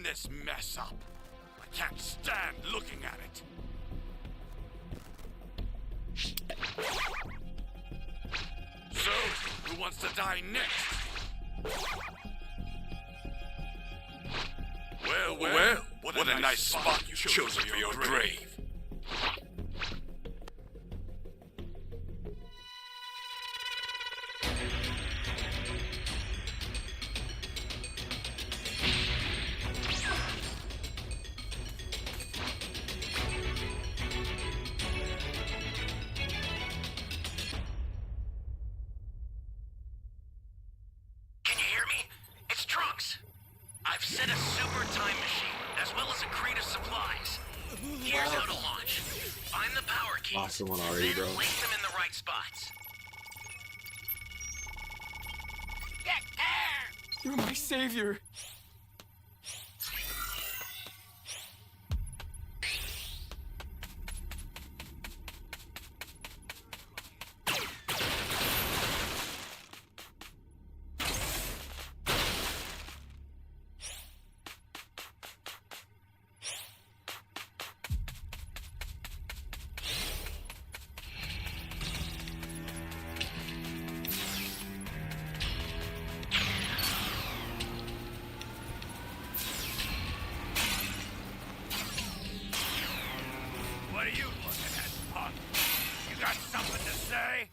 this mess up. I can't stand looking at it. So, who wants to die next? Well, what a nice spot you've chosen for your grave. I've set a super time machine, as well as a crate of supplies. Here's how to launch. Find the power keys, Lost someone already, then bro. place them in the right spots. You're my savior. What are you looking at, punk? You got something to say?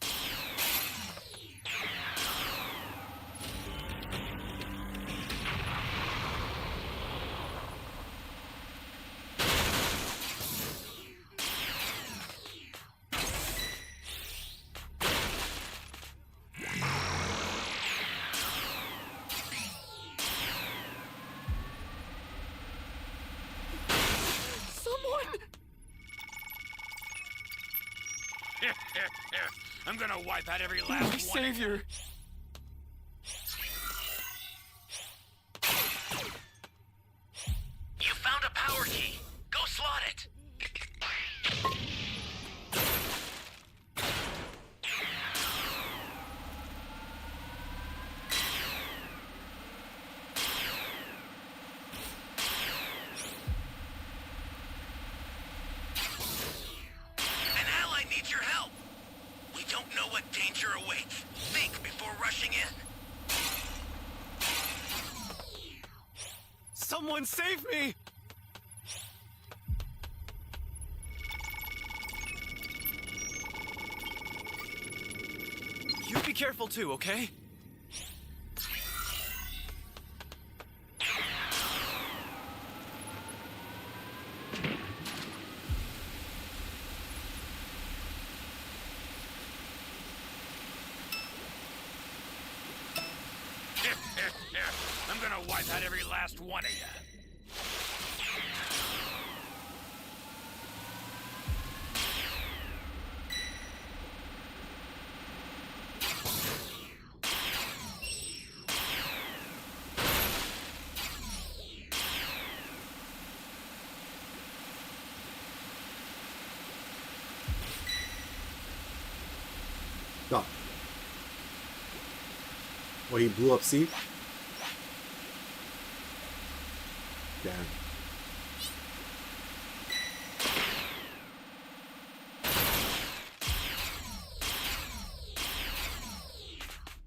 I'm gonna wipe out every last one. Savior. You found a power key. Go slot it. An ally needs your help. We don't know what danger awaits. Think before rushing in. Someone save me! You be careful too, okay? I'm gonna wipe out every last one of you. Stop. Well, he blew up C? Damn.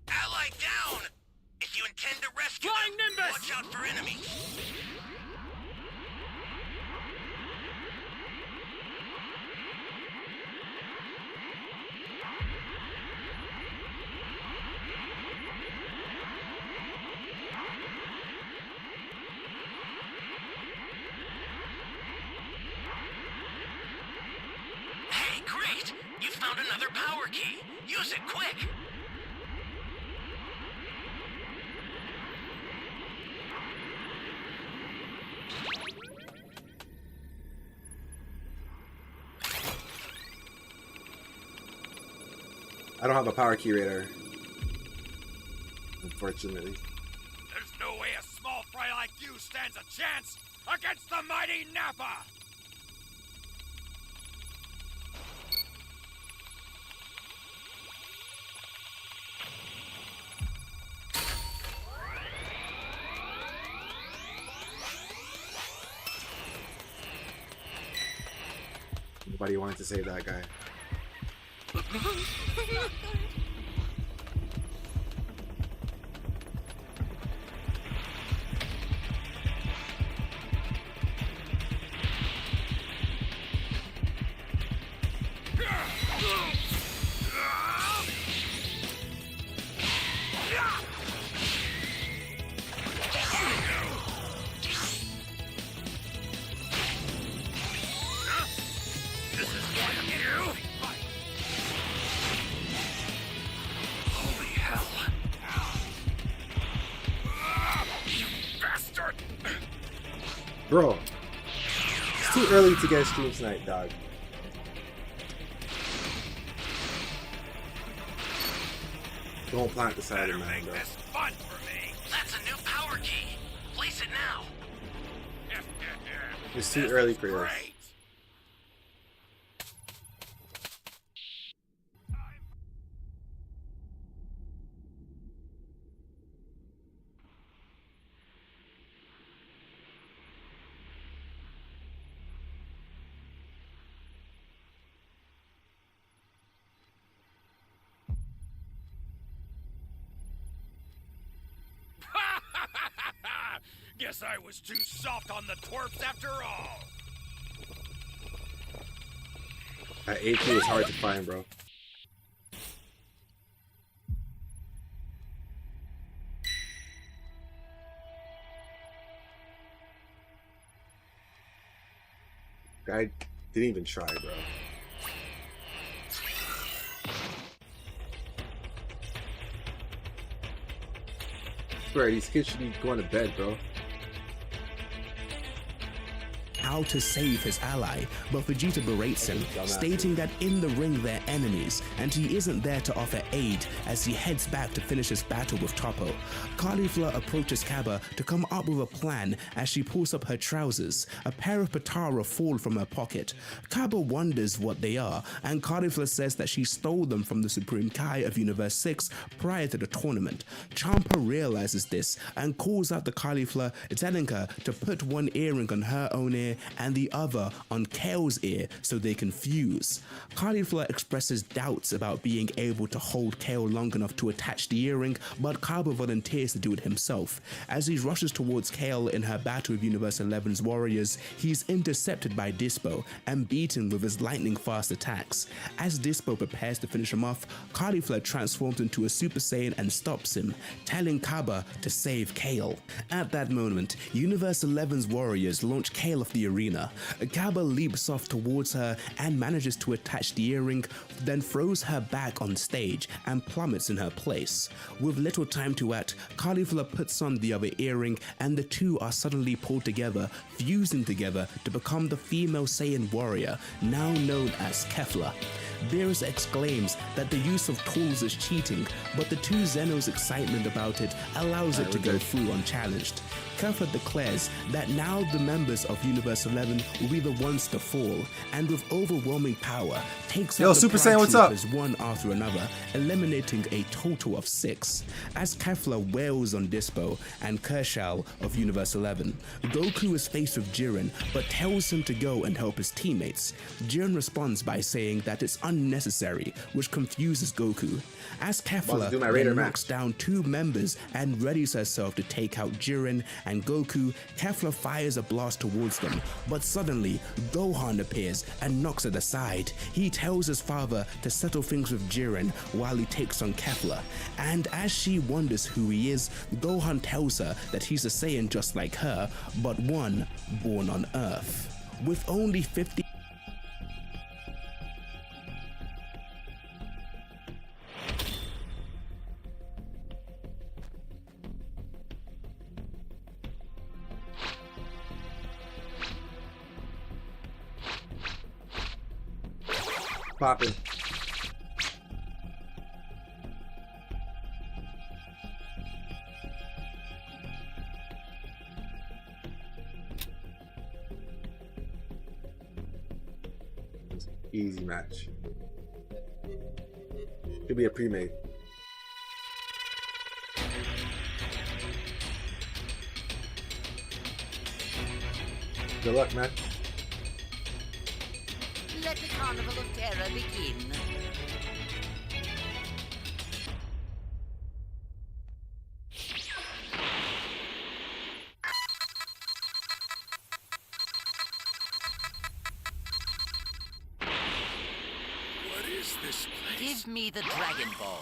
Ally down! If you intend to rescue Flying them, Nimbus! watch out for enemies. Hey, great! You found another power key. Use it quick. I don't have a power key radar. Unfortunately. There's no way a small fry like you stands a chance against the mighty Nappa! Nobody wanted to save that guy. Bro, it's too early to get a stream tonight, dog. Don't plant the side of man, bro. This fun for me. That's a new power key. Place it now. It's too early for this. Great. Guess I was too soft on the twerps after all. That AP is hard to find, bro. Guy didn't even try, bro. I swear, these kids should be going to bed, bro. How to save his ally, but Vegeta berates him, stating that in the ring they're enemies, and he isn't there to offer aid as he heads back to finish his battle with Toppo. Caulifla approaches Kaba to come up with a plan as she pulls up her trousers. A pair of Patara fall from her pocket. Kaba wonders what they are, and Caulifla says that she stole them from the Supreme Kai of Universe 6 prior to the tournament. Champa realizes this and calls out to Caulifla, telling her to put one earring on her own ear and the other on Kale's ear so they can fuse. Caulifla expresses doubts about being able to hold Kale long enough to attach the earring, but Kaba volunteers to do it himself. As he rushes towards Kale in her battle with Universe 11's warriors, he's intercepted by Dispo and beaten with his lightning-fast attacks. As Dispo prepares to finish him off, Caulifla transforms into a Super Saiyan and stops him, telling Kaba to save Kale. At that moment, Universe 11's warriors launch Kale off the arena. Kaba leaps off towards her and manages to attach the earring, then throws her back on stage and plummets in her place. With little time to act, Caulifla puts on the other earring and the two are suddenly pulled together, fusing together to become the female Saiyan warrior, now known as Kefla. Beerus exclaims that the use of tools is cheating, but the two Zenos' excitement about it allows it to go through unchallenged. Kefla declares that now the members of Universe 11 will be the ones to fall, and with overwhelming power, takes out the Super Pride Saiyan, what's up? Troopers one after another, eliminating a total of 6. As Kefla wails on Dispo and Kershaw of Universe 11, Goku is faced with Jiren, but tells him to go and help his teammates. Jiren responds by saying that it's unnecessary, which confuses Goku. As Kefla do my Raider then match. knocks down 2 members and readies herself to take out Jiren and Goku, Kefla fires a blast towards them, but suddenly Gohan appears and knocks it aside. He tells his father to settle things with Jiren while he takes on Kefla, and as she wonders who he is, Gohan tells her that he's a Saiyan just like her, but one born on Earth. With only 50 Popping. Easy match. Could be a pre-made. Good luck, man. let the carnival of terror begin. What is this place? Give me the Dragon Ball.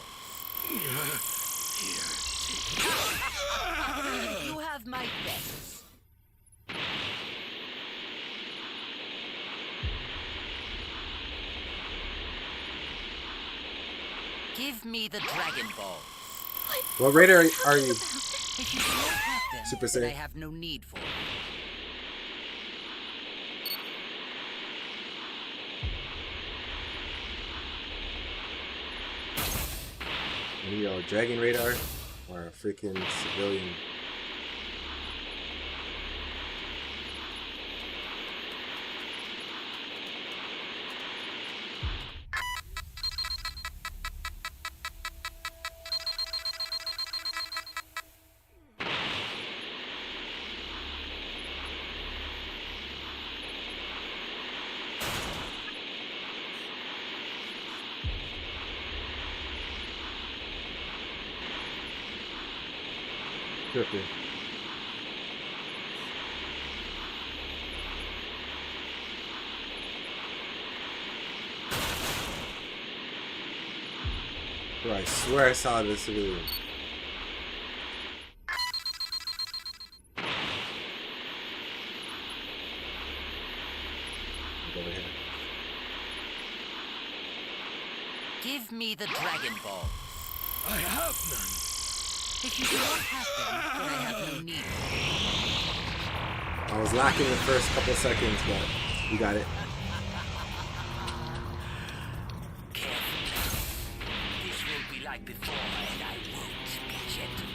You have my thanks. Give me the Dragon Ball. What raider are you? If you do not have them, Super then I Saiyan. have no need for them. Are you a dragon radar or a freaking civilian? Tripping. Bro, I swear I saw this civilian. Look over here. Give me the Dragon Ball. I have none. If you do not have them, then I have no need for them. I was lacking the first couple seconds, but you got it. Careful. This won't be like before, and I won't be gentle.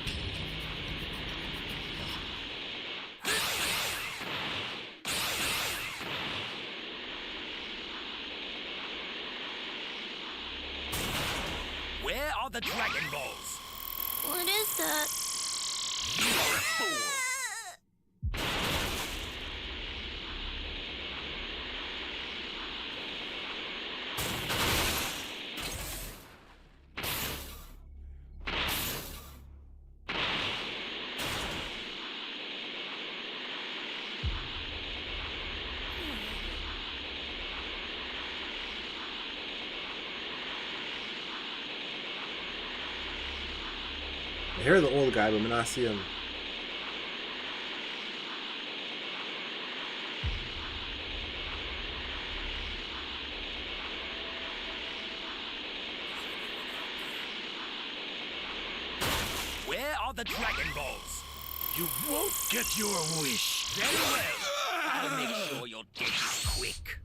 Where are the Dragon Balls? What is that? You are a fool. I hear the old guy, but I'm not see him. Where are the Dragon Balls? You won't get your wish. Very well. I'll make sure your death is quick.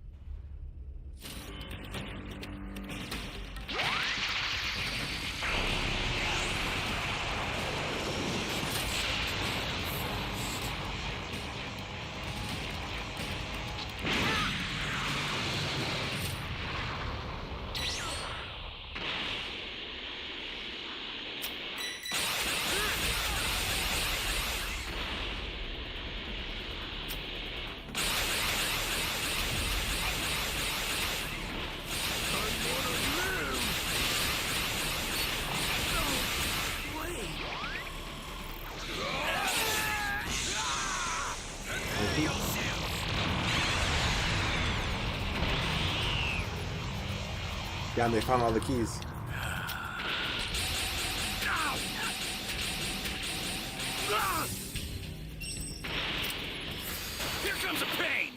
Yeah, and they found all the keys. Here comes a pain!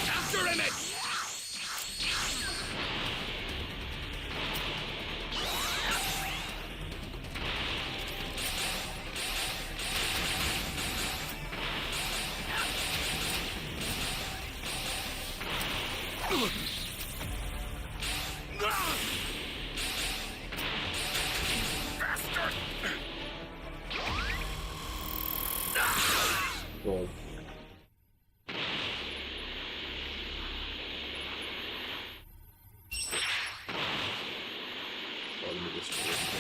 After him! Gold. Oh, let me destroy this thing.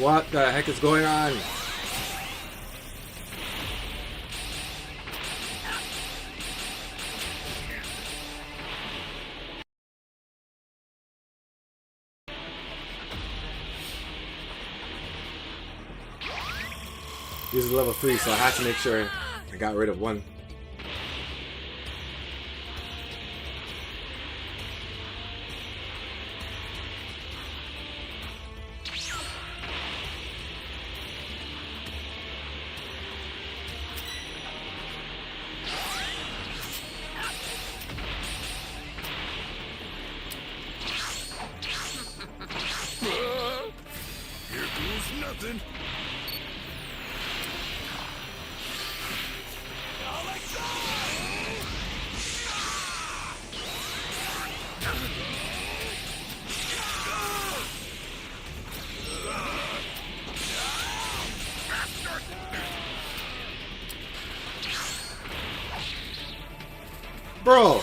What the heck is going on? This is level 3, so I have to make sure I got rid of one. Here goes nothing. Bro!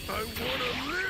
I wanna live!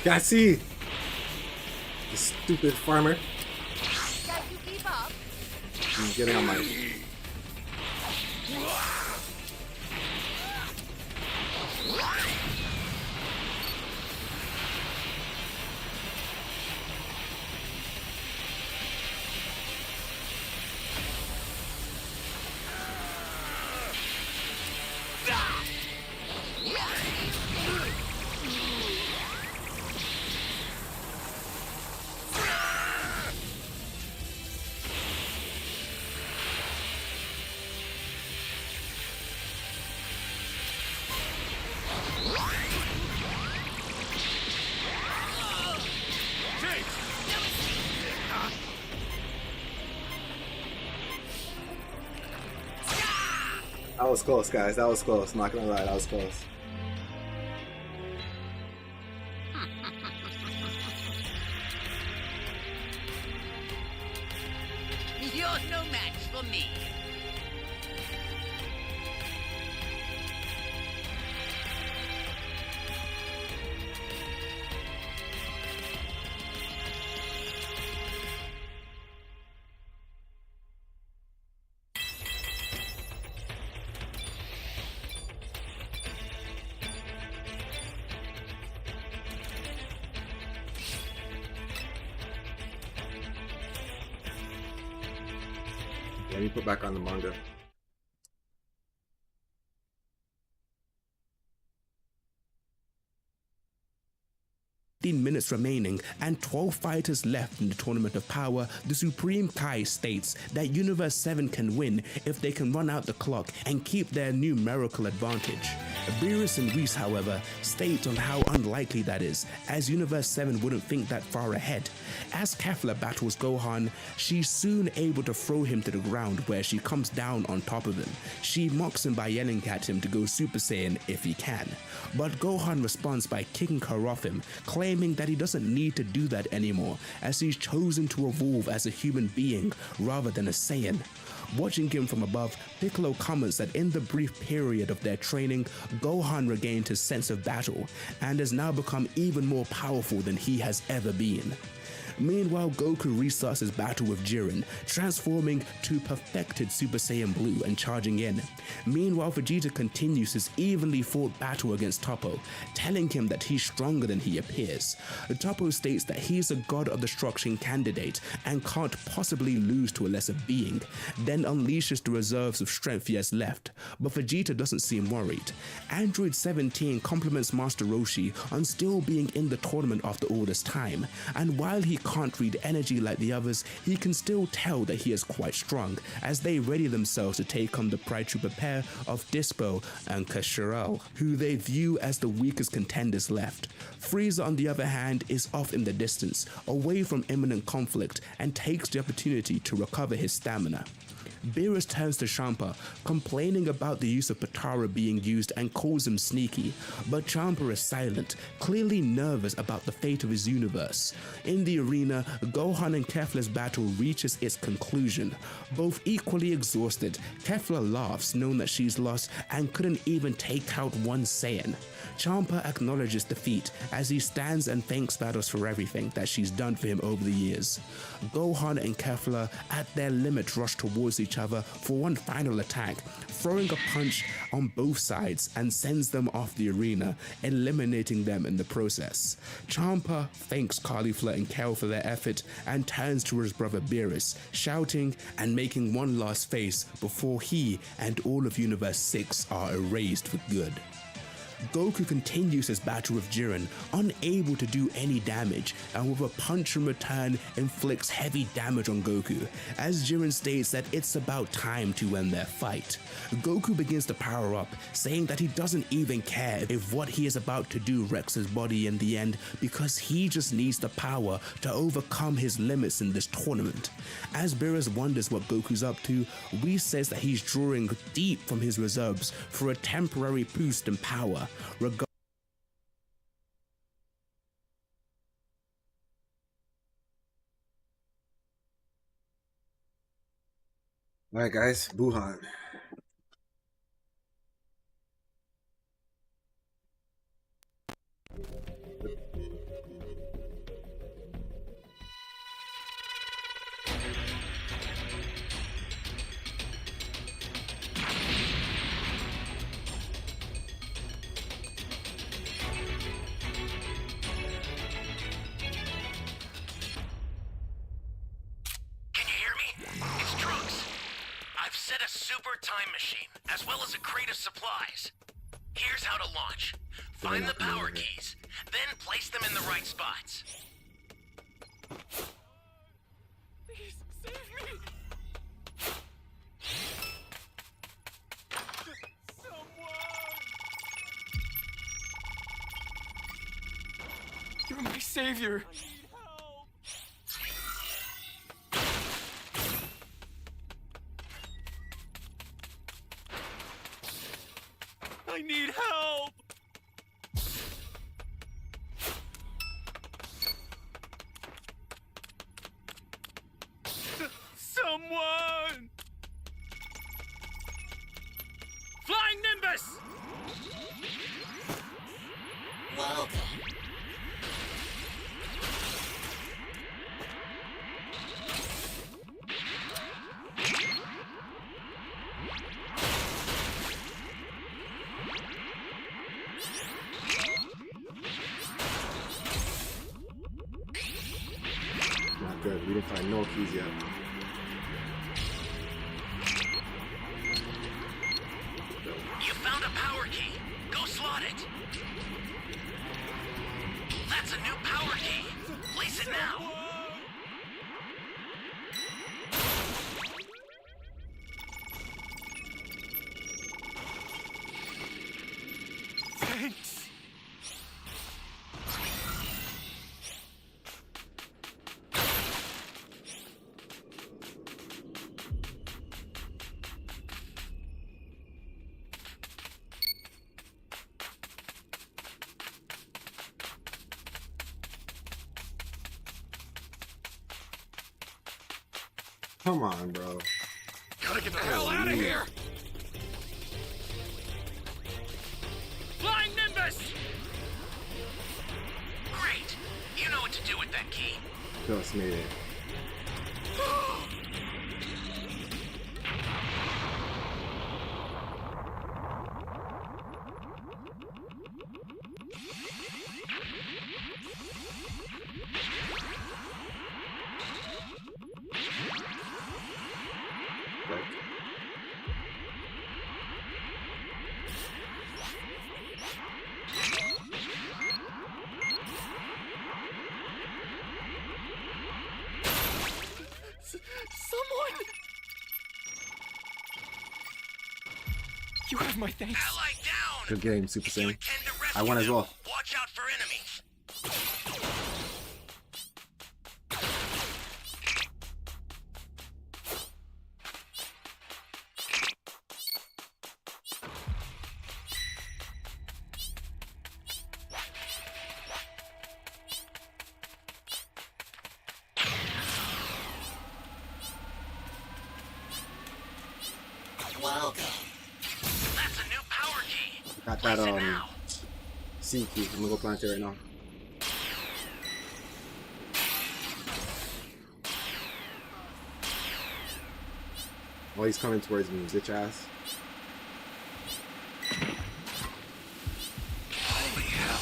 Yeah, I see. The stupid farmer. Can you keep up? He's getting on my. That was close, guys. That was close. Not gonna lie, that was close. You're no match for me. Let me put back on the manga. 15 minutes remaining and 12 fighters left in the Tournament of Power, the Supreme Kai states that Universe 7 can win if they can run out the clock and keep their numerical advantage. Beerus and Whis, however, state on how unlikely that is, as Universe 7 wouldn't think that far ahead. As Kefla battles Gohan, she's soon able to throw him to the ground where she comes down on top of him. She mocks him by yelling at him to go Super Saiyan if he can. But Gohan responds by kicking her off him, claiming that he doesn't need to do that anymore, as he's chosen to evolve as a human being rather than a Saiyan. Watching him from above, Piccolo comments that in the brief period of their training, Gohan regained his sense of battle and has now become even more powerful than he has ever been. Meanwhile, Goku restarts his battle with Jiren, transforming to perfected Super Saiyan Blue and charging in. Meanwhile, Vegeta continues his evenly fought battle against Toppo, telling him that he's stronger than he appears. Toppo states that he's a God of Destruction candidate and can't possibly lose to a lesser being, then unleashes the reserves of strength he has left, but Vegeta doesn't seem worried. Android 17 compliments Master Roshi on still being in the tournament after all this time, and while he can't read energy like the others, he can still tell that he is quite strong as they ready themselves to take on the Pride Trooper pair of Dispo and Kasharal, who they view as the weakest contenders left. Frieza, on the other hand, is off in the distance, away from imminent conflict, and takes the opportunity to recover his stamina. Beerus turns to Champa, complaining about the use of Potara being used and calls him sneaky, but Champa is silent, clearly nervous about the fate of his universe. In the arena, Gohan and Kefla's battle reaches its conclusion. Both equally exhausted, Kefla laughs knowing that she's lost and couldn't even take out one Saiyan. Champa acknowledges defeat as he stands and thanks Vados for everything that she's done for him over the years. Gohan and Kefla at their limit rush towards each other for one final attack, throwing a punch on both sides and sends them off the arena, eliminating them in the process. Champa thanks Caulifla and Kel for their effort and turns to his brother Beerus, shouting and making one last face before he and all of Universe 6 are erased for good. Goku continues his battle with Jiren, unable to do any damage, and with a punch in return inflicts heavy damage on Goku, as Jiren states that it's about time to end their fight. Goku begins to power up, saying that he doesn't even care if what he is about to do wrecks his body in the end, because he just needs the power to overcome his limits in this tournament. As Beerus wonders what Goku's up to, Whis says that he's drawing deep from his reserves for a temporary boost in power. Alright guys, Buhan. Set a super time machine, as well as a crate of supplies. Here's how to launch. Find the power keys, then place them in the right spots. Please, save me! Someone! You're my savior. I need help! Someone! Flying Nimbus! Welcome. Not good. We didn't find no keys yet. You found a power key. Go slot it. That's That's a new power key. Place it now. Thanks. Come on, bro. Gotta get the hell out of here! Flying Nimbus! Great. You know what to do with that key. Just made it. Right. Someone! You have my thanks. Ally down. Good game, Super You Saiyan. intend to rescue I won as them. well. Watch out for enemies. Welcome. That's a new power key. Got Place that it now. C key. I'm gonna go plant it right now. Oh, he's coming towards me, bitch ass. Holy hell.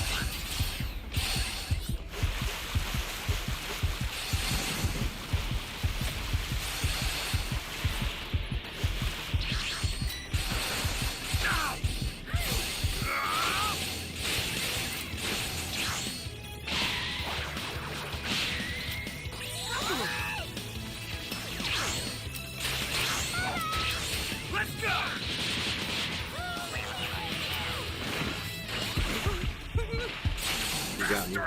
Let's go! You got me.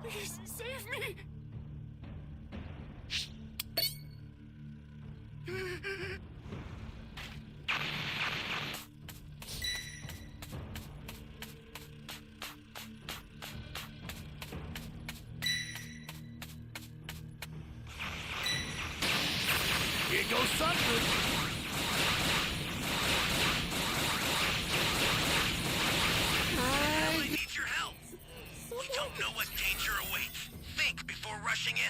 Please save me! Here goes something. Ellie needs your help. We don't know what danger awaits. Think before rushing in.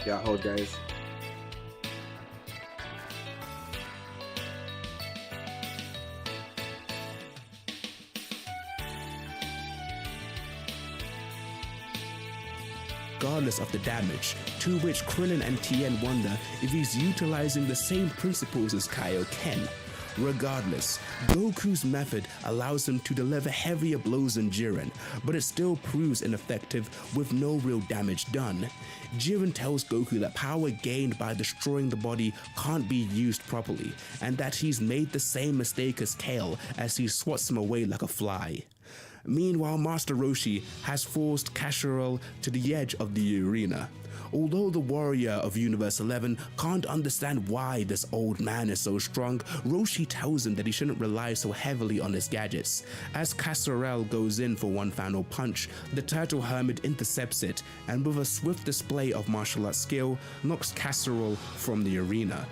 Yeah, hold guys. regardless of the damage, to which Krillin and Tien wonder if he's utilizing the same principles as Kaioken. Regardless, Goku's method allows him to deliver heavier blows than Jiren, but it still proves ineffective with no real damage done. Jiren tells Goku that power gained by destroying the body can't be used properly, and that he's made the same mistake as Kale as he swats him away like a fly. Meanwhile, Master Roshi has forced Kasharel to the edge of the arena. Although the warrior of Universe 11 can't understand why this old man is so strong, Roshi tells him that he shouldn't rely so heavily on his gadgets. As Kasharel goes in for one final punch, the Turtle Hermit intercepts it and with a swift display of martial arts skill, knocks Kasharel from the arena.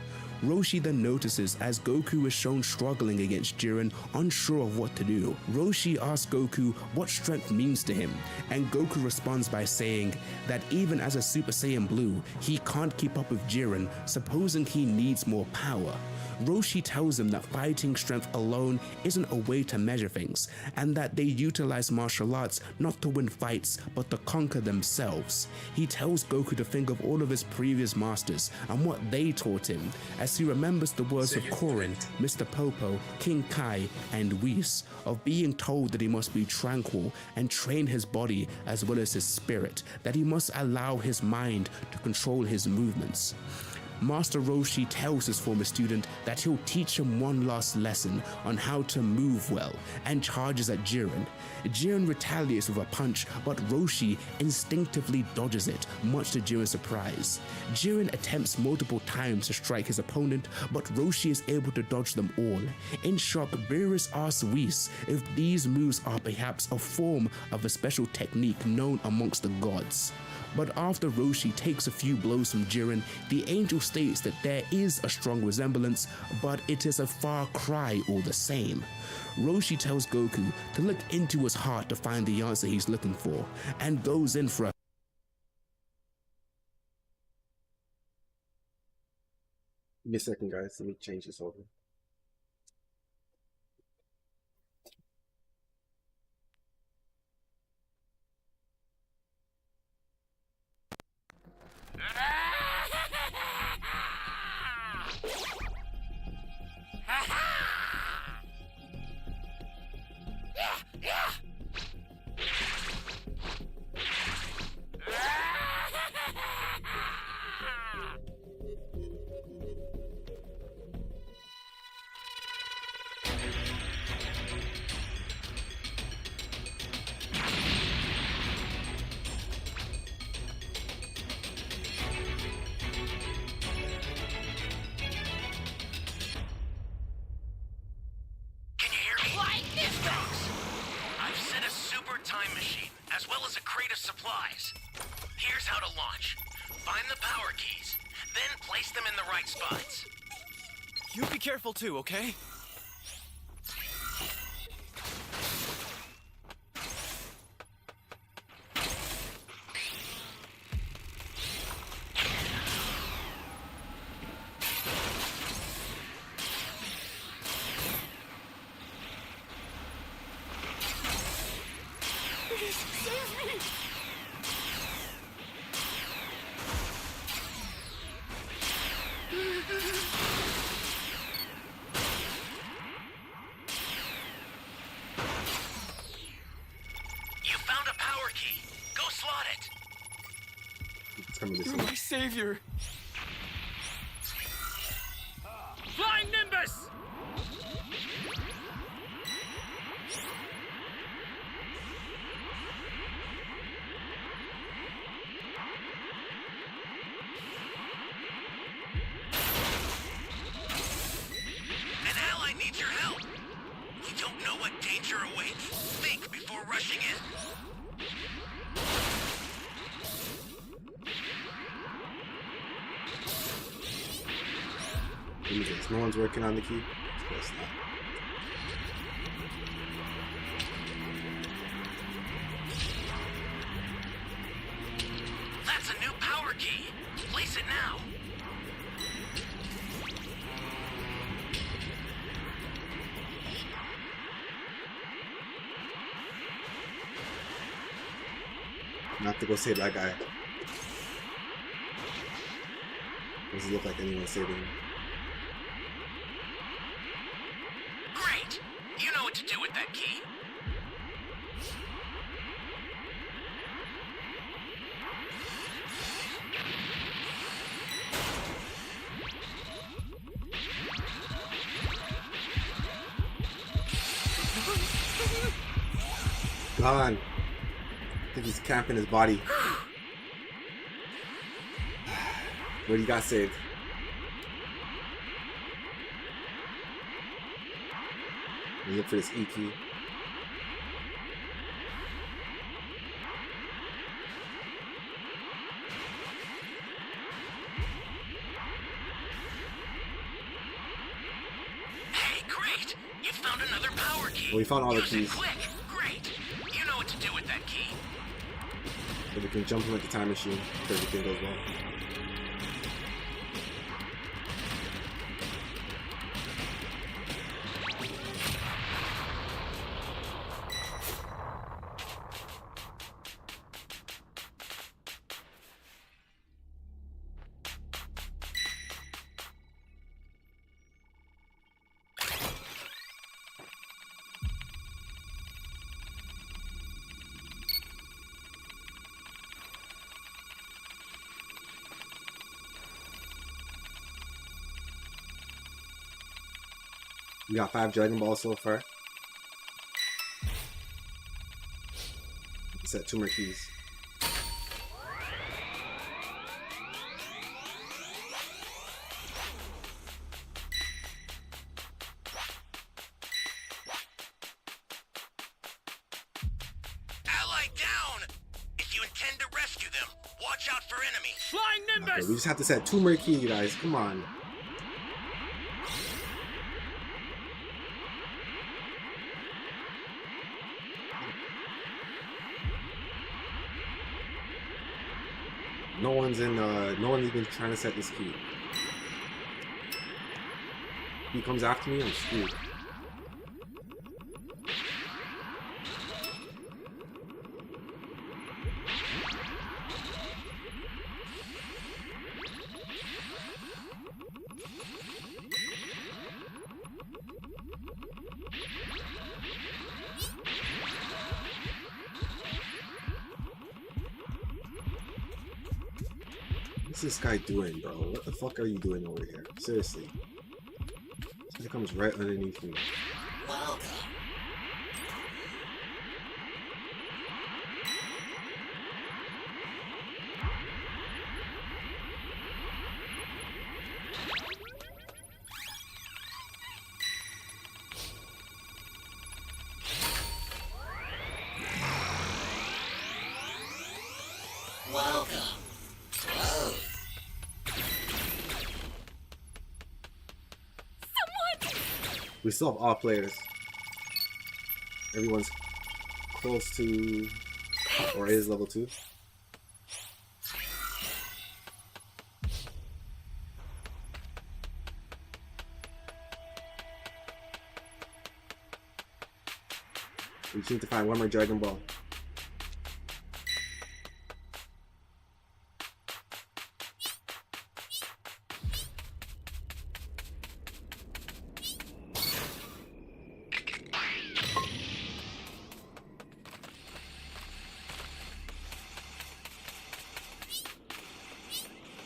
Roshi then notices as Goku is shown struggling against Jiren, unsure of what to do. Roshi asks Goku what strength means to him, and Goku responds by saying that even as a Super Saiyan Blue, he can't keep up with Jiren, supposing he needs more power. Roshi tells him that fighting strength alone isn't a way to measure things, and that they utilize martial arts not to win fights, but to conquer themselves. He tells Goku to think of all of his previous masters and what they taught him, as he remembers the words of Korin, Mr. Popo, King Kai, and Whis, of being told that he must be tranquil and train his body as well as his spirit, that he must allow his mind to control his movements. Master Roshi tells his former student that he'll teach him one last lesson on how to move well, and charges at Jiren. Jiren retaliates with a punch, but Roshi instinctively dodges it, much to Jiren's surprise. Jiren attempts multiple times to strike his opponent, but Roshi is able to dodge them all. In shock, Beerus asks Whis if these moves are perhaps a form of a special technique known amongst the gods. But after Roshi takes a few blows from Jiren, the angel states that there is a strong resemblance, but it is a far cry all the same. Roshi tells Goku to look into his heart to find the answer he's looking for, and goes in for a Give me a second, guys. Let me change this over. time machine, as well as a crate of supplies. Here's how to launch. Find the power keys, then place them in the right spots. You be careful too, okay? You're my savior. Flying Nimbus! An ally needs your help. You don't know what danger awaits. Think before rushing in. No one's working on the key. It's not. That's a new power key. Place it now. Not to go save that guy. Doesn't look like anyone's saving him. Great! You know what to do with that key. Gohan. I think he's camping his body. What do you got saved? You look for this E key. Hey, great! You found another power key. Well, we found all the Use it keys. quick. Great! You know what to do with that key. So we can jump him at the time machine if everything goes well. We got 5 Dragon Balls so far. Set 2 more keys. Ally down! If you intend to rescue them, watch out for enemies. Flying Okay, Nimbus! we just have to set 2 more keys, guys. Come on. No one's even trying to set this key. If he comes after me, I'm screwed. What's this guy doing, bro? What the fuck are you doing over here? Seriously. This guy comes right underneath me. We still have all players. Everyone's close to or is level 2. We just need to find one more Dragon Ball.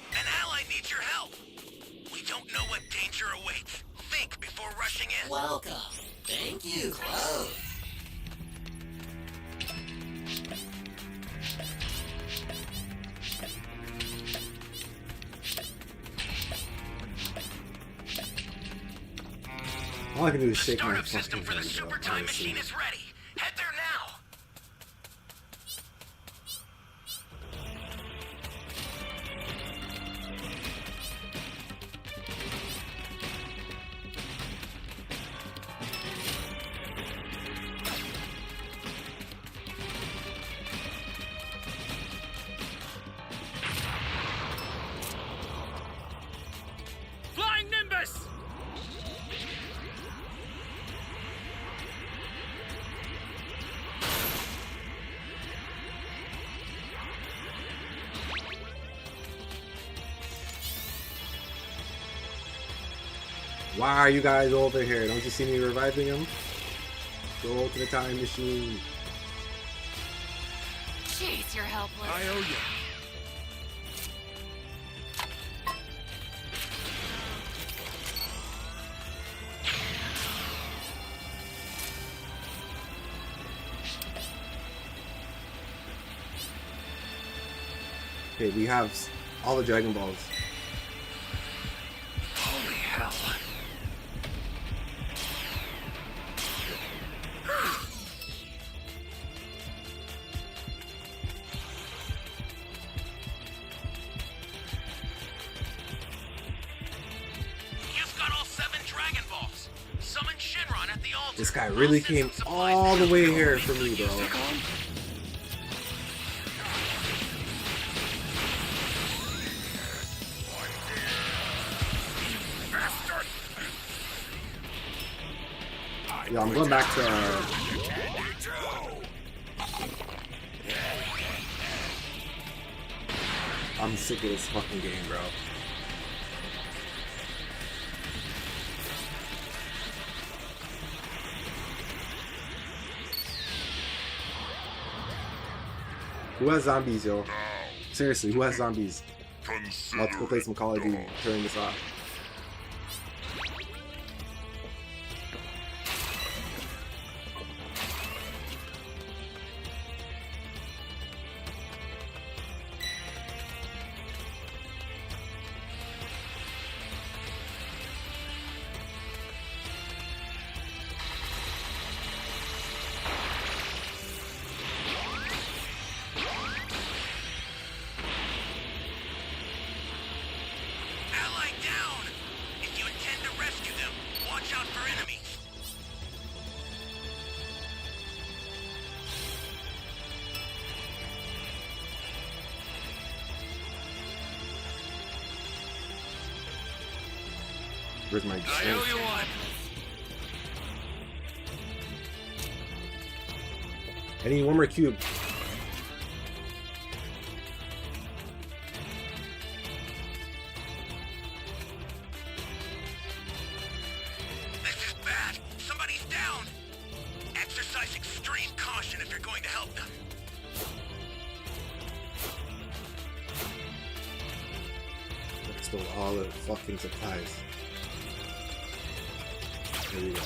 An ally needs your help. We don't know what danger awaits. Think before rushing in. Welcome. Thank you. Close. All I can do is The shake my startup fucking system for the hand, bro, super time honestly. machine is ready. Head there now. Flying Nimbus! Why are you guys over here? Don't you see me reviving him? Go to the time machine. Jeez, you're helpless. I owe you. Okay, we have all the Dragon Balls. Holy hell. You've got all 7 Dragon Balls. Summon Shinron at the altar. This guy really came all the way here for me, bro. Yeah, I'm going back to. I'm sick of this fucking game, bro. Who has zombies, yo? Seriously, who has zombies? Let's go play some Call of Duty. Turn this off. Ally down! If you intend to rescue them, watch out for enemies. Where's my I owe strength? you one. I need one more cube. This is bad. Somebody's down. Exercise extreme caution if you're going to help them. Stole all the fucking supplies. There we go.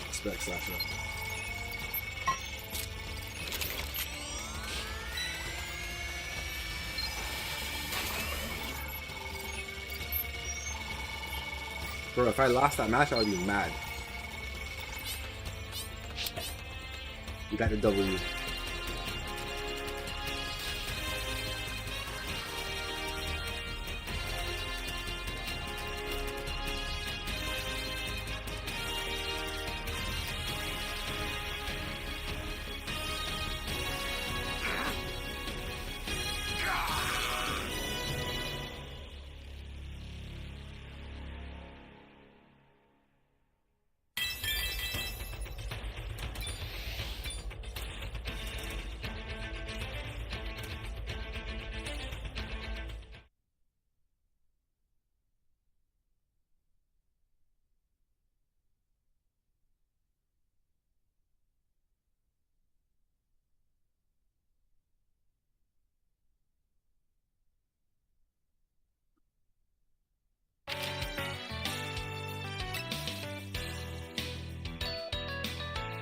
Respect, Sasha. Bro, if I lost that match, I would be mad. You got the W.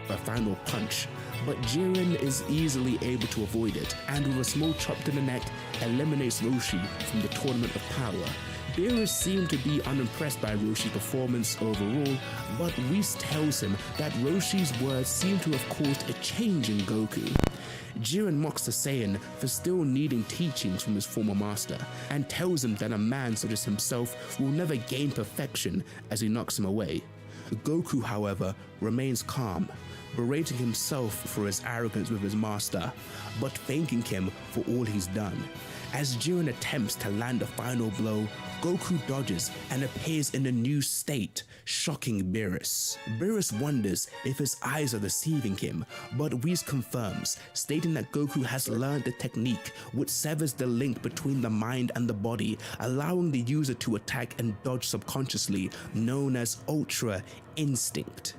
A final punch, but Jiren is easily able to avoid it, and with a small chop to the neck, eliminates Roshi from the Tournament of Power. Beerus seemed to be unimpressed by Roshi's performance overall, but Whis tells him that Roshi's words seem to have caused a change in Goku. Jiren mocks the Saiyan for still needing teachings from his former master, and tells him that a man such as himself will never gain perfection as he knocks him away. Goku, however, remains calm, berating himself for his arrogance with his master, but thanking him for all he's done. As Jiren attempts to land a final blow, Goku dodges and appears in a new state, shocking Beerus. Beerus wonders if his eyes are deceiving him, but Whis confirms, stating that Goku has learned the technique which severs the link between the mind and the body, allowing the user to attack and dodge subconsciously, known as Ultra Instinct.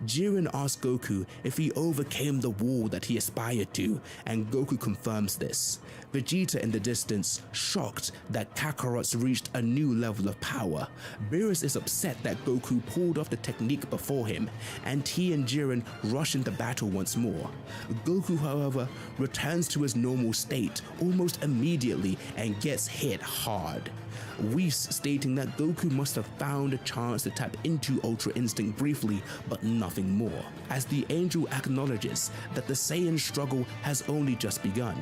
Jiren asks Goku if he overcame the wall that he aspired to, and Goku confirms this. Vegeta in the distance, shocked that Kakarot's reached a new level of power. Beerus is upset that Goku pulled off the technique before him, and he and Jiren rush into battle once more. Goku, however, returns to his normal state almost immediately and gets hit hard. Whis stating that Goku must have found a chance to tap into Ultra Instinct briefly, but nothing more, as the angel acknowledges that the Saiyan struggle has only just begun.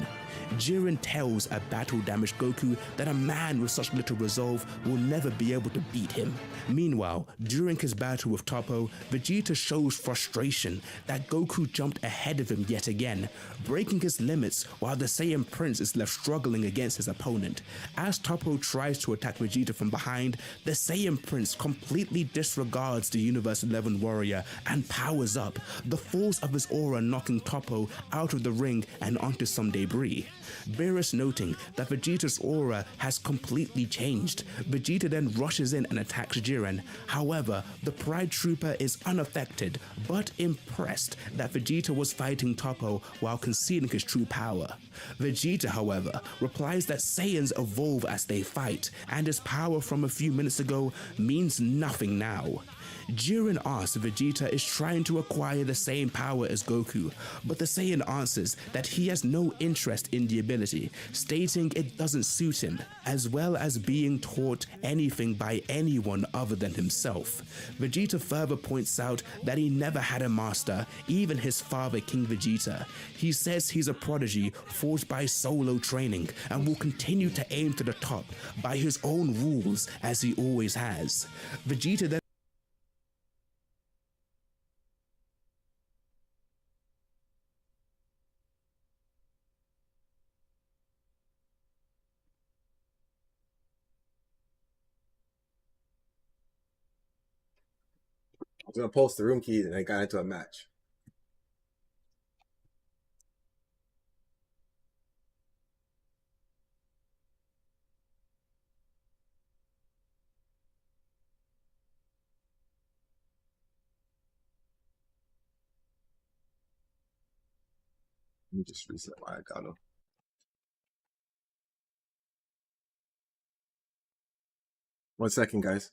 Jiren tells a battle-damaged Goku that a man with such little resolve will never be able to beat him. Meanwhile, during his battle with Toppo, Vegeta shows frustration that Goku jumped ahead of him yet again, breaking his limits while the Saiyan Prince is left struggling against his opponent. As Toppo tries to attack Vegeta from behind, the Saiyan Prince completely disregards the Universe 11 warrior and powers up, the force of his aura knocking Toppo out of the ring and onto some debris. Beerus noting that Vegeta's aura has completely changed. Vegeta then rushes in and attacks Jiren. However, the Pride Trooper is unaffected, but impressed that Vegeta was fighting Toppo while concealing his true power. Vegeta, however, replies that Saiyans evolve as they fight, and his power from a few minutes ago means nothing now. Jiren asks if Vegeta is trying to acquire the same power as Goku, but the Saiyan answers that he has no interest in the ability, stating it doesn't suit him, as well as being taught anything by anyone other than himself. Vegeta further points out that he never had a master, even his father King Vegeta. He says he's a prodigy forged by solo training and will continue to aim to the top by his own rules as he always has. Vegeta then I was gonna post the room key and I got into a match. Let me just reset my account. 1 second, guys.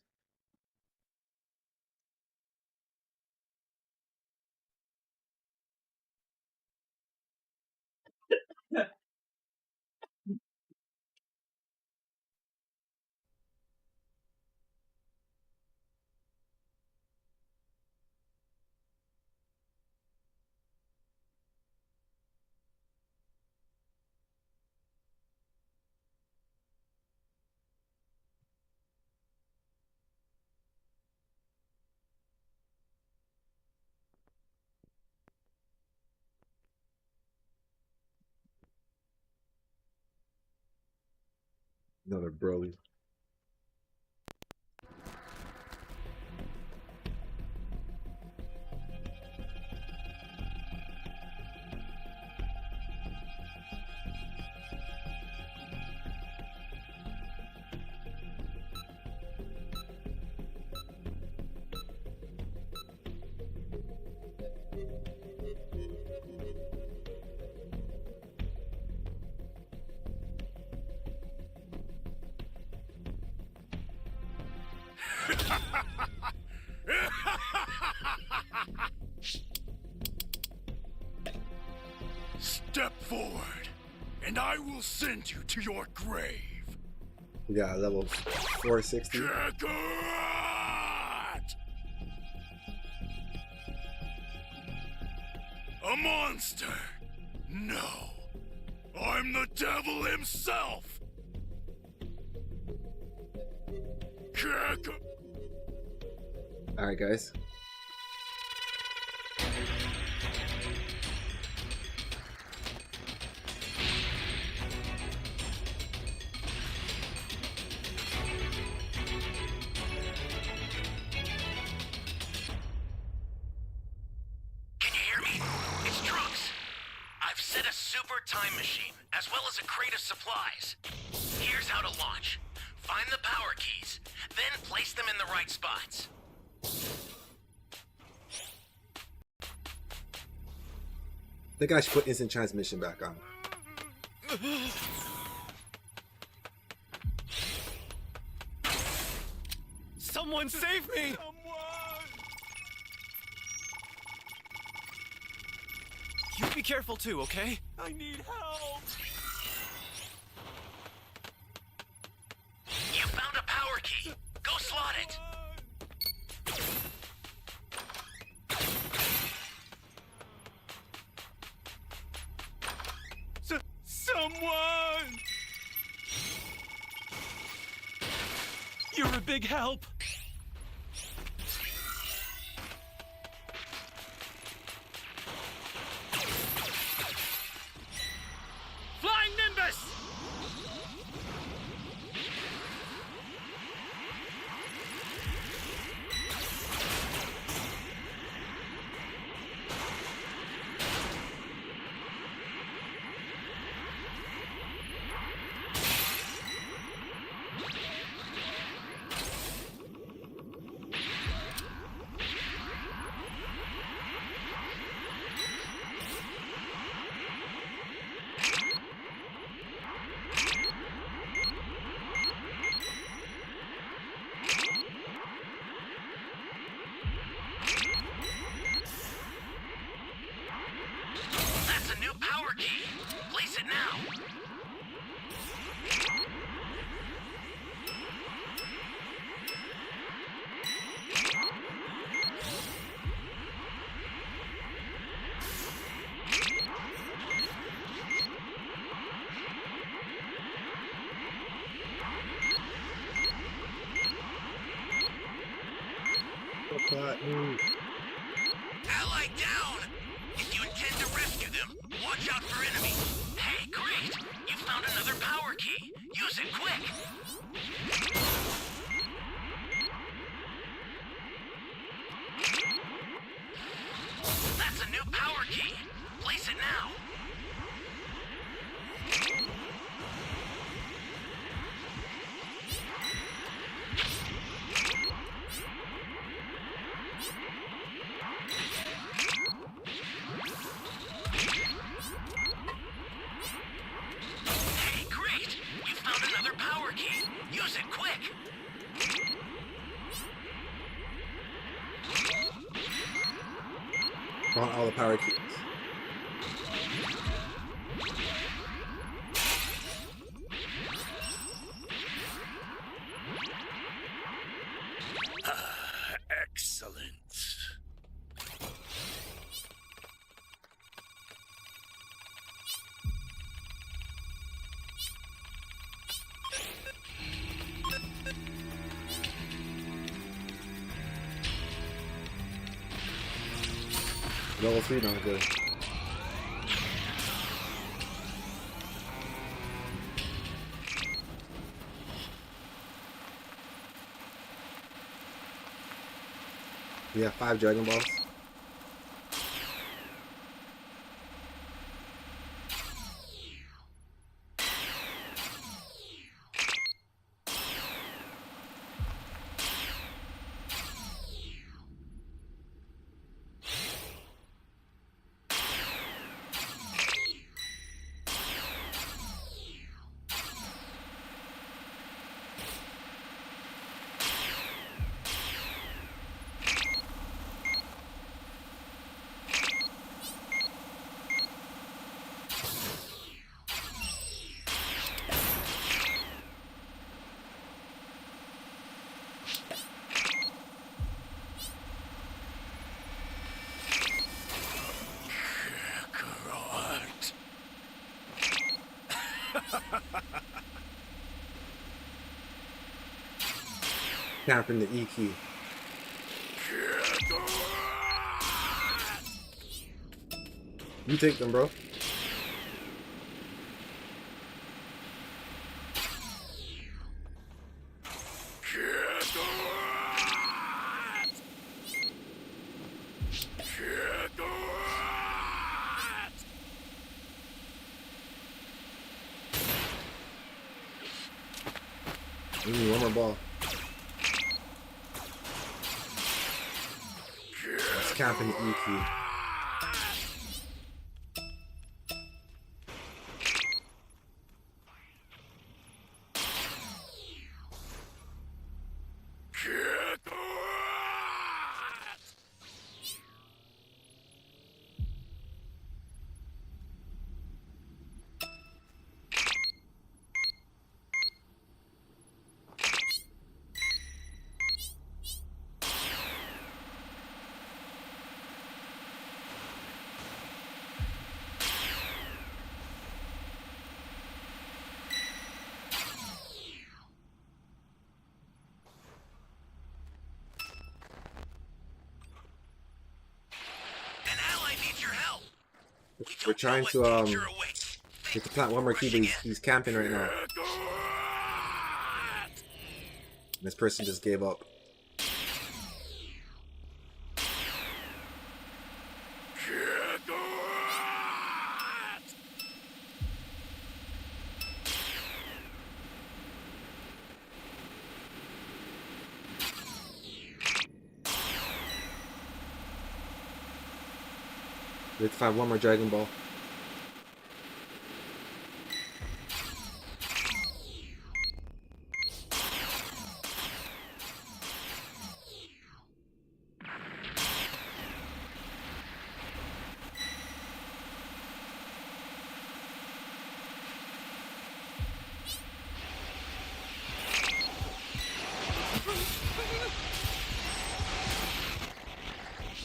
Another Broly. Step forward, and I will send you to your grave. We got level 460. Kakarot! A monster! No, I'm the devil himself! Alright, guys. super time machine, as well as a crate of supplies. Here's how to launch. Find the power keys, then place them in the right spots. I think I should put instant transmission back on. Someone save me! You be careful too, okay? I need help! You found a power key. Go slot it. Someone! You're a big help. Flying Nimbus! That's a new power key. Place it now. Ally down! If you intend to rescue them, watch out for enemies. Hey, great! You found another power key. Use it quick. That's a new power key. Place it now. Hey, great! You found another power key. Use it quick. Found all the power keys. Excellent. Level 3 not good. We have 5 Dragon Balls. Tapping the E key. You take them, bro. We need one more ball. Let's camp in the E key. We're trying to get to plant one more key, but he's camping right now. And this person just gave up. We have to find one more Dragon Ball.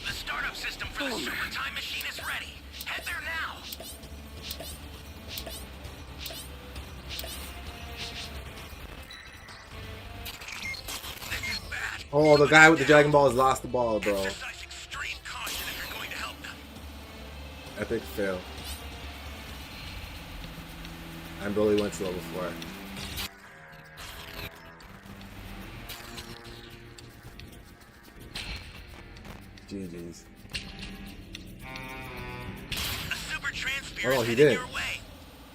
The startup system for the super time machine is ready. Head there now. This is bad. Oh, the guy with the Dragon Ball has lost the ball, bro. Exercise extreme caution if you're going to help them. Epic fail. And Broly went to level 4. GG's. A super transfer Oh, is he headed did. your way.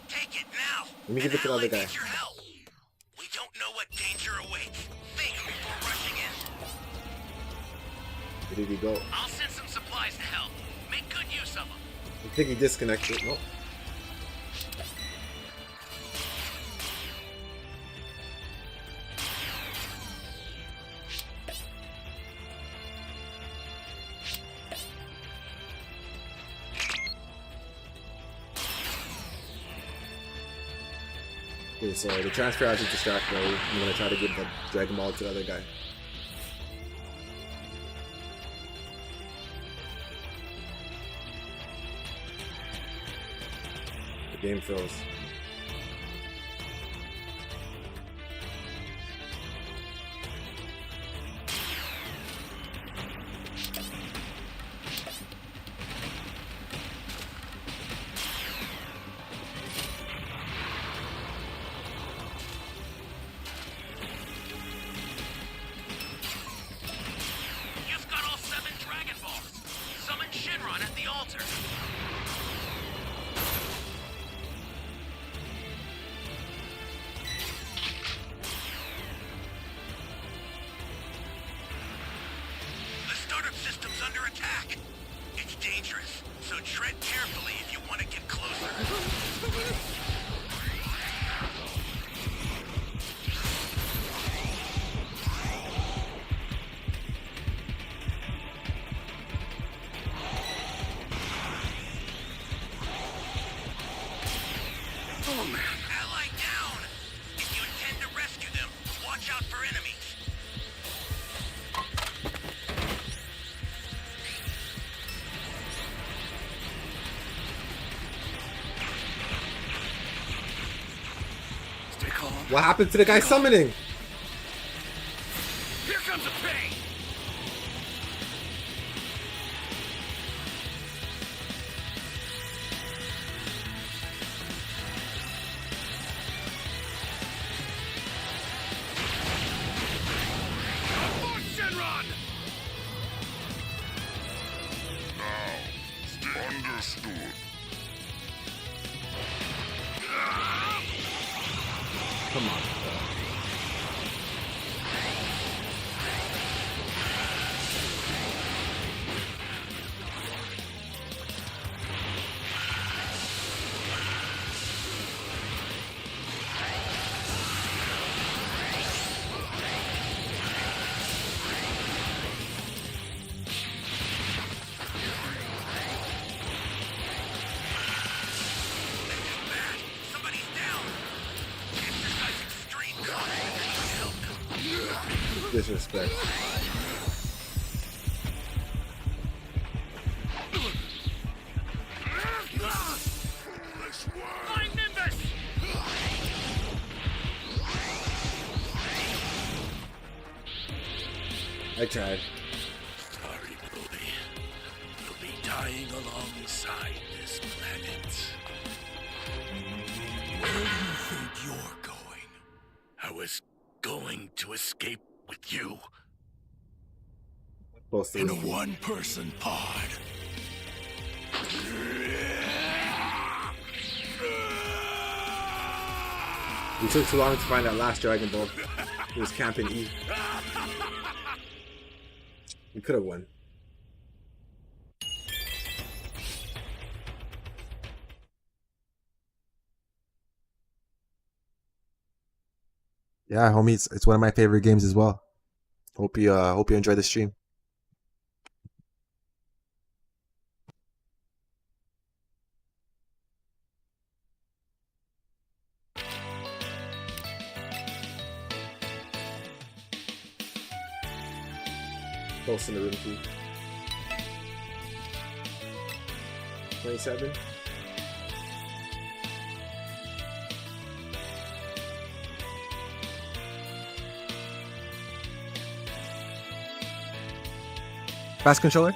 Take it now. Let me give it to the other guy. Needs your help. We don't know what danger awaits. Think before rushing in. Where did he go? I'll send some supplies to help. Make good use of them. I think he disconnected. Nope. Okay, so the transfer has to distract me. I'm gonna try to give the Dragon Ball to the other guy. The game froze. You've got all 7 Dragon Balls. Summon Shinron at the altar. The startup system's under attack. It's dangerous, so tread carefully if you want to get closer. Oh man. Ally down! If you intend to rescue them, watch out for enemies. Stay calm. What happened to the guy summoning? Here comes the pain. More Shenron! Understood. Come on. disrespect. My Nimbus! I tried. Sorry, Brody. You'll be dying alongside this planet. Where do you think you're going? I was going to escape with you Close to in a it. one-person pod. We took too long to find that last Dragon Ball. He was camping E. We could have won. Yeah, homie, it's one of my favorite games as well. Hope you enjoy the stream. Close in the room too. 27. Fast controller?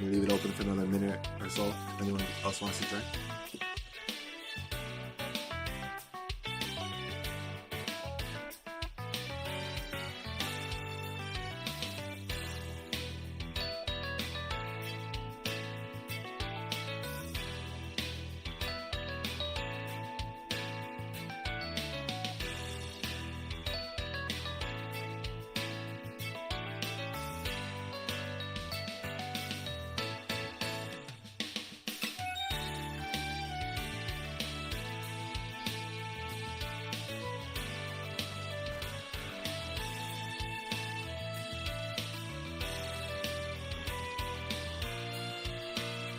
Leave it open for another minute or so. If anyone else wants to join.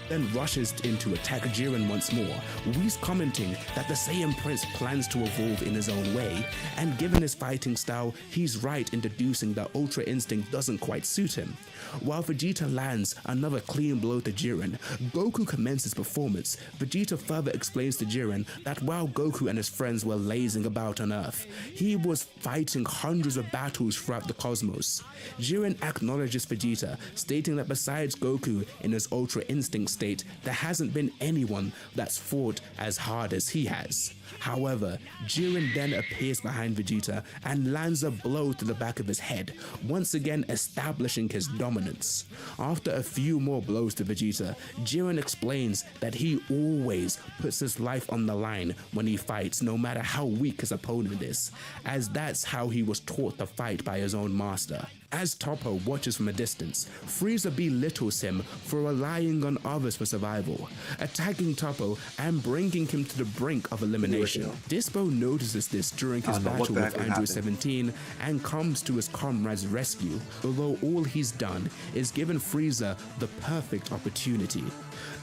Then rushes in to attack Jiren once more, Whis commenting that the Saiyan Prince plans to evolve in his own way, and given his fighting style, he's right in deducing that Ultra Instinct doesn't quite suit him. While Vegeta lands another clean blow to Jiren, Goku commences performance. Vegeta further explains to Jiren that while Goku and his friends were lazing about on Earth, he was fighting hundreds of battles throughout the cosmos. Jiren acknowledges Vegeta, stating that besides Goku in his Ultra Instinct state, there hasn't been anyone that's fought as hard as he has. However, Jiren then appears behind Vegeta and lands a blow to the back of his head, once again establishing his dominance. After a few more blows to Vegeta, Jiren explains that he always puts his life on the line when he fights, no matter how weak his opponent is, as that's how he was taught to fight by his own master. As Toppo watches from a distance, Frieza belittles him for relying on others for survival, attacking Toppo and bringing him to the brink of elimination. Dispo notices this during his battle with Android 17 and comes to his comrade's rescue, although all he's done is given Frieza the perfect opportunity.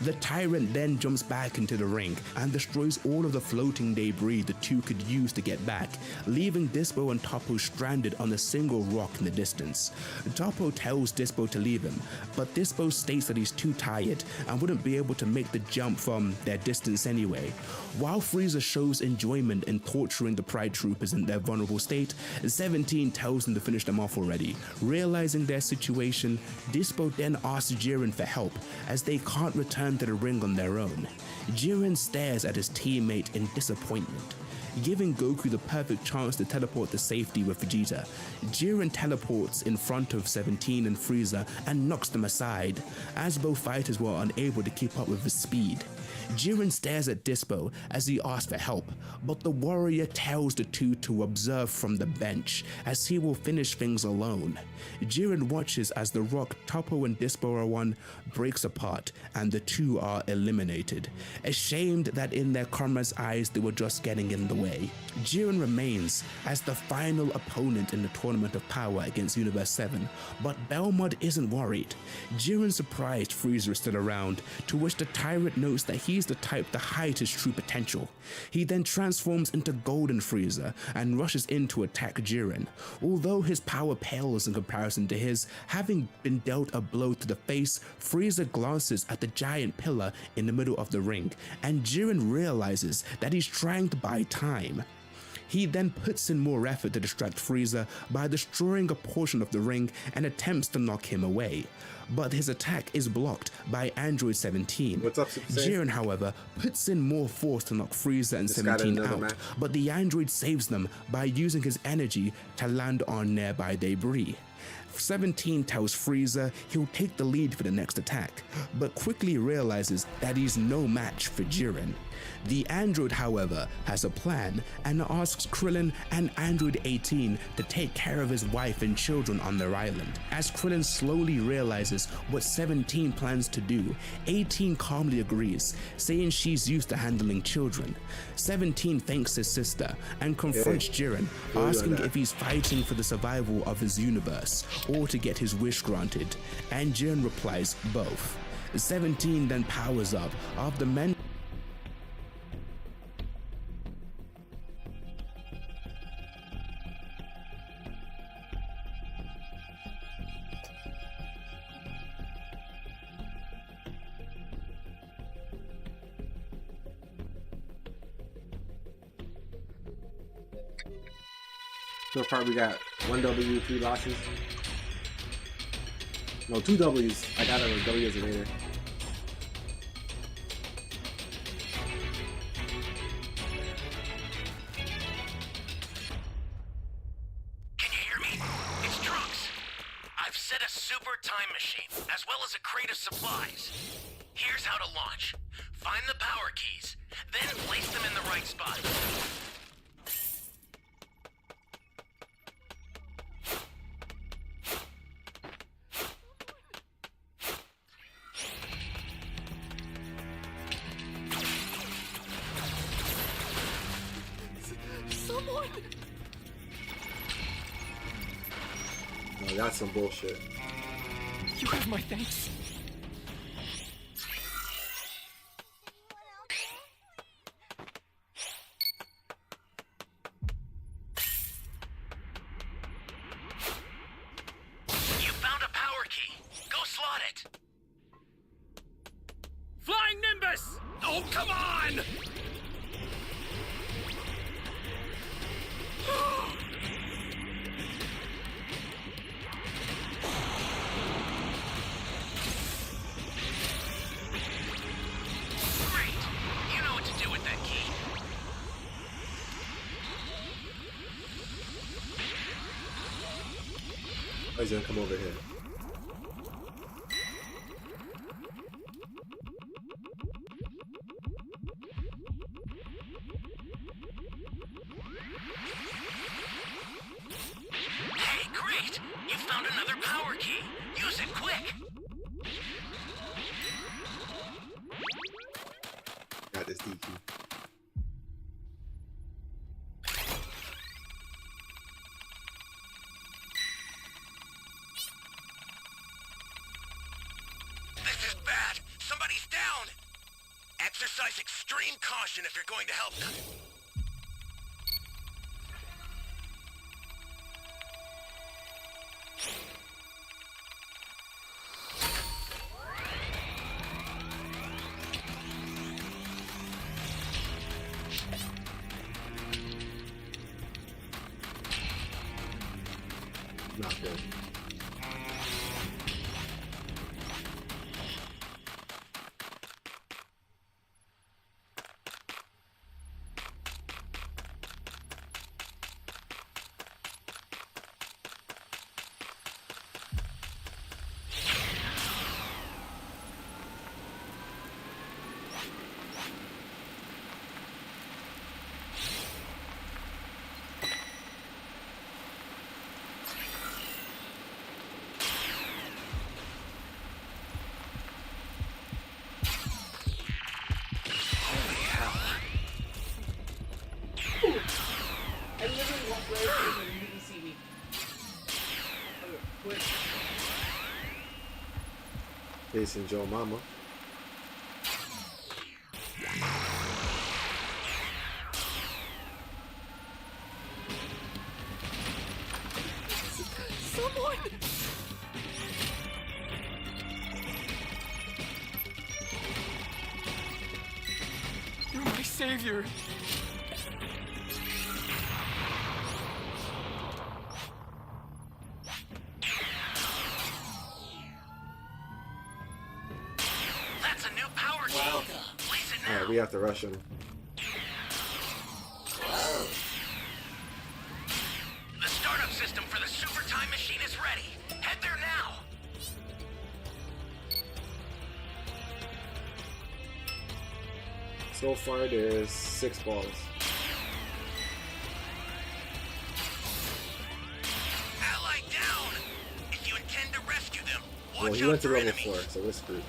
The Tyrant then jumps back into the ring and destroys all of the floating debris the two could use to get back, leaving Dispo and Toppo stranded on a single rock in the distance. Toppo tells Dispo to leave him, but Dispo states that he's too tired and wouldn't be able to make the jump from their distance anyway. While Frieza shows enjoyment in torturing the Pride Troopers in their vulnerable state, 17 tells them to finish them off already. Realizing their situation, Dispo then asks Jiren for help, as they can't return to the ring on their own. Jiren stares at his teammate in disappointment. giving Goku the perfect chance to teleport to safety with Vegeta. Jiren teleports in front of 17 and Frieza and knocks them aside, as both fighters were unable to keep up with his speed. Jiren stares at Dispo as he asks for help, but the warrior tells the two to observe from the bench, as he will finish things alone. Jiren watches as the rock Toppo and Dispo are one breaks apart and the two are eliminated, ashamed that in their comrades' eyes they were just getting in the way. Jiren remains as the final opponent in the Tournament of Power against Universe 7, but Belmod isn't worried. Jiren surprised Frieza is still around, to which the tyrant notes that he's the type to hide his true potential. He then transforms into Golden Frieza and rushes in to attack Jiren. Although his power pales in comparison to his, having been dealt a blow to the face, Frieza glances at the giant pillar in the middle of the ring, and Jiren realizes that he's trying to buy time. He then puts in more effort to distract Frieza by destroying a portion of the ring and attempts to knock him away, but his attack is blocked by Android 17. What's up, Super Saiyan? Jiren, however, puts in more force to knock Frieza and 17 out, match. but the android saves them by using his energy to land on nearby debris. 17 tells Frieza he'll take the lead for the next attack, but quickly realizes that he's no match for Jiren. The android, however, has a plan and asks Krillin and Android 18 to take care of his wife and children on their island. As Krillin slowly realizes what 17 plans to do, 18 calmly agrees, saying she's used to handling children. 17 thanks his sister and confronts Jiren, asking if he's fighting for the survival of his universe or to get his wish granted, and Jiren replies both. 17 then powers up after men So far we got 1 W, 3 losses. No, 2 W's. I got a W as a later. Can you hear me? It's Trunks. I've set a super time machine, as well as a crate of supplies. Here's how to launch. Find the power keys, then place them in the right spot. No, that's some bullshit. You have my thanks. You found a power key. Go slot it. Flying Nimbus! Oh, come on! Great. You know what to do with that key. Oh, he's gonna come over here. Hey, great! You found another power key. Use it quick. Got this DQ. This is bad. Somebody's down. Exercise extreme caution if you're going to help them. Not good. facing Joe Mama. Someone! You're my savior. That's a new power key. Welcome. Place it now. Alright, we have to rush him. The startup system for the super time machine is ready. Head there now. So far, there's 6 balls. Ally down. If you intend to rescue them, watch Well, he out went to for level enemies. 4, so we're screwed.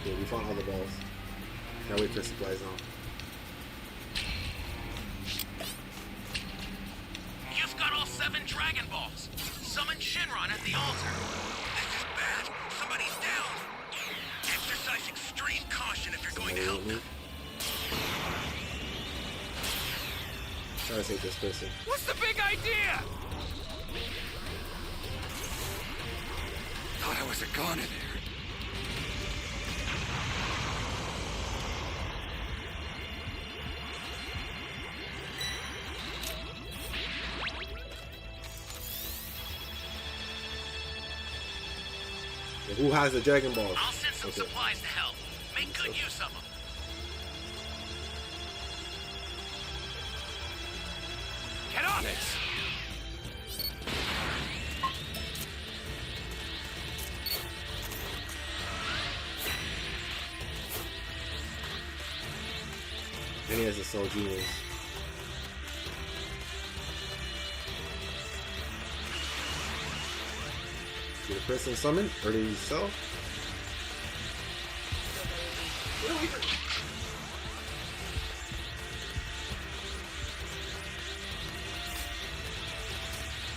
Yeah, we found all the balls. Now wait for supplies now. You've got all 7 Dragon Balls. Summon Shinron at the altar. This is bad. Somebody's down. Exercise extreme caution if you're going to help them. Try to save this person. What's the big idea? Thought I was a goner there. Who has the Dragon Balls? I'll send some Okay. supplies to help. Make good use of them. Get on it! And he has the Soul Genius. Did the person summon? Or did he sell?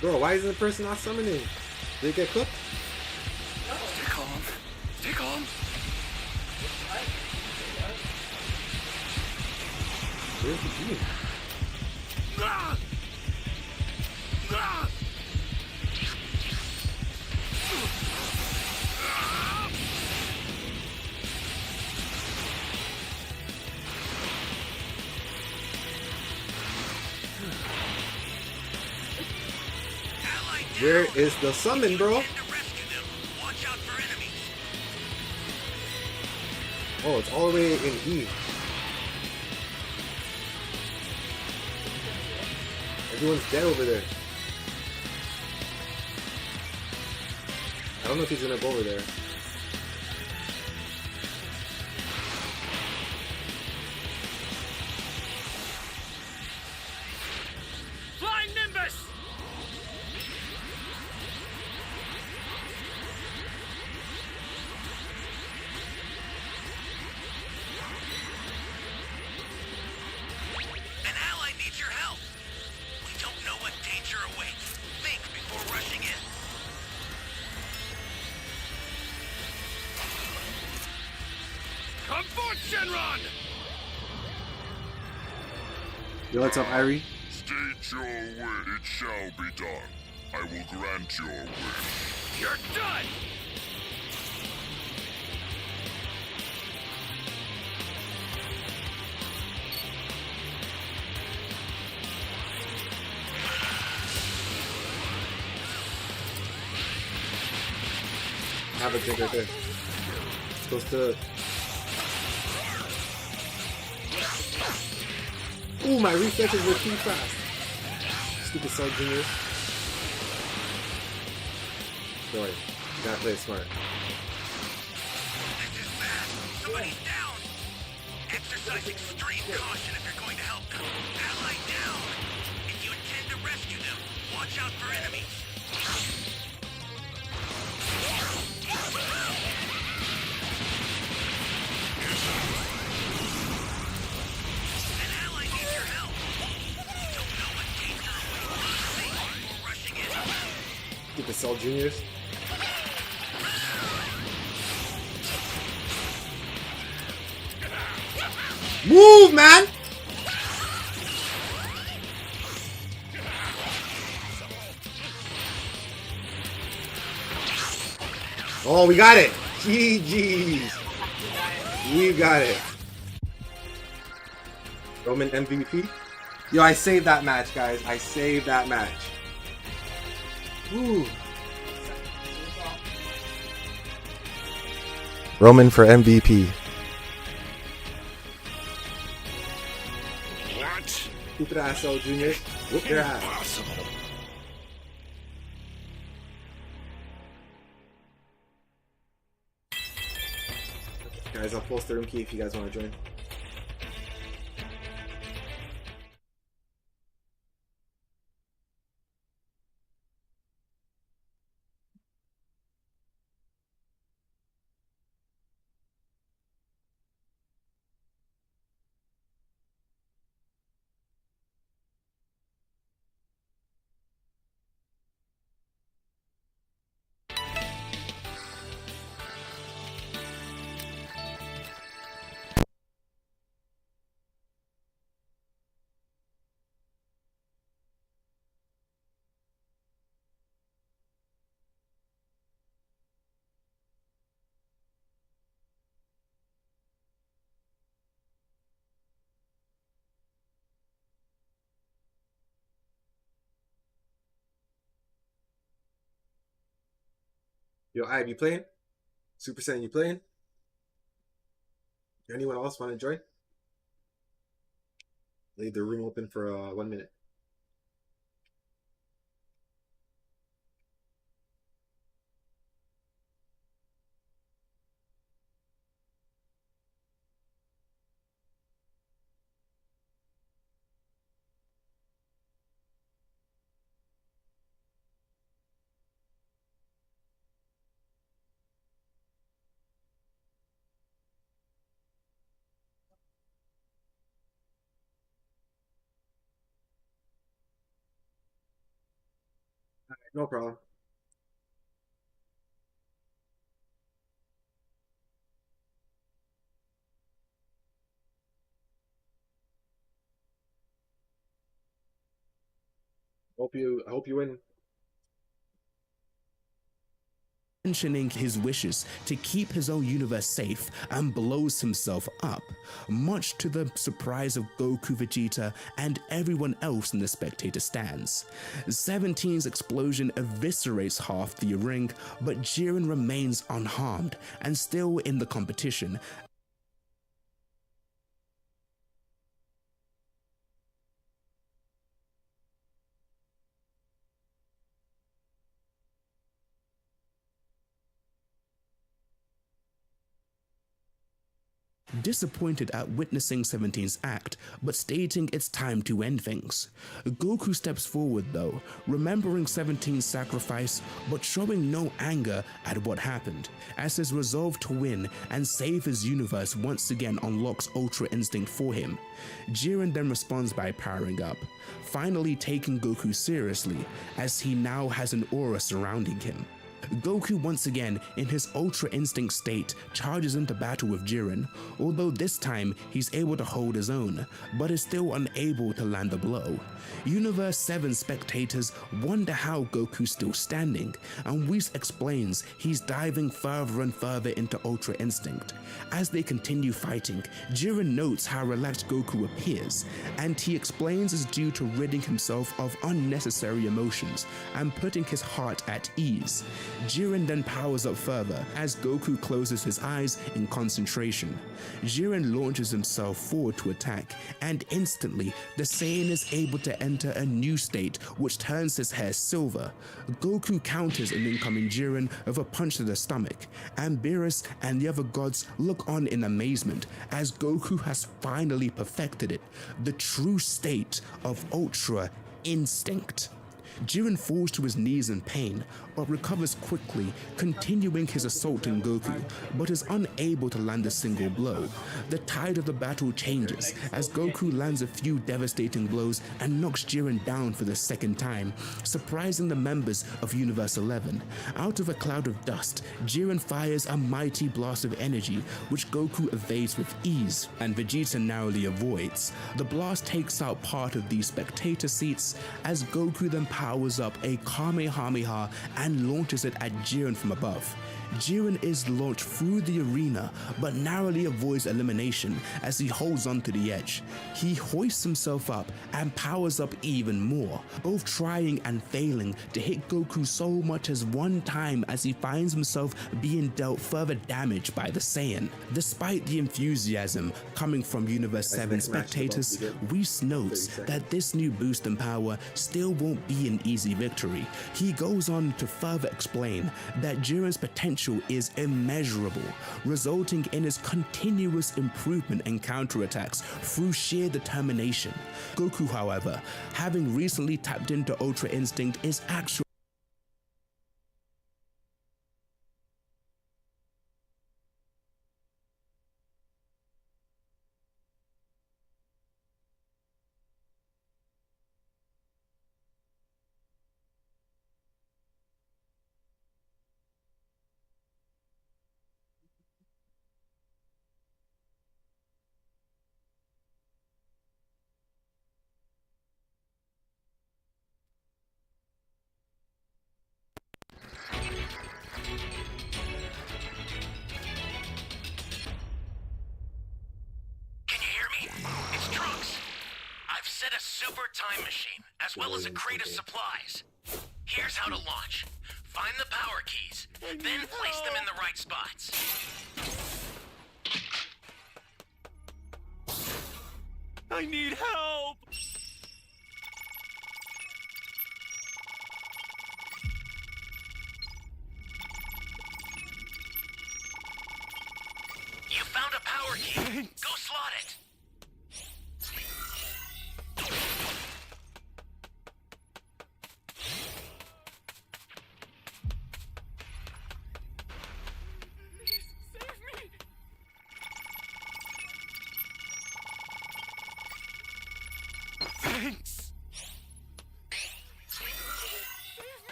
Bro, why isn't the person not summoning? Did it get cooked? Stay calm. Stay calm. Where's the beam? Ah! Ah! Ally down. Where is the summon, bro? Intend to rescue them. Watch out for enemies. Oh, it's all the way in E. Everyone's dead over there. I don't know if he's gonna go over there. Flying Nimbus! An ally needs your help. We don't know what danger awaits. Think before rushing in. Come forth, Shenron! Yo, what's up, Irie? State your will, it shall be done. I will grant your wish. You're done! Have a drink right there. Supposed to. Ooh, my reflexes were too fast. Stupid Soul Genius. Go ahead. You gotta play it smart. This is bad. Somebody's down. Exercise extreme caution if you're going to help them. Ally down. If you intend to rescue them, watch out for enemies. the Cell Juniors. Move, man! Oh, we got it! GG's! We got it. Roman MVP? Yo, I saved that match, guys. I saved that match. Woo. Roman for MVP. What? Stupid ass Cell Juniors. Whoop their ass. Impossible. Guys, I'll post the room key if you guys want to join. Yo, Ive, you playing? Super Saiyan, you playing? Anyone else want to join? Leave the room open for 1 minute. No problem. I hope you win. Mentioning his wishes to keep his own universe safe and blows himself up, much to the surprise of Goku, Vegeta, and everyone else in the spectator stands. 17's explosion eviscerates half the ring, but Jiren remains unharmed and still in the competition. Disappointed at witnessing 17's act, but stating it's time to end things. Goku steps forward though, remembering 17's sacrifice, but showing no anger at what happened, as his resolve to win and save his universe once again unlocks Ultra Instinct for him. Jiren then responds by powering up, finally taking Goku seriously, as he now has an aura surrounding him. Goku once again, in his Ultra Instinct state, charges into battle with Jiren, although this time he's able to hold his own, but is still unable to land a blow. Universe 7 spectators wonder how Goku's still standing, and Whis explains he's diving further and further into Ultra Instinct. As they continue fighting, Jiren notes how relaxed Goku appears, and he explains it's due to ridding himself of unnecessary emotions and putting his heart at ease. Jiren then powers up further as Goku closes his eyes in concentration. Jiren launches himself forward to attack, and instantly the Saiyan is able to enter a new state which turns his hair silver. Goku counters an incoming Jiren with a punch to the stomach, and Beerus and the other gods look on in amazement as Goku has finally perfected it, the true state of Ultra Instinct. Jiren falls to his knees in pain, but recovers quickly, continuing his assault on Goku, but is unable to land a single blow. The tide of the battle changes as Goku lands a few devastating blows and knocks Jiren down for the second time, surprising the members of Universe 11. Out of a cloud of dust, Jiren fires a mighty blast of energy, which Goku evades with ease, and Vegeta narrowly avoids. The blast takes out part of the spectator seats as Goku then powers up a Kamehameha and launches it at Jiren from above. Jiren is launched through the arena, but narrowly avoids elimination as he holds on to the edge. He hoists himself up and powers up even more, both trying and failing to hit Goku so much as one time as he finds himself being dealt further damage by the Saiyan. Despite the enthusiasm coming from Universe 7 spectators, Whis notes that this new boost in power still won't be an easy victory. He goes on to further explain that Jiren's potential is immeasurable, resulting in his continuous improvement in counterattacks through sheer determination. Goku, however, having recently tapped into Ultra Instinct, is actually set a super time machine, as well as a crate of supplies. Here's how to launch. Find the power keys, then place them in the right spots. I need help! You found a power key. Thanks. Go slot it. Thanks!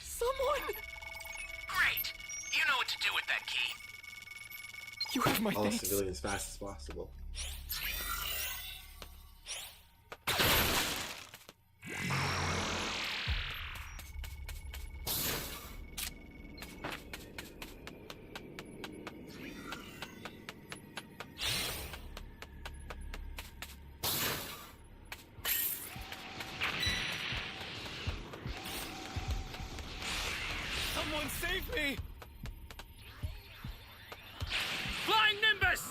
Someone! Great! You know what to do with that key. You have my All thanks. civilians as fast as possible. Someone save me! Flying Nimbus!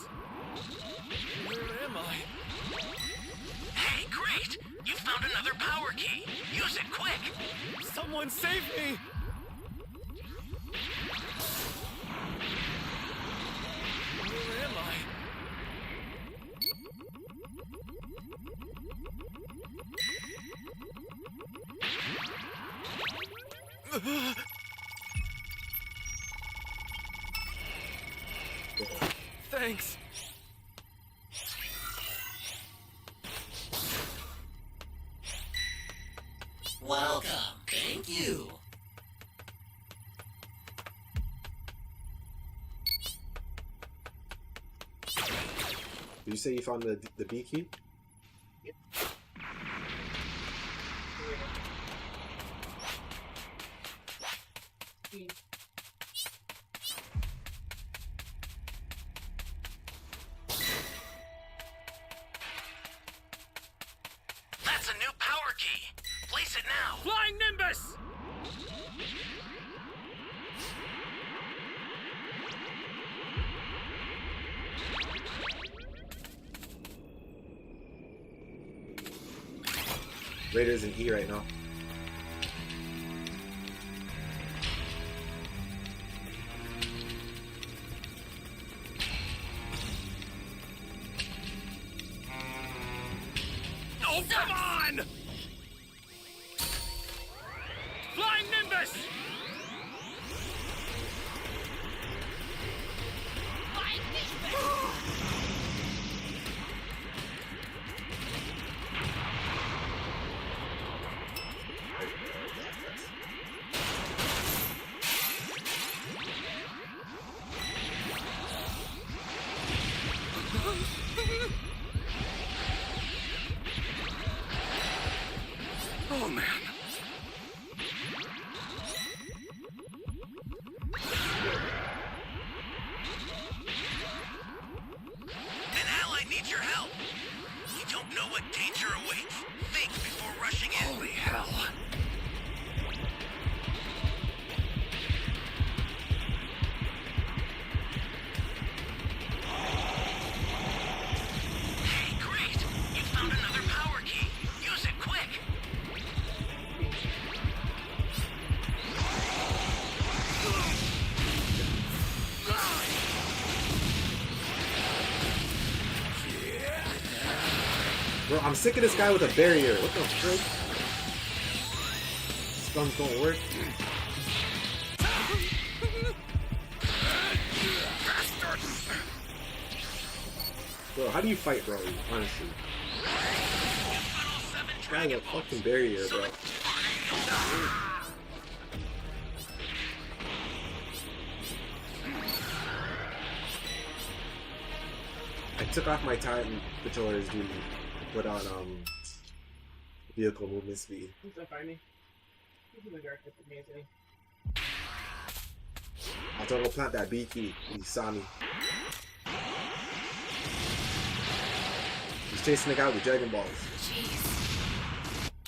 Where am I? Hey, great! You found another power key. Use it quick. Someone save me! Where am I? Thanks. Welcome. Thank you. Did you say you found the B key? That's a new power key. Place it now. Flying Nimbus! Raider's in E right now. man! Flying Nimbus! Oh, man. An ally needs your help. You don't know what danger awaits. Think before rushing in. Holy hell. Hey, great! You found another power key. Use it quick. Bro, I'm sick of this guy with a barrier. What the frick? This gun's don't work. Bro, how do you fight, bro? Honestly. This guy's a fucking barrier, bro. I took off my time patroller's duty. Put on vehicle movement speed. I'll tell him to plant that B key. He saw me. He's chasing the guy with the Dragon Balls.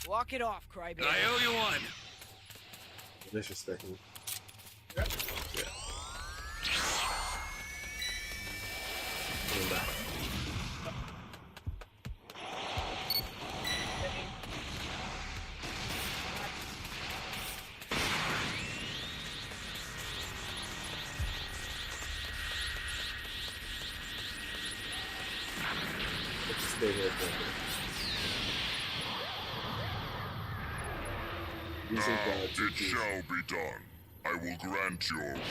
Walk it off, crybaby. I owe you one. Disrespect me. Yep. Yeah. Coming back. Stay here for a minute. Using It shall be done. I will grant your wish.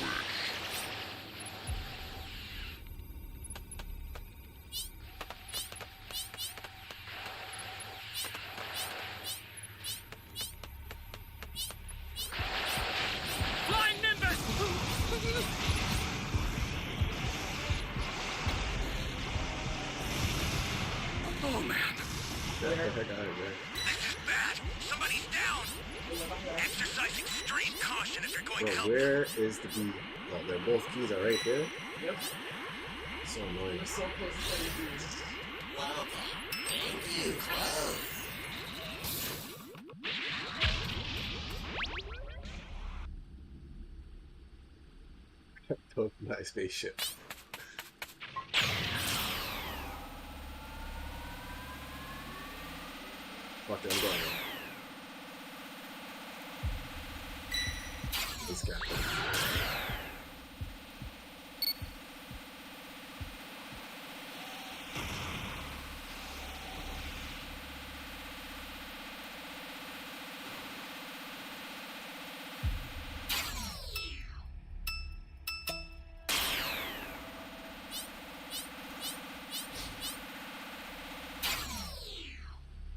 Flying Nimbus! Oh, man. Get the heck out of there. This is bad. Somebody's down. Exercise extreme caution if you're going Bro, to help. where is the key? Oh, they're both keys are right there. Yep. So annoying. So close to getting these. Welcome. Thank you, Clove. Took my spaceship. Fuck it, I'm going. This guy.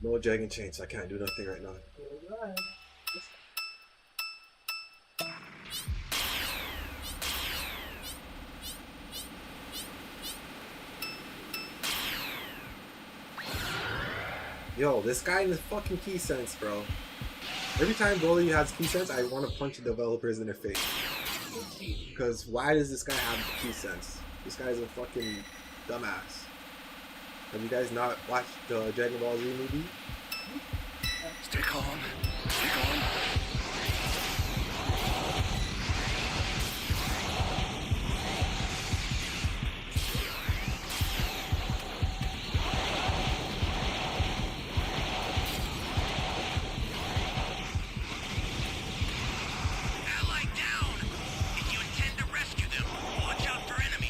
No dragon chains, I can't do nothing right now. Alright. Yo, this guy in the fucking key sense, bro. Every time Broly has key sense, I want to punch the developers in their face. Because why does this guy have key sense? This guy's a fucking dumbass. Have you guys not watched the Dragon Ball Z movie? Stay calm. Stay calm. Ally down. If you intend to rescue them, watch out for enemies.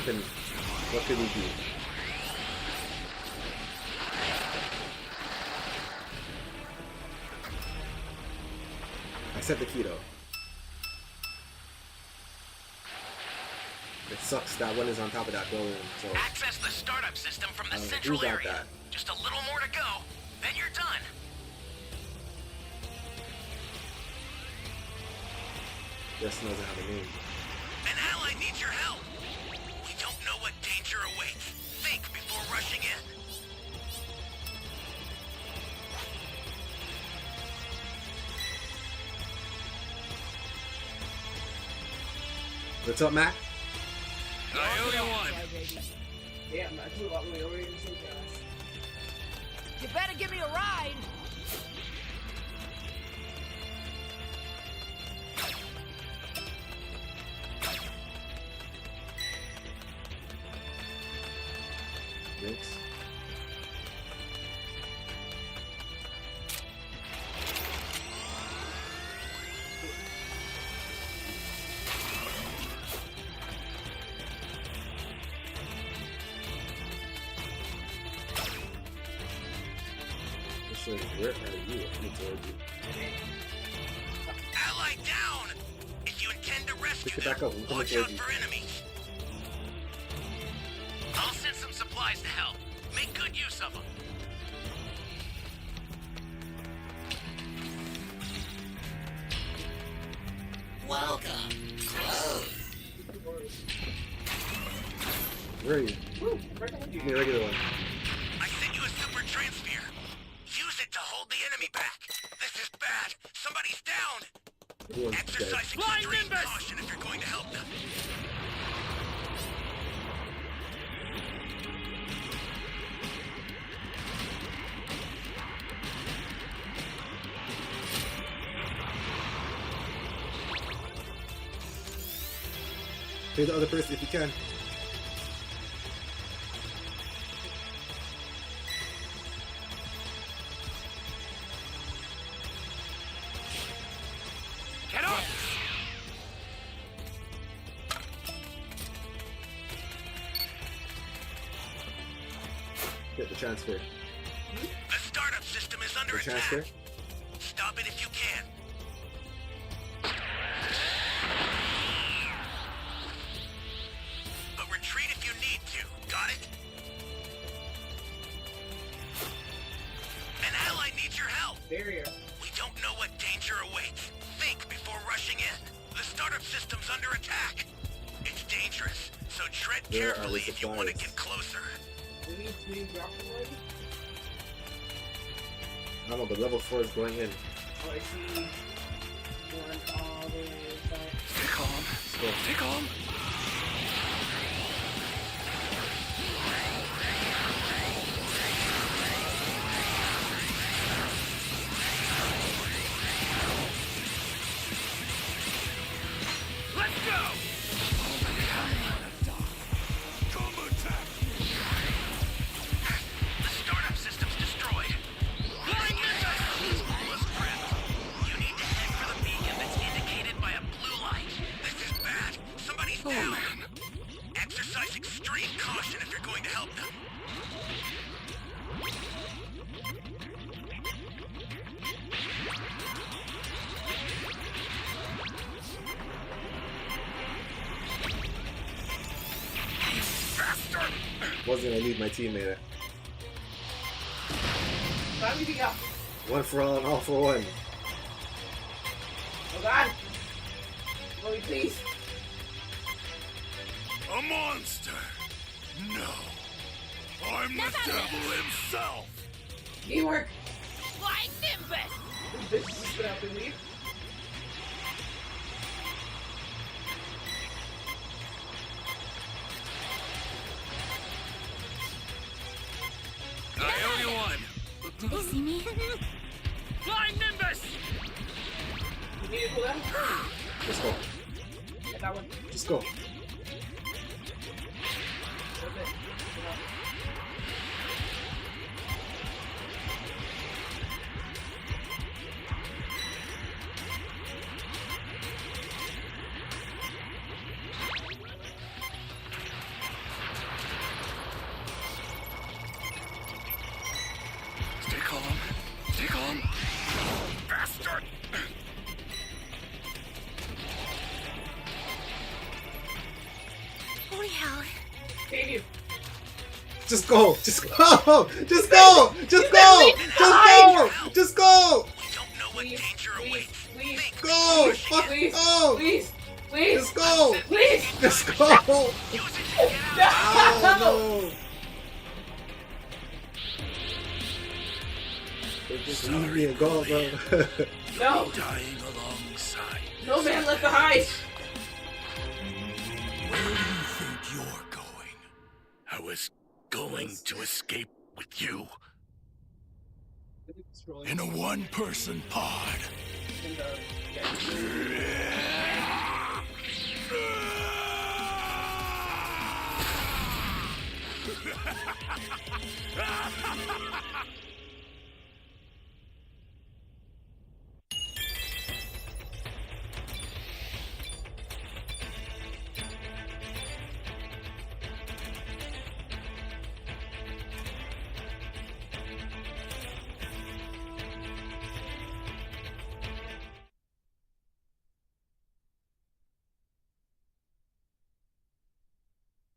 happened? What could he do? I set the keto. It sucks that one is on top of that building, so... Access the startup system from the central who got area. that? Just a little more to go, then you're done. This doesn't have a name. An ally needs your help. We don't know what danger awaits. Think before rushing in. What's up, Mac? You better give me a ride. Thanks. Where are you? I told you. Ally down! If you intend to rescue Pick it back up. I'm coming watch towards out you. for enemies. I'll send some supplies to help. Make good use of them. Welcome. Close. Where are you? Give me a regular one. I sent you a super transfer. Use it to hold the enemy back. This is bad. Somebody's down. Everyone's dead. Exercise extreme caution if you're going to help them. Pay the other person if you can. Get up! Get the transfer. The startup system is under The attack. transfer. Stop it if you can. But retreat if you need to. Got it? An ally needs your help. Barrier. We don't know what danger awaits. Think before rushing in. The startup system's under attack. It's dangerous, so tread Where are carefully the if you want to supplies? get closer. We need to drop the leg. I don't know, but level 4 is going in. Oh, I see one all the way back. Stay calm. Stay calm. Let's go! Combo attack! The startup system's destroyed. Flying missiles! Was prepped. You need to head for the beacon that's indicated by a blue light. This is bad. Somebody's down. Exercise extreme caution if you're going to help them. Wasn't gonna leave my teammate. Let me go. One for all and all for one. Oh God. Chloe, please. A monster! No! I'm the devil himself! Teamwork. Flying Nimbus! This bitch just gonna have to leave. I owe you one. Do they see me? Flying Nimbus! You need to pull down? Let's go. I got one. Let's go. That's it. Come on. out. Baby. Just go! Just go! Just go! Just go! Just go! Just go! We don't know what danger awaits. Please. Go! Fuck Please. go! Please. Please. Just go! Please. Just go! Oh no! Just leave me and go, bro. No. Dying alongside. No man left behind. Where do you think you're going? I was going to escape with you. In a one-person pod.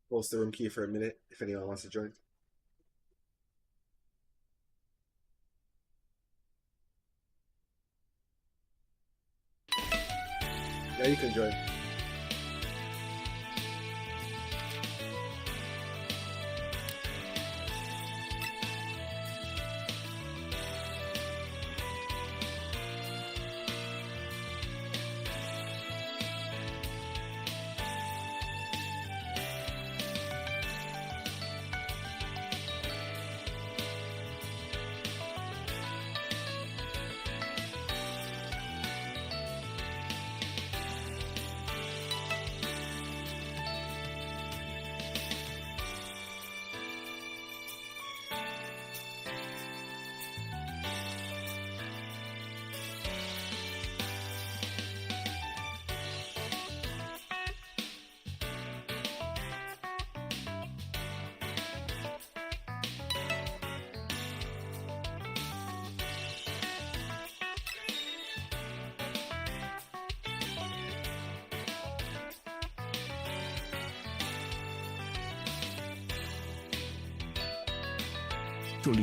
Post the room key for a minute if anyone wants to join. Yeah, you can join.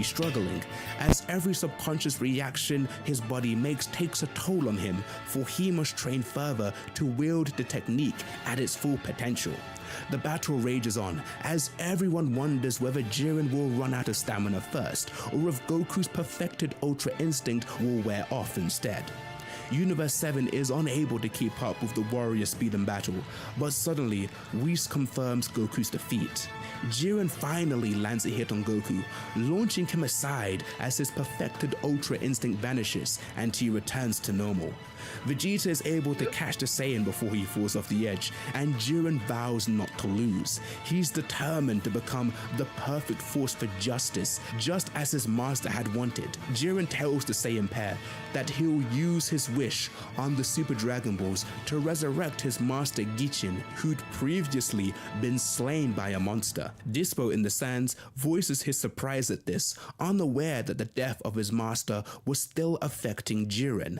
Struggling, as every subconscious reaction his body makes takes a toll on him, for he must train further to wield the technique at its full potential. The battle rages on, as everyone wonders whether Jiren will run out of stamina first, or if Goku's perfected Ultra Instinct will wear off instead. Universe 7 is unable to keep up with the warrior's speed in battle, but suddenly, Whis confirms Goku's defeat. Jiren finally lands a hit on Goku, launching him aside as his perfected Ultra Instinct vanishes and he returns to normal. Vegeta is able to catch the Saiyan before he falls off the edge, and Jiren vows not to lose. He's determined to become the perfect force for justice, just as his master had wanted. Jiren tells the Saiyan pair that he'll use his wish on the Super Dragon Balls to resurrect his master Gichin, who'd previously been slain by a monster. Dispo in the sands voices his surprise at this, unaware that the death of his master was still affecting Jiren.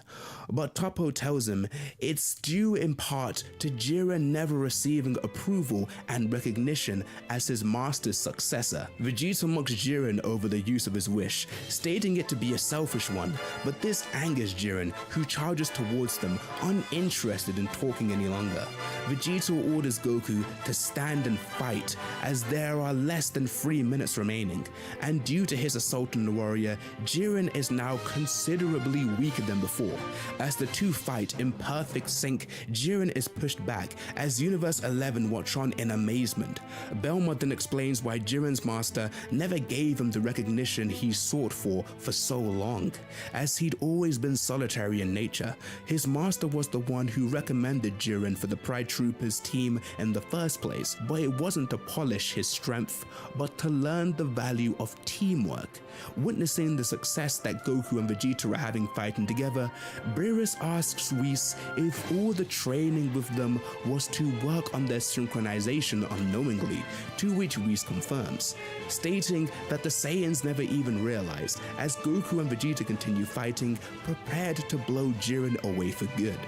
But Toppo tells him it's due in part to Jiren never receiving approval and recognition as his master's successor. Vegeta mocks Jiren over the use of his wish, stating it to be a selfish one, but this angers Jiren, who charges towards them, uninterested in talking any longer. Vegeta orders Goku to stand and fight, as there are less than 3 minutes remaining, and due to his assault on the warrior, Jiren is now considerably weaker than before. As the two fight in perfect sync, Jiren is pushed back as Universe 11 watch on in amazement. Belmont then explains why Jiren's master never gave him the recognition he sought for so long. As he'd always been solitary in nature, his master was the one who recommended Jiren for the Pride Troopers team in the first place, but it wasn't to polish his strength, but to learn the value of teamwork. Witnessing the success that Goku and Vegeta are having fighting together, Beerus asks Whis if all the training with them was to work on their synchronization unknowingly, to which Whis confirms, stating that the Saiyans never even realized, as Goku and Vegeta continue fighting, prepared to blow Jiren away for good.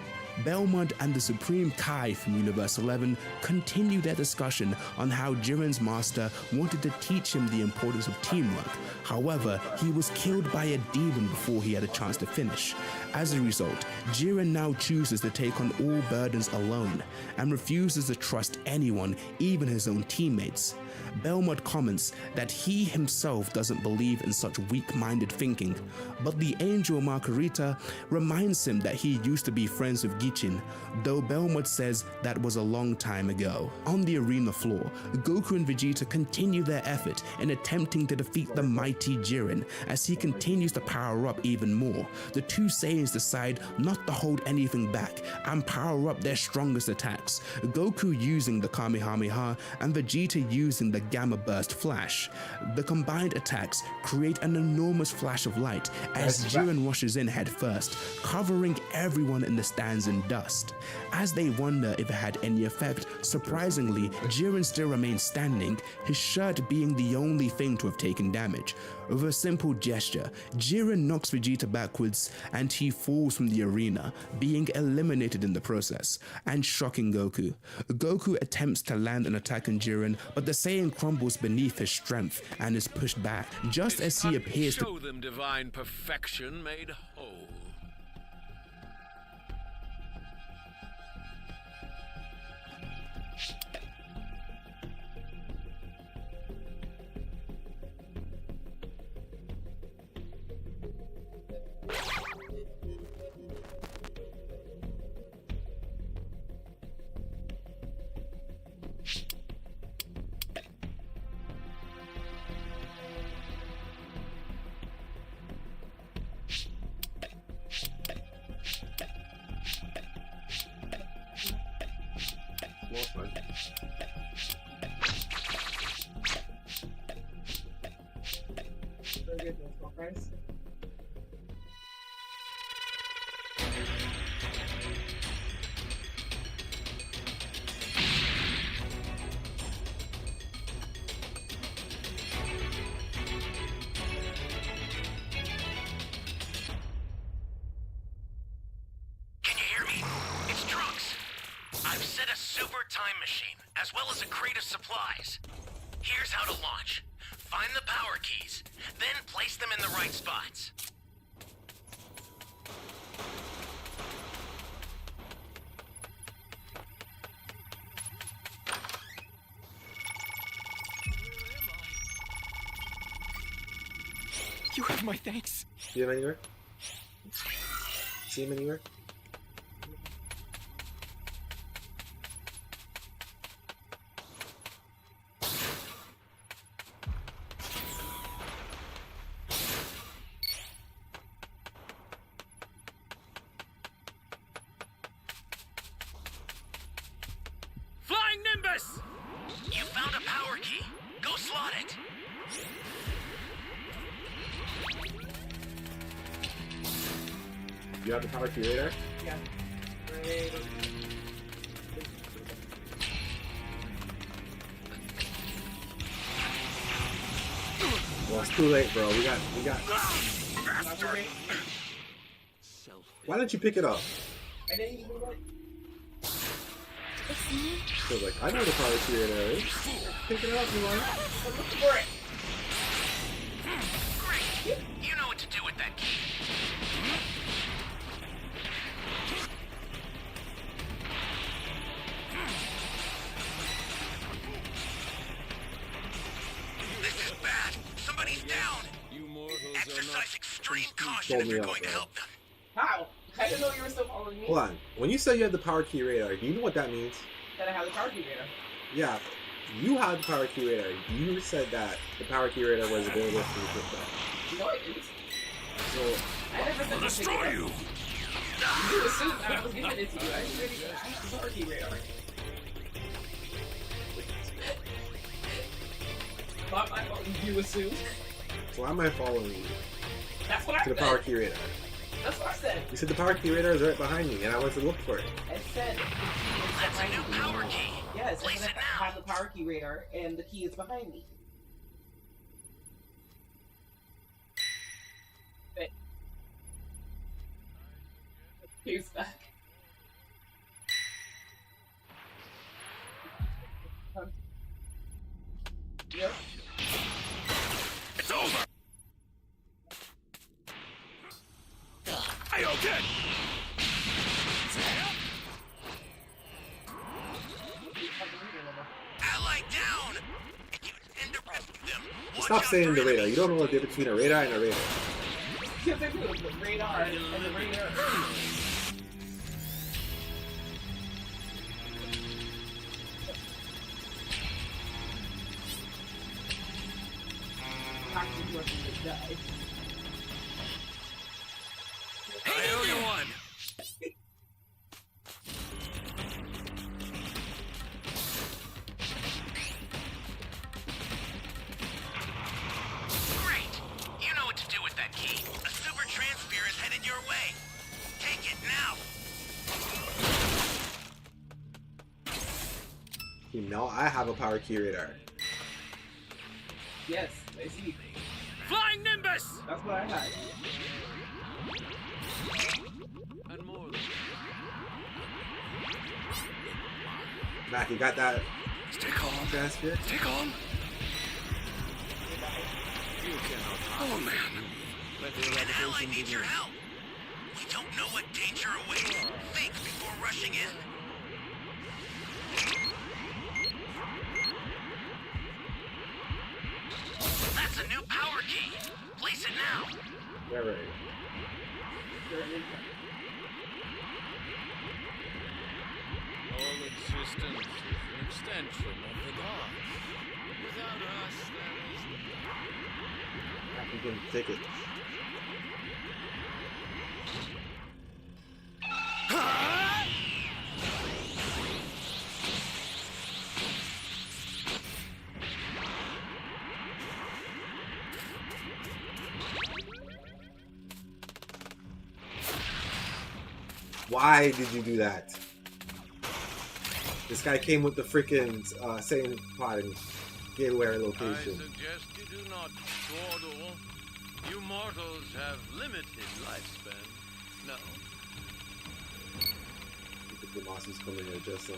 Belmont and the Supreme Kai from Universe 11 continue their discussion on how Jiren's master wanted to teach him the importance of teamwork. However, he was killed by a demon before he had a chance to finish. As a result, Jiren now chooses to take on all burdens alone and refuses to trust anyone, even his own teammates. Belmont comments that he himself doesn't believe in such weak-minded thinking, but the angel Margarita reminds him that he used to be friends with Gichin, though Belmont says that was a long time ago. On the arena floor, Goku and Vegeta continue their effort in attempting to defeat the mighty Jiren as he continues to power up even more. The two Saiyans decide not to hold anything back and power up their strongest attacks, Goku using the Kamehameha and Vegeta using the Gamma Burst Flash. The combined attacks create an enormous flash of light as Jiren rushes in head first, covering everyone in the stands in dust. As they wonder if it had any effect, surprisingly, Jiren still remains standing, his shirt being the only thing to have taken damage. With a simple gesture, Jiren knocks Vegeta backwards and he falls from the arena, being eliminated in the process, and shocking Goku. Goku attempts to land an attack on Jiren, but the Saiyan crumbles beneath his strength and is pushed back, just as he appears to show them divine perfection made whole. time machine, as well as a crate of supplies. Here's how to launch. Find the power keys, then place them in the right spots. You have my thanks. See him anywhere? See him anywhere? Flying Nimbus! You found a power key. Go slot it. You have the power key radar? Yeah. Great. Well, it's too late, bro. We got. Why don't you pick it up? I didn't even like. So like, I know the power key radar is. Pick it up, you want? I'm looking for it. Great. You know what to do with that key. This is bad. Somebody's down. You mortals Exercise extreme caution if you're going to help them. How? I didn't know you were still following me. Hold on. When you say you have the power key radar, do you know what that means? That I have the power key radar. Yeah. You have the power key radar. You said that the power key radar was available for you to pick up. No, I didn't. So, I never said Destroy you! You assumed that I was giving it to you. I already have the power key radar. Not my fault. You assumed. so why am I following you That's what I to the said. power key radar? That's what I said. You said the power key radar is right behind me, and I went to look for it. I said the key is That's a behind new me. power key. Yes, I Place said it I now. have the power key radar, and the key is behind me. But... He's back. Yep. It's over! Are you okay? Ally down! If you intend to rescue them, watch Stop out saying for the radar. enemies. You don't know the difference between a radar and a radar. Yeah, they do. The radar and the radar. Actually, working to die. I owe you one! Great! You know what to do with that key. A super transfer is headed your way. Take it now! You know, I have a power key radar. Yes, I see. Flying Nimbus! That's what I had. And more. Mac, you got that Stay calm. transfer? Stay calm. You cannot. Oh, man. Let the An ally eradication needs your begin. help. We don't know what danger awaits. Think before rushing in. That's a new power key. Place it now. Yeah, right. All existence is an extension of the gods. Without us, there is Mac, you can take it. Why did you do that? This guy came with the freaking same pod and gave away our I location. suggest you do not dawdle. You mortals have limited lifespan. No. I think the monsters coming here just so.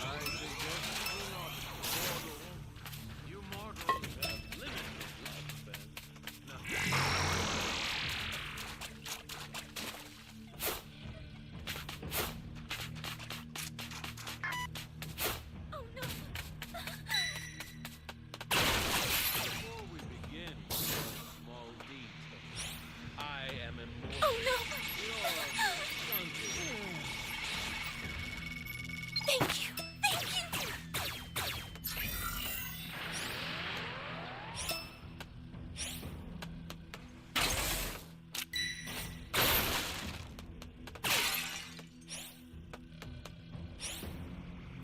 I suggest you do not dawdle. You mortals have limited lifespan. No. Before we begin, a small detail. I am immortal. Oh no! You're stunted. Thank you! Thank you!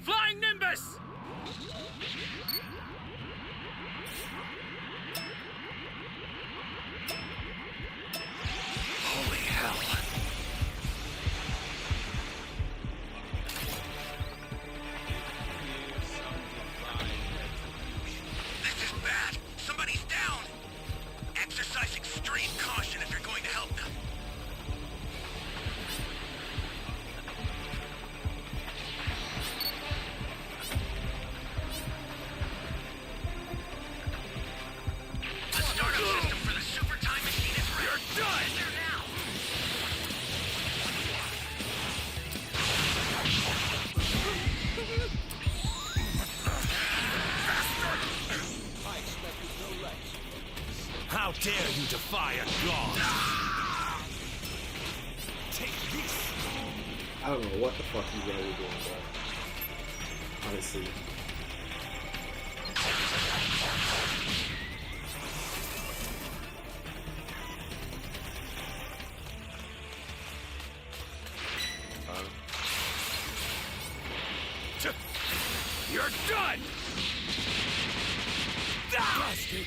Flying Nimbus! Holy hell. This is bad. Somebody's down. Exercise extreme caution if you're going to help them. The startup system for the super time machine is ready. You're done. There now. How dare you defy a god? Take this! I don't know what the fuck you guys are doing, bro. Honestly. You're done! Bastard!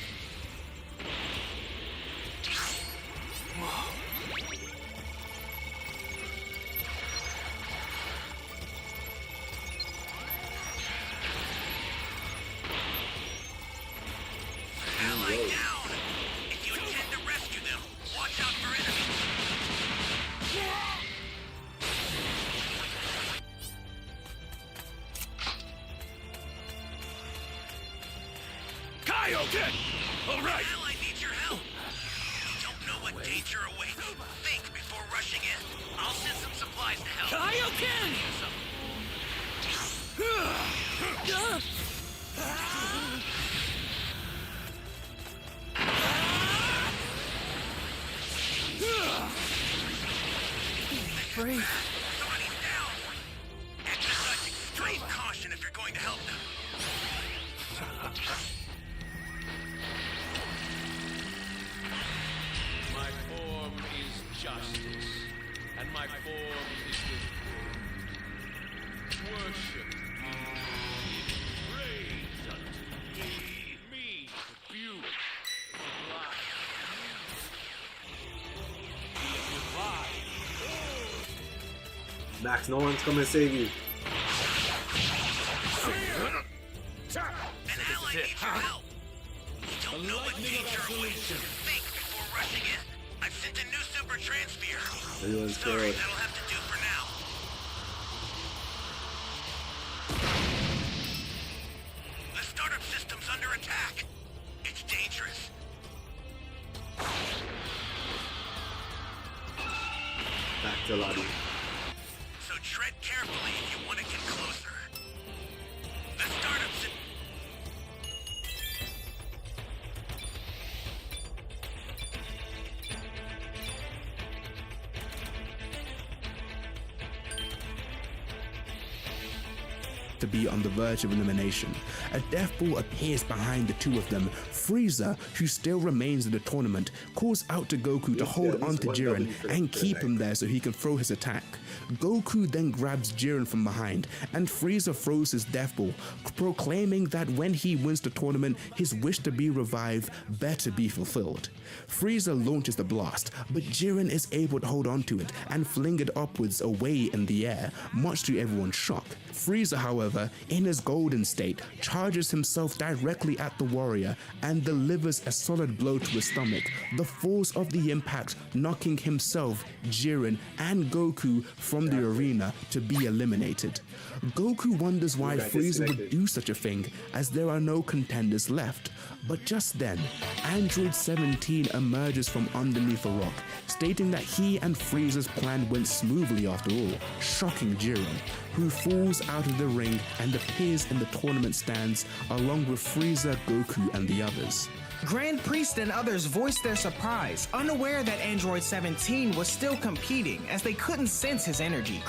Ally down. If you intend to rescue them, watch out for enemies. Okay, all right. Ally needs your help. You don't know what danger awaits. Think before rushing in. I'll send some supplies to help. Kaioken! Brave. Somebody's down. Exercise extreme caution if you're going to help them. My form is justice, and my form is the good. Worship me. Praise unto me, the beauty, the sublime. Max, no one's coming to save you. An ally needs your help. You don't know what danger awaits. Think before rushing in. I've sent a new super transfer. Everyone's Sorry, scared. that'll have to do for now. The startup system's under attack. It's dangerous. Back to lobby. So tread carefully if you want to get closer. The startup system. To be on the verge of elimination. A death ball appears behind the two of them. Frieza, who still remains in the tournament, calls out to Goku to hold on to Jiren and keep him there so he can throw his attack. Goku then grabs Jiren from behind, and Frieza throws his death ball, proclaiming that when he wins the tournament, his wish to be revived better be fulfilled. Frieza launches the blast, but Jiren is able to hold on to it and fling it upwards away in the air, much to everyone's shock. Frieza, however, in his golden state, charges himself directly at the warrior and delivers a solid blow to his stomach, the force of the impact knocking himself, Jiren, and Goku from the arena to be eliminated. Goku wonders why Frieza would do such a thing, as there are no contenders left. But just then, Android 17 emerges from underneath a rock, stating that he and Frieza's plan went smoothly after all, shocking Jiren, who falls out of the ring and appears in the tournament stands along with Frieza, Goku, and the others. Grand Priest and others voiced their surprise, unaware that Android 17 was still competing, as they couldn't sense his energy.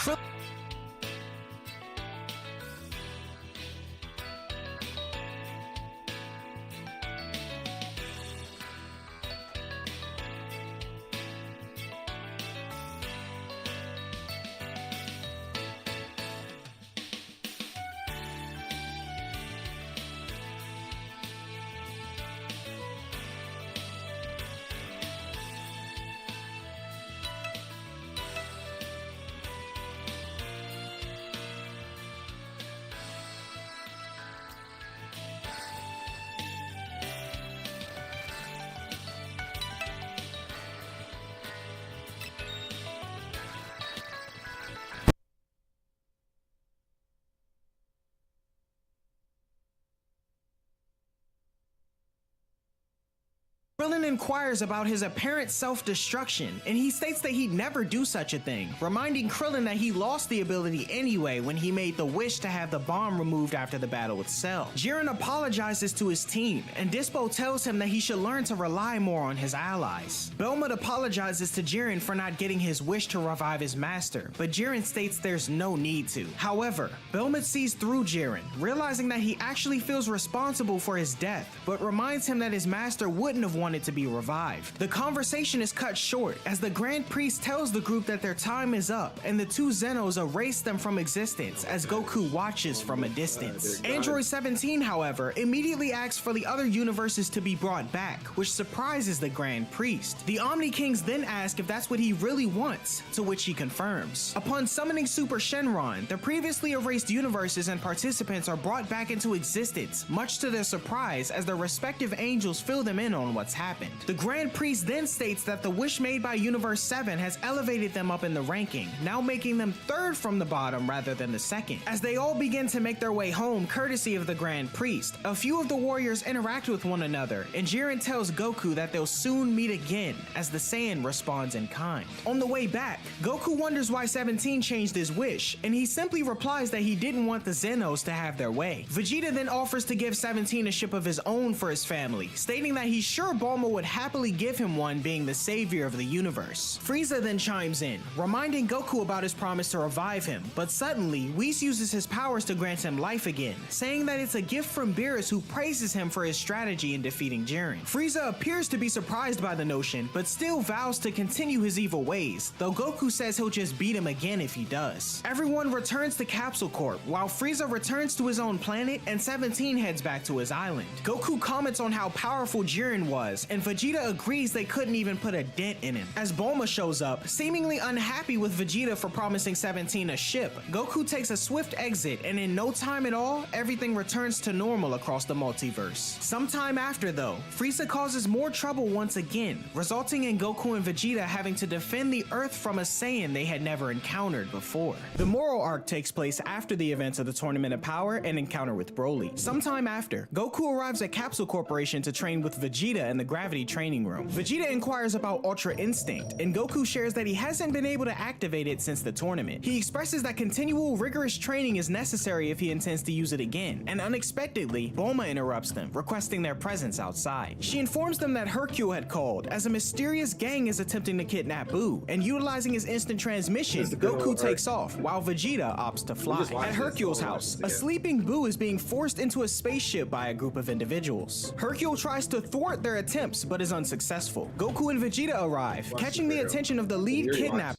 Krillin inquires about his apparent self-destruction, and he states that he'd never do such a thing, reminding Krillin that he lost the ability anyway when he made the wish to have the bomb removed after the battle with Cell. Jiren apologizes to his team, and Dispo tells him that he should learn to rely more on his allies. Belmont apologizes to Jiren for not getting his wish to revive his master, but Jiren states there's no need to. However, Belmont sees through Jiren, realizing that he actually feels responsible for his death, but reminds him that his master wouldn't have wanted to be revived. The conversation is cut short as the Grand Priest tells the group that their time is up and the two Zenos erase them from existence as Goku watches from a distance. Android 17, however, immediately asks for the other universes to be brought back, which surprises the Grand Priest. The Omni Kings then ask if that's what he really wants, to which he confirms. Upon summoning Super Shenron, the previously erased universes and participants are brought back into existence, much to their surprise as their respective angels fill them in on what's happening. happened. The Grand Priest then states that the wish made by Universe 7 has elevated them up in the ranking, now making them third from the bottom rather than the second. As they all begin to make their way home courtesy of the Grand Priest, a few of the warriors interact with one another, and Jiren tells Goku that they'll soon meet again, as the Saiyan responds in kind. On the way back, Goku wonders why 17 changed his wish, and he simply replies that he didn't want the Zenos to have their way. Vegeta then offers to give 17 a ship of his own for his family, stating that he's sure Bulma would happily give him one, being the savior of the universe. Frieza then chimes in, reminding Goku about his promise to revive him, but suddenly, Whis uses his powers to grant him life again, saying that it's a gift from Beerus, who praises him for his strategy in defeating Jiren. Frieza appears to be surprised by the notion, but still vows to continue his evil ways, though Goku says he'll just beat him again if he does. Everyone returns to Capsule Corp, while Frieza returns to his own planet and 17 heads back to his island. Goku comments on how powerful Jiren was, and Vegeta agrees they couldn't even put a dent in him. As Bulma shows up, seemingly unhappy with Vegeta for promising 17 a ship, Goku takes a swift exit, and in no time at all, everything returns to normal across the multiverse. Sometime after though, Frieza causes more trouble once again, resulting in Goku and Vegeta having to defend the Earth from a Saiyan they had never encountered before. The Moral arc takes place after the events of the Tournament of Power and encounter with Broly. Sometime after, Goku arrives at Capsule Corporation to train with Vegeta in the Gravity Training Room. Vegeta inquires about Ultra Instinct, and Goku shares that he hasn't been able to activate it since the tournament. He expresses that continual rigorous training is necessary if he intends to use it again, and unexpectedly, Bulma interrupts them, requesting their presence outside. She informs them that Hercule had called, as a mysterious gang is attempting to kidnap Buu, and utilizing his instant transmission, Goku takes off, while Vegeta opts to fly. At Hercule's house, a sleeping Buu is being forced into a spaceship by a group of individuals. Hercule tries to thwart their attempts, but is unsuccessful. Goku and Vegeta arrive, catching the attention of the lead kidnapper.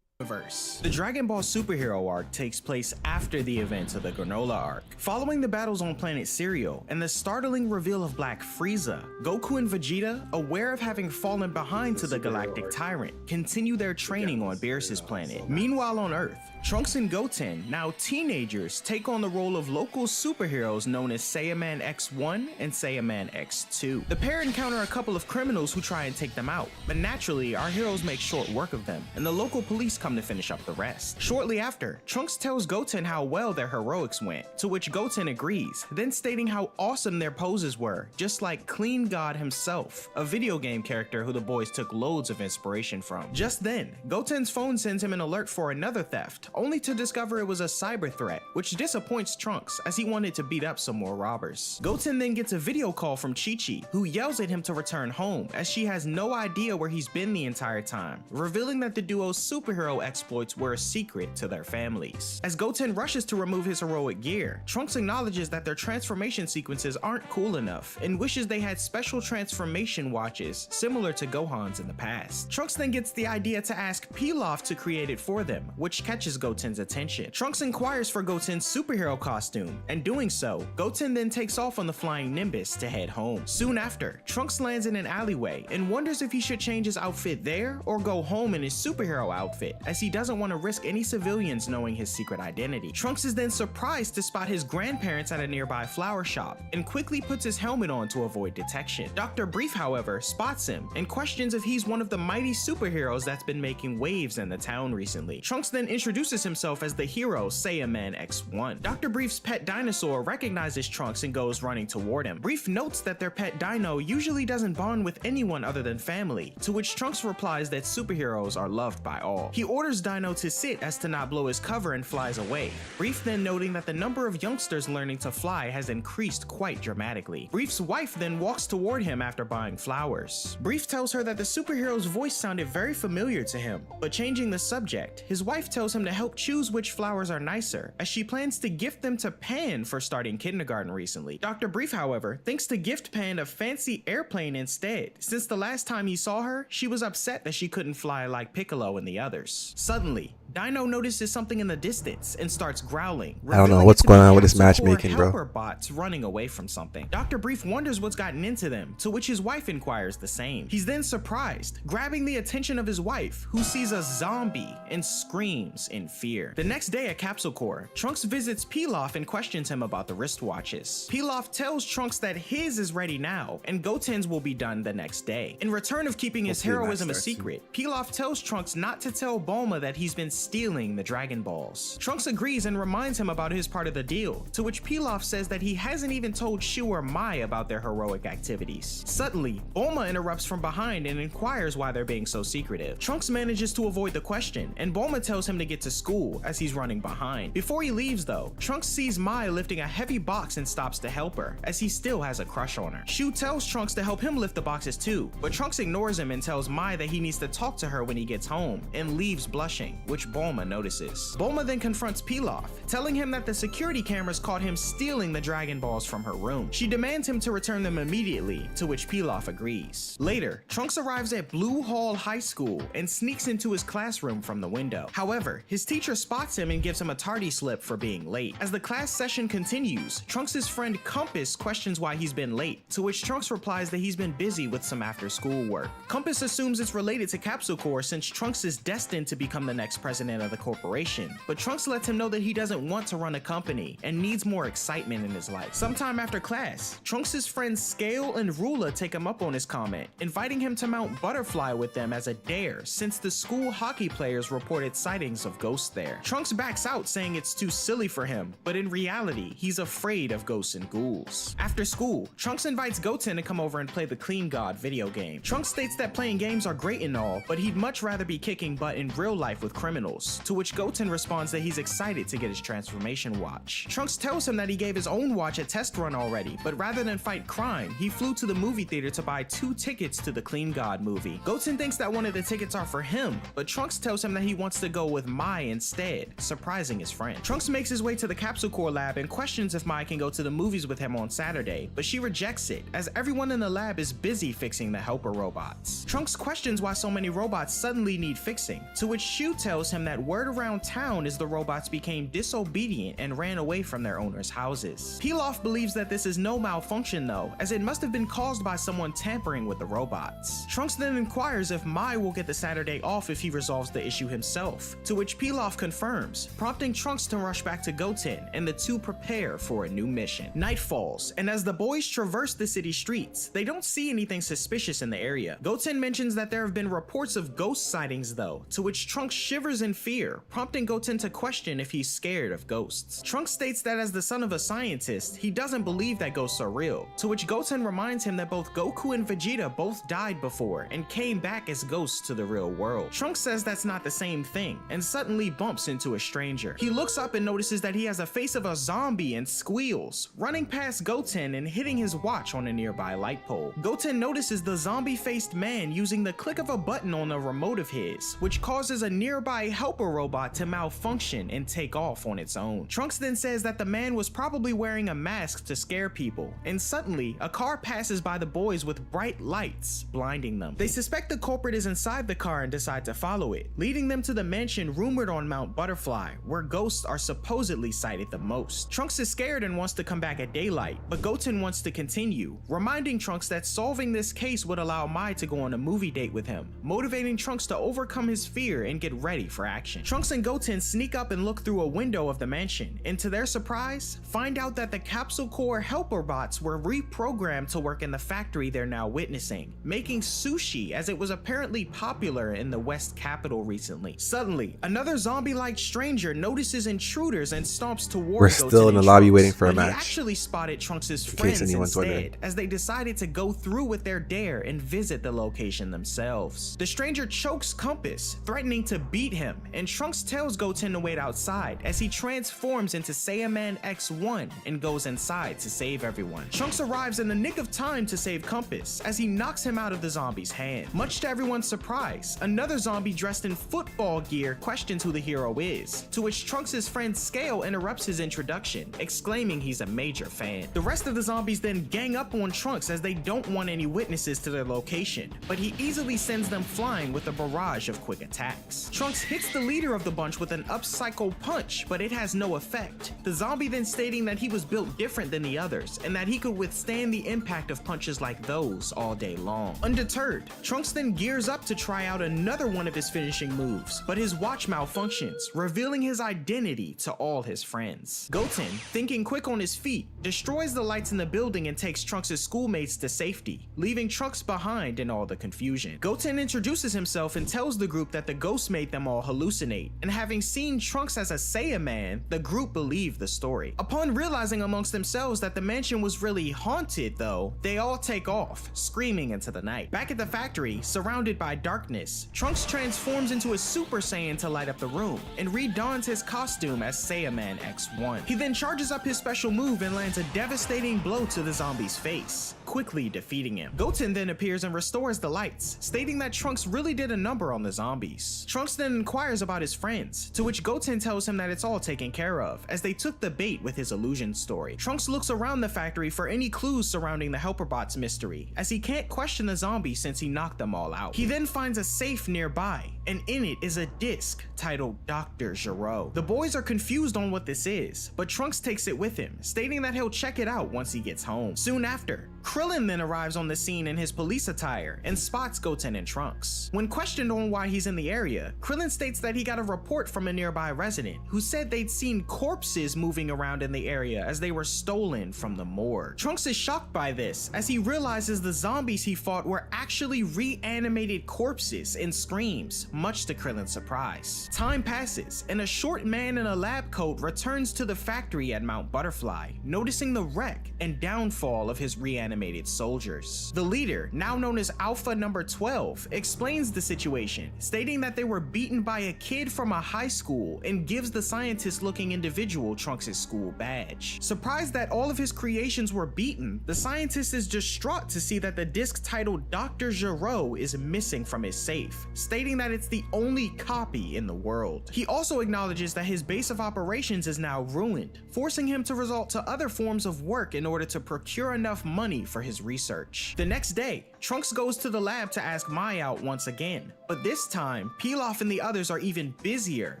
The Dragon Ball Superhero arc takes place after the events of the Granola arc. Following the battles on planet Cereal and the startling reveal of Black Frieza, Goku and Vegeta, aware of having fallen behind to the Galactic Tyrant, continue their training on Beerus's planet. Meanwhile on Earth, Trunks and Goten, now teenagers, take on the role of local superheroes known as Saiyaman X1 and Saiyaman X2. The pair encounter a couple of criminals who try and take them out, but naturally our heroes make short work of them, and the local police come to finish up the rest. Shortly after, Trunks tells Goten how well their heroics went, to which Goten agrees, then stating how awesome their poses were, just like Clean God himself, a video game character who the boys took loads of inspiration from. Just then, Goten's phone sends him an alert for another theft, only to discover it was a cyber threat, which disappoints Trunks as he wanted to beat up some more robbers. Goten then gets a video call from Chi-Chi, who yells at him to return home as she has no idea where he's been the entire time, revealing that the duo's superhero exploits were a secret to their families. As Goten rushes to remove his heroic gear, Trunks acknowledges that their transformation sequences aren't cool enough and wishes they had special transformation watches similar to Gohan's in the past. Trunks then gets the idea to ask Pilaf to create it for them, which catches Goten's attention. Trunks inquires for Goten's superhero costume, and doing so, Goten then takes off on the flying Nimbus to head home. Soon after, Trunks lands in an alleyway and wonders if he should change his outfit there or go home in his superhero outfit, as he doesn't want to risk any civilians knowing his secret identity. Trunks is then surprised to spot his grandparents at a nearby flower shop and quickly puts his helmet on to avoid detection. Dr. Brief, however, spots him and questions if he's one of the mighty superheroes that's been making waves in the town recently. Trunks then introduces himself as the hero Saiyaman X1. Dr. Brief's pet dinosaur recognizes Trunks and goes running toward him. Brief notes that their pet dino usually doesn't bond with anyone other than family, to which Trunks replies that superheroes are loved by all. He orders Dino to sit as to not blow his cover and flies away. Brief then noting that the number of youngsters learning to fly has increased quite dramatically. Brief's wife then walks toward him after buying flowers. Brief tells her that the superhero's voice sounded very familiar to him, but changing the subject, his wife tells him to help choose which flowers are nicer, as she plans to gift them to Pan for starting kindergarten recently. Dr. Brief, however, thinks to gift Pan a fancy airplane instead, since the last time he saw her, she was upset that she couldn't fly like Piccolo and the others. Suddenly, Dino notices something in the distance and starts growling. I don't know revealing what's it to going be on with this Capsule Corps matchmaking, bro. helper bots running away from something. Dr. Brief wonders what's gotten into them, to which his wife inquires the same. He's then surprised, grabbing the attention of his wife, who sees a zombie and screams in fear. The next day at Capsule Corps, Trunks visits Pilaf and questions him about the wristwatches. Pilaf tells Trunks that his is ready now, and Goten's will be done the next day. In return of keeping his heroism a secret, Pilaf tells Trunks not to tell Bulma that he's been stealing the Dragon Balls. Trunks agrees and reminds him about his part of the deal, to which Pilaf says that he hasn't even told Shu or Mai about their heroic activities. Suddenly, Bulma interrupts from behind and inquires why they're being so secretive. Trunks manages to avoid the question, and Bulma tells him to get to school as he's running behind. Before he leaves though, Trunks sees Mai lifting a heavy box and stops to help her, as he still has a crush on her. Shu tells Trunks to help him lift the boxes too, but Trunks ignores him and tells Mai that he needs to talk to her when he gets home, and leaves blushing, which Bulma notices. Bulma then confronts Pilaf, telling him that the security cameras caught him stealing the Dragon Balls from her room. She demands him to return them immediately, to which Pilaf agrees. Later, Trunks arrives at Blue Hall High School and sneaks into his classroom from the window. However, his teacher spots him and gives him a tardy slip for being late. As the class session continues, Trunks' friend Compass questions why he's been late, to which Trunks replies that he's been busy with some after-school work. Compass assumes it's related to Capsule Corps since Trunks is destined to become the next president of the corporation, but Trunks lets him know that he doesn't want to run a company and needs more excitement in his life. Sometime after class, Trunks' friends Scale and Rula take him up on his comment, inviting him to Mount Butterfly with them as a dare since the school hockey players reported sightings of ghosts there. Trunks backs out saying it's too silly for him, but in reality, he's afraid of ghosts and ghouls. After school, Trunks invites Goten to come over and play the Clean God video game. Trunks states that playing games are great and all, but he'd much rather be kicking butt in real life with criminals, to which Goten responds that he's excited to get his transformation watch. Trunks tells him that he gave his own watch a test run already, but rather than fight crime, he flew to the movie theater to buy 2 tickets to the Clean God movie. Goten thinks that one of the tickets are for him, but Trunks tells him that he wants to go with Mai instead, surprising his friend. Trunks makes his way to the Capsule Corps lab and questions if Mai can go to the movies with him on Saturday, but she rejects it, as everyone in the lab is busy fixing the helper robots. Trunks questions why so many robots suddenly need fixing, to which Shu tells him that word around town is the robots became disobedient and ran away from their owners' houses. Pilaf believes that this is no malfunction though, as it must have been caused by someone tampering with the robots. Trunks then inquires if Mai will get the Saturday off if he resolves the issue himself, to which Pilaf confirms, prompting Trunks to rush back to Goten, and the two prepare for a new mission. Night falls, and as the boys traverse the city streets, they don't see anything suspicious in the area. Goten mentions that there have been reports of ghost sightings though, to which Trunks shivers in fear, prompting Goten to question if he's scared of ghosts. Trunks states that as the son of a scientist, he doesn't believe that ghosts are real, to which Goten reminds him that both Goku and Vegeta both died before and came back as ghosts to the real world. Trunks says that's not the same thing, and suddenly bumps into a stranger. He looks up and notices that he has a face of a zombie and squeals, running past Goten and hitting his watch on a nearby light pole. Goten notices the zombie-faced man using the click of a button on a remote of his, which causes a nearby helper robot to malfunction and take off on its own. Trunks then says that the man was probably wearing a mask to scare people, and suddenly a car passes by the boys with bright lights, blinding them. They suspect the culprit is inside the car and decide to follow it, leading them to the mansion rumored on Mount Butterfly, where ghosts are supposedly sighted the most. Trunks is scared and wants to come back at daylight, but Goten wants to continue, reminding Trunks that solving this case would allow Mai to go on a movie date with him, motivating Trunks to overcome his fear and get ready for action. Trunks and Goten sneak up and look through a window of the mansion, and to their surprise, find out that the Capsule Corps helper bots were reprogrammed to work in the factory they're now witnessing, making sushi as it was apparently popular in the West Capital recently. Suddenly, another zombie-like stranger notices intruders and stomps towards We're Goten still in the and lobby Trunks, waiting for a but he match. actually spotted Trunks' case friends anyone's instead, wondering. as they decided to go through with their dare and visit the location themselves. The stranger chokes Compass, threatening to beat him, and Trunks tells Goten to wait outside as he transforms into Saiyaman X1 and goes inside to save everyone. Trunks arrives in the nick of time to save Compass as he knocks him out of the zombie's hand. Much to everyone's surprise, another zombie dressed in football gear questions who the hero is, to which Trunks' friend Scale interrupts his introduction, exclaiming he's a major fan. The rest of the zombies then gang up on Trunks as they don't want any witnesses to their location, but he easily sends them flying with a barrage of quick attacks. Trunks hits hits the leader of the bunch with an upcycle punch, but it has no effect. The zombie then stating that he was built different than the others and that he could withstand the impact of punches like those all day long. Undeterred, Trunks then gears up to try out another one of his finishing moves, but his watch malfunctions, revealing his identity to all his friends. Goten, thinking quick on his feet, destroys the lights in the building and takes Trunks' schoolmates to safety, leaving Trunks behind in all the confusion. Goten introduces himself and tells the group that the ghost made them all hallucinate, and having seen Trunks as a Saiyaman, the group believed the story. Upon realizing amongst themselves that the mansion was really haunted though, they all take off, screaming into the night. Back at the factory, surrounded by darkness, Trunks transforms into a Super Saiyan to light up the room, and redons his costume as Saiyaman X1. He then charges up his special move and lands a devastating blow to the zombie's face, quickly defeating him. Goten then appears and restores the lights, stating that Trunks really did a number on the zombies. Trunks then inquires about his friends, to which Goten tells him that it's all taken care of, as they took the bait with his illusion story. Trunks looks around the factory for any clues surrounding the Helper Bots mystery, as he can't question the zombies since he knocked them all out. He then finds a safe nearby, and in it is a disc titled Dr. Gero. The boys are confused on what this is, but Trunks takes it with him, stating that he'll check it out once he gets home. Soon after, Krillin then arrives on the scene in his police attire and spots Goten and Trunks. When questioned on why he's in the area, Krillin states that he got a report from a nearby resident who said they'd seen corpses moving around in the area as they were stolen from the morgue. Trunks is shocked by this as he realizes the zombies he fought were actually reanimated corpses and screams, much to Krillin's surprise. Time passes, and a short man in a lab coat returns to the factory at Mount Butterfly, noticing the wreck and downfall of his reanimated soldiers. The leader, now known as Alpha Number 12, explains the situation, stating that they were beaten by a kid from a high school and gives the scientist-looking individual Trunks' school badge. Surprised that all of his creations were beaten, the scientist is distraught to see that the disc titled Dr. Gero is missing from his safe, stating that it's the only copy in the world. He also acknowledges that his base of operations is now ruined, forcing him to resort to other forms of work in order to procure enough money for his research. The next day, Trunks goes to the lab to ask Mai out once again, but this time, Pilaf and the others are even busier,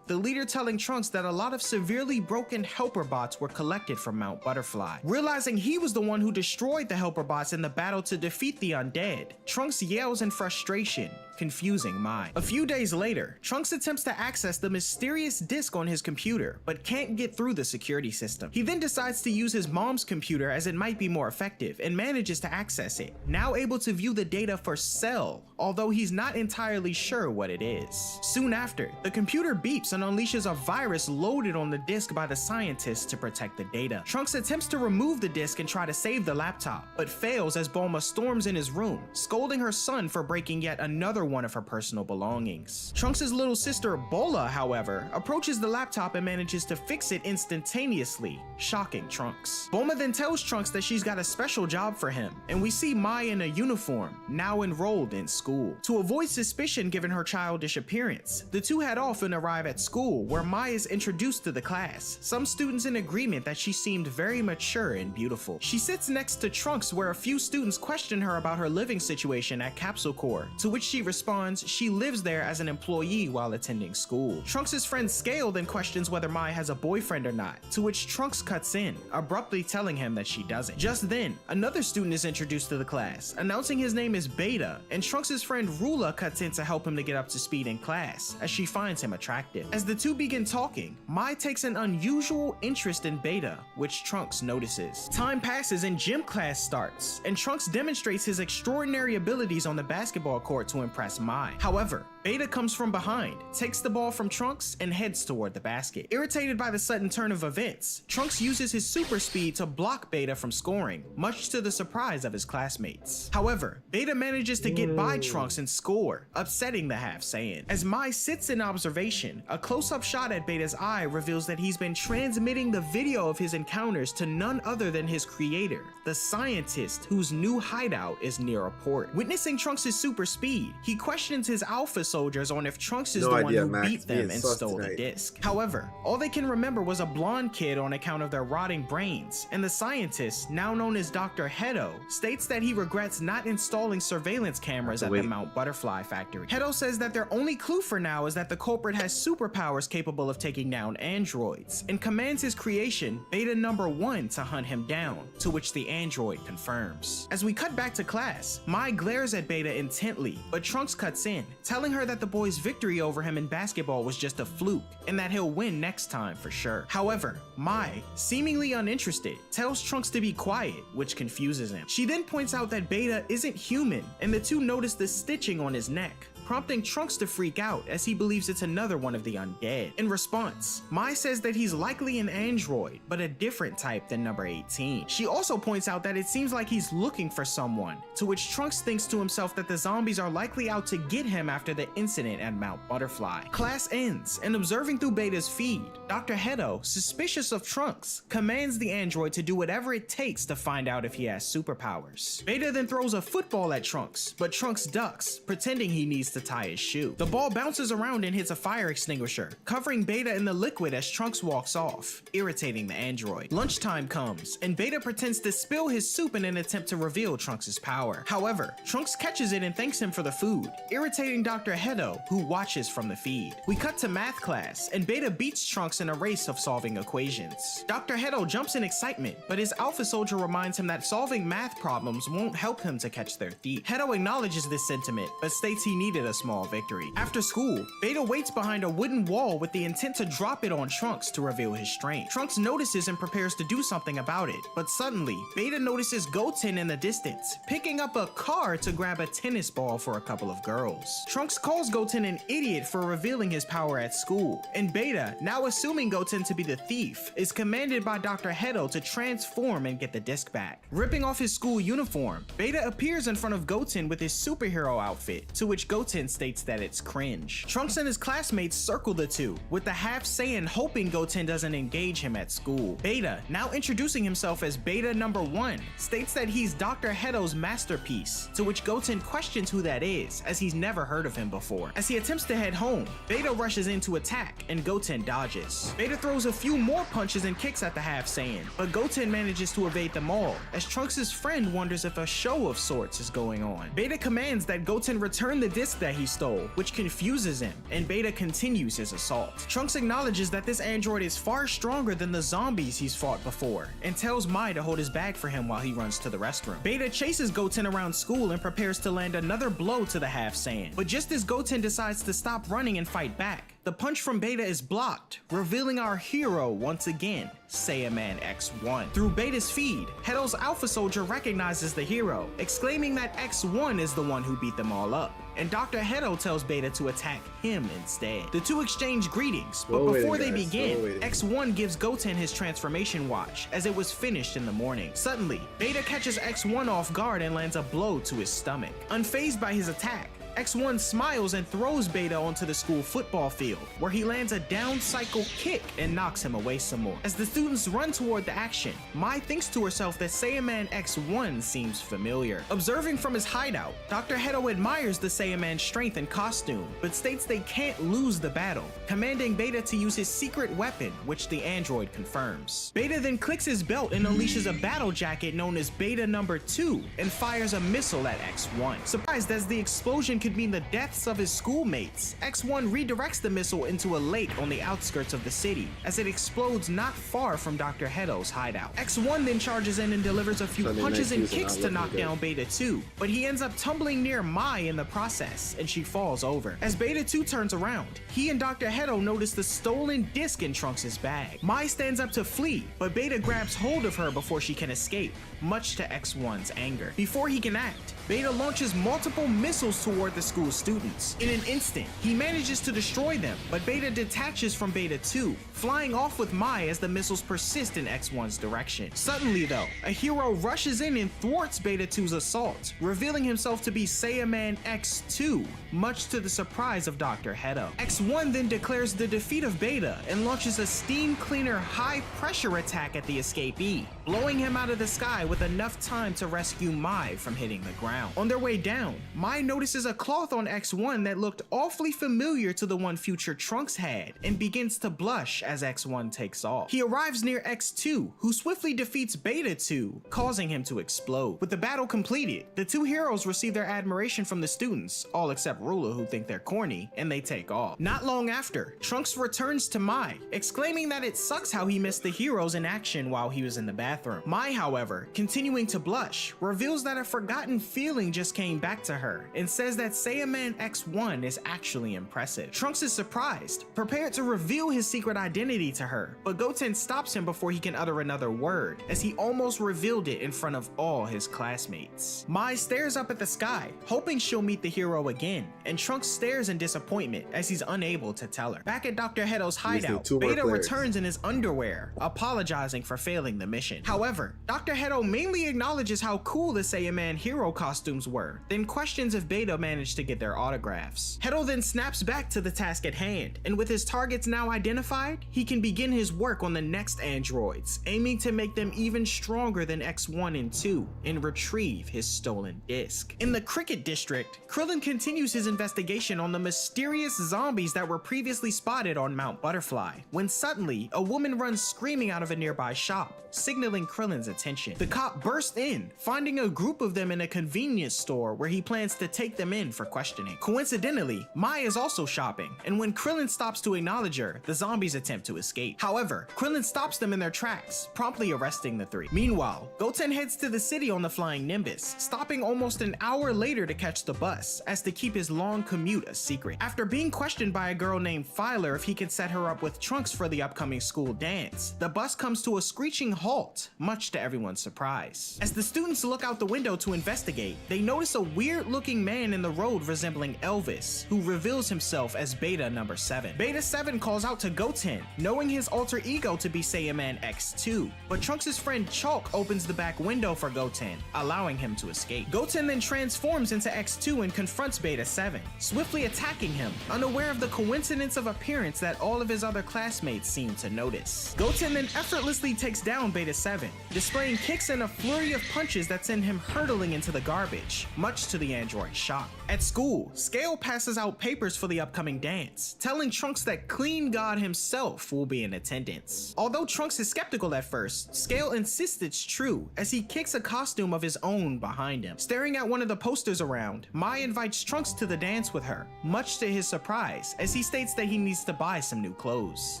the leader telling Trunks that a lot of severely broken Helper Bots were collected from Mount Butterfly. Realizing he was the one who destroyed the Helper Bots in the battle to defeat the undead, Trunks yells in frustration, confusing Mai. A few days later, Trunks attempts to access the mysterious disc on his computer, but can't get through the security system. He then decides to use his mom's computer as it might be more effective, and manages to access it, now able to view the data for Cell, although he's not entirely sure what it is. Soon after, the computer beeps and unleashes a virus loaded on the disc by the scientists to protect the data. Trunks attempts to remove the disc and try to save the laptop, but fails as Bulma storms in his room, scolding her son for breaking yet another one of her personal belongings. Trunks' little sister Bola, however, approaches the laptop and manages to fix it instantaneously, shocking Trunks. Bulma then tells Trunks that she's got a special job for him, and we see Mai in a uniform, now enrolled in school. To avoid suspicion given her childish appearance, the two head off and arrive at school, where Mai is introduced to the class, some students in agreement that she seemed very mature and beautiful. She sits next to Trunks, where a few students question her about her living situation at Capsule Corps, to which she responds she lives there as an employee while attending school. Trunks' friend Scale then questions whether Mai has a boyfriend or not, to which Trunks cuts in, abruptly telling him that she doesn't. Just then, another student is introduced to the class, announcing his name is Beta, and Trunks' friend Rula cuts in to help him to get up to speed in class, as she finds him attractive. As the two begin talking, Mai takes an unusual interest in Beta, which Trunks notices. Time passes and gym class starts, and Trunks demonstrates his extraordinary abilities on the basketball court to impress Mai. However, Beta comes from behind, takes the ball from Trunks, and heads toward the basket. Irritated by the sudden turn of events, Trunks uses his super speed to block Beta from scoring, much to the surprise of his classmates. However, Beta manages to get by Trunks and score, upsetting the Half Saiyan. As Mai sits in observation, a close-up shot at Beta's eye reveals that he's been transmitting the video of his encounters to none other than his creator, the scientist whose new hideout is near a port. Witnessing Trunks' super speed, he questions his Alpha soldiers on if Trunks is the one who beat them and stole the disc. However, all they can remember was a blonde kid on account of their rotting brains, and the scientist, now known as Dr. Hedo, states that he regrets not installing surveillance cameras at the Mount Butterfly factory. Hedo says that their only clue for now is that the culprit has superpowers capable of taking down androids, and commands his creation, Beta number 1, to hunt him down, to which the android confirms. As we cut back to class, Mai glares at Beta intently, but Trunks cuts in, telling her that the boy's victory over him in basketball was just a fluke, and that he'll win next time for sure. However, Mai, seemingly uninterested, tells Trunks to be quiet, which confuses him. She then points out that Beta isn't human, and the two notice the stitching on his neck, prompting Trunks to freak out as he believes it's another one of the undead. In response, Mai says that he's likely an android, but a different type than number 18. She also points out that it seems like he's looking for someone, to which Trunks thinks to himself that the zombies are likely out to get him after the incident at Mount Butterfly. Class ends, and observing through Beta's feed, Dr. Hedo, suspicious of Trunks, commands the android to do whatever it takes to find out if he has superpowers. Beta then throws a football at Trunks, but Trunks ducks, pretending he needs to tie his shoe. The ball bounces around and hits a fire extinguisher, covering Beta in the liquid as Trunks walks off, irritating the android. Lunchtime comes, and Beta pretends to spill his soup in an attempt to reveal Trunks' power. However, Trunks catches it and thanks him for the food, irritating Dr. Hedo, who watches from the feed. We cut to math class, and Beta beats Trunks in a race of solving equations. Dr. Hedo jumps in excitement, but his alpha soldier reminds him that solving math problems won't help him to catch their thief. Hedo acknowledges this sentiment, but states he needed a small victory. After school, Beta waits behind a wooden wall with the intent to drop it on Trunks to reveal his strength. Trunks notices and prepares to do something about it, but suddenly, Beta notices Goten in the distance, picking up a car to grab a tennis ball for a couple of girls. Trunks calls Goten an idiot for revealing his power at school, and Beta, now assuming Goten to be the thief, is commanded by Dr. Hedo to transform and get the disc back. Ripping off his school uniform, Beta appears in front of Goten with his superhero outfit, to which Goten states that it's cringe. Trunks and his classmates circle the two, with the half Saiyan hoping Goten doesn't engage him at school. Beta, now introducing himself as Beta number 1, states that he's Dr. Hedo's masterpiece, to which Goten questions who that is, as he's never heard of him before. As he attempts to head home, Beta rushes in to attack, and Goten dodges. Beta throws a few more punches and kicks at the half Saiyan, but Goten manages to evade them all, as Trunks' friend wonders if a show of sorts is going on. Beta commands that Goten return the disc that he stole, which confuses him, and Beta continues his assault. Trunks acknowledges that this android is far stronger than the zombies he's fought before, and tells Mai to hold his bag for him while he runs to the restroom. Beta chases Goten around school and prepares to land another blow to the half Saiyan, but just as Goten decides to stop running and fight back, the punch from Beta is blocked, revealing our hero once again, Saiyaman X1. Through Beta's feed, Hedo's alpha soldier recognizes the hero, exclaiming that X1 is the one who beat them all up, and Dr. Hedo tells Beta to attack him instead. The two exchange greetings, but before they begin, X1 gives Goten his transformation watch, as it was finished in the morning. Suddenly, Beta catches X1 off guard and lands a blow to his stomach. Unfazed by his attack, X1 smiles and throws Beta onto the school football field, where he lands a down cycle kick and knocks him away some more. As the students run toward the action, Mai thinks to herself that Saiyaman X1 seems familiar. Observing from his hideout, Dr. Hedo admires the Saiyaman's strength and costume, but states they can't lose the battle, commanding Beta to use his secret weapon, which the android confirms. Beta then clicks his belt and unleashes a battle jacket known as Beta number 2 and fires a missile at X1. Surprised as the explosion could mean the deaths of his schoolmates, X1 redirects the missile into a lake on the outskirts of the city, as it explodes not far from Dr. Hedo's hideout. X1 then charges in and delivers a few punches and kicks to knock down Beta 2, but he ends up tumbling near Mai in the process, and she falls over. As Beta 2 turns around, he and Dr. Hedo notice the stolen disc in Trunks' bag. Mai stands up to flee, but Beta grabs hold of her before she can escape, much to X1's anger. Before he can act, Beta launches multiple missiles toward the school students. In an instant, he manages to destroy them, but Beta detaches from Beta 2, flying off with Mai as the missiles persist in X1's direction. Suddenly though, a hero rushes in and thwarts Beta 2's assault, revealing himself to be Saiyaman X2, much to the surprise of Dr. Hedo. X1 then declares the defeat of Beta and launches a steam cleaner high pressure attack at the escapee, blowing him out of the sky with enough time to rescue Mai from hitting the ground. around. On their way down, Mai notices a cloth on X1 that looked awfully familiar to the one future Trunks had and begins to blush as X1 takes off. He arrives near X2, who swiftly defeats Beta 2, causing him to explode. With the battle completed, the two heroes receive their admiration from the students, all except Ruler, who think they're corny, and they take off. Not long after, Trunks returns to Mai, exclaiming that it sucks how he missed the heroes in action while he was in the bathroom. Mai, however, continuing to blush, reveals that a forgotten feeling just came back to her and says that Saiyaman X1 is actually impressive. Trunks is surprised, prepared to reveal his secret identity to her, but Goten stops him before he can utter another word, as he almost revealed it in front of all his classmates. Mai stares up at the sky, hoping she'll meet the hero again, and Trunks stares in disappointment as he's unable to tell her. Back at Dr. Hedo's hideout, Beta returns in his underwear, apologizing for failing the mission. However, Dr. Hedo mainly acknowledges how cool the Saiyaman hero costumes were, then questions if Beta managed to get their autographs. Hedo then snaps back to the task at hand, and with his targets now identified, he can begin his work on the next androids, aiming to make them even stronger than X1 and 2 and retrieve his stolen disc. In the Cricket District, Krillin continues his investigation on the mysterious zombies that were previously spotted on Mount Butterfly, when suddenly a woman runs screaming out of a nearby shop, signaling Krillin's attention. The cop bursts in, finding a group of them in a convenience store where he plans to take them in for questioning. Coincidentally, Mai is also shopping, and when Krillin stops to acknowledge her, the zombies attempt to escape. However, Krillin stops them in their tracks, promptly arresting the three. Meanwhile, Goten heads to the city on the Flying Nimbus, stopping almost an hour later to catch the bus, as to keep his long commute a secret. After being questioned by a girl named Filer if he could set her up with Trunks for the upcoming school dance, the bus comes to a screeching halt, much to everyone's surprise. As the students look out the window to investigate, they notice a weird-looking man in the road resembling Elvis, who reveals himself as Beta number 7. Beta 7 calls out to Goten, knowing his alter ego to be Saiyaman X2, but Trunks' friend Chalk opens the back window for Goten, allowing him to escape. Goten then transforms into X2 and confronts Beta 7, swiftly attacking him, unaware of the coincidence of appearance that all of his other classmates seem to notice. Goten then effortlessly takes down Beta 7, displaying kicks and a flurry of punches that send him hurtling into the garbage, much to the android's shock. At school, Scale passes out papers for the upcoming dance, telling Trunks that Clean God himself will be in attendance. Although Trunks is skeptical at first, Scale insists it's true, as he kicks a costume of his own behind him. Staring at one of the posters around, Mai invites Trunks to the dance with her, much to his surprise, as he states that he needs to buy some new clothes.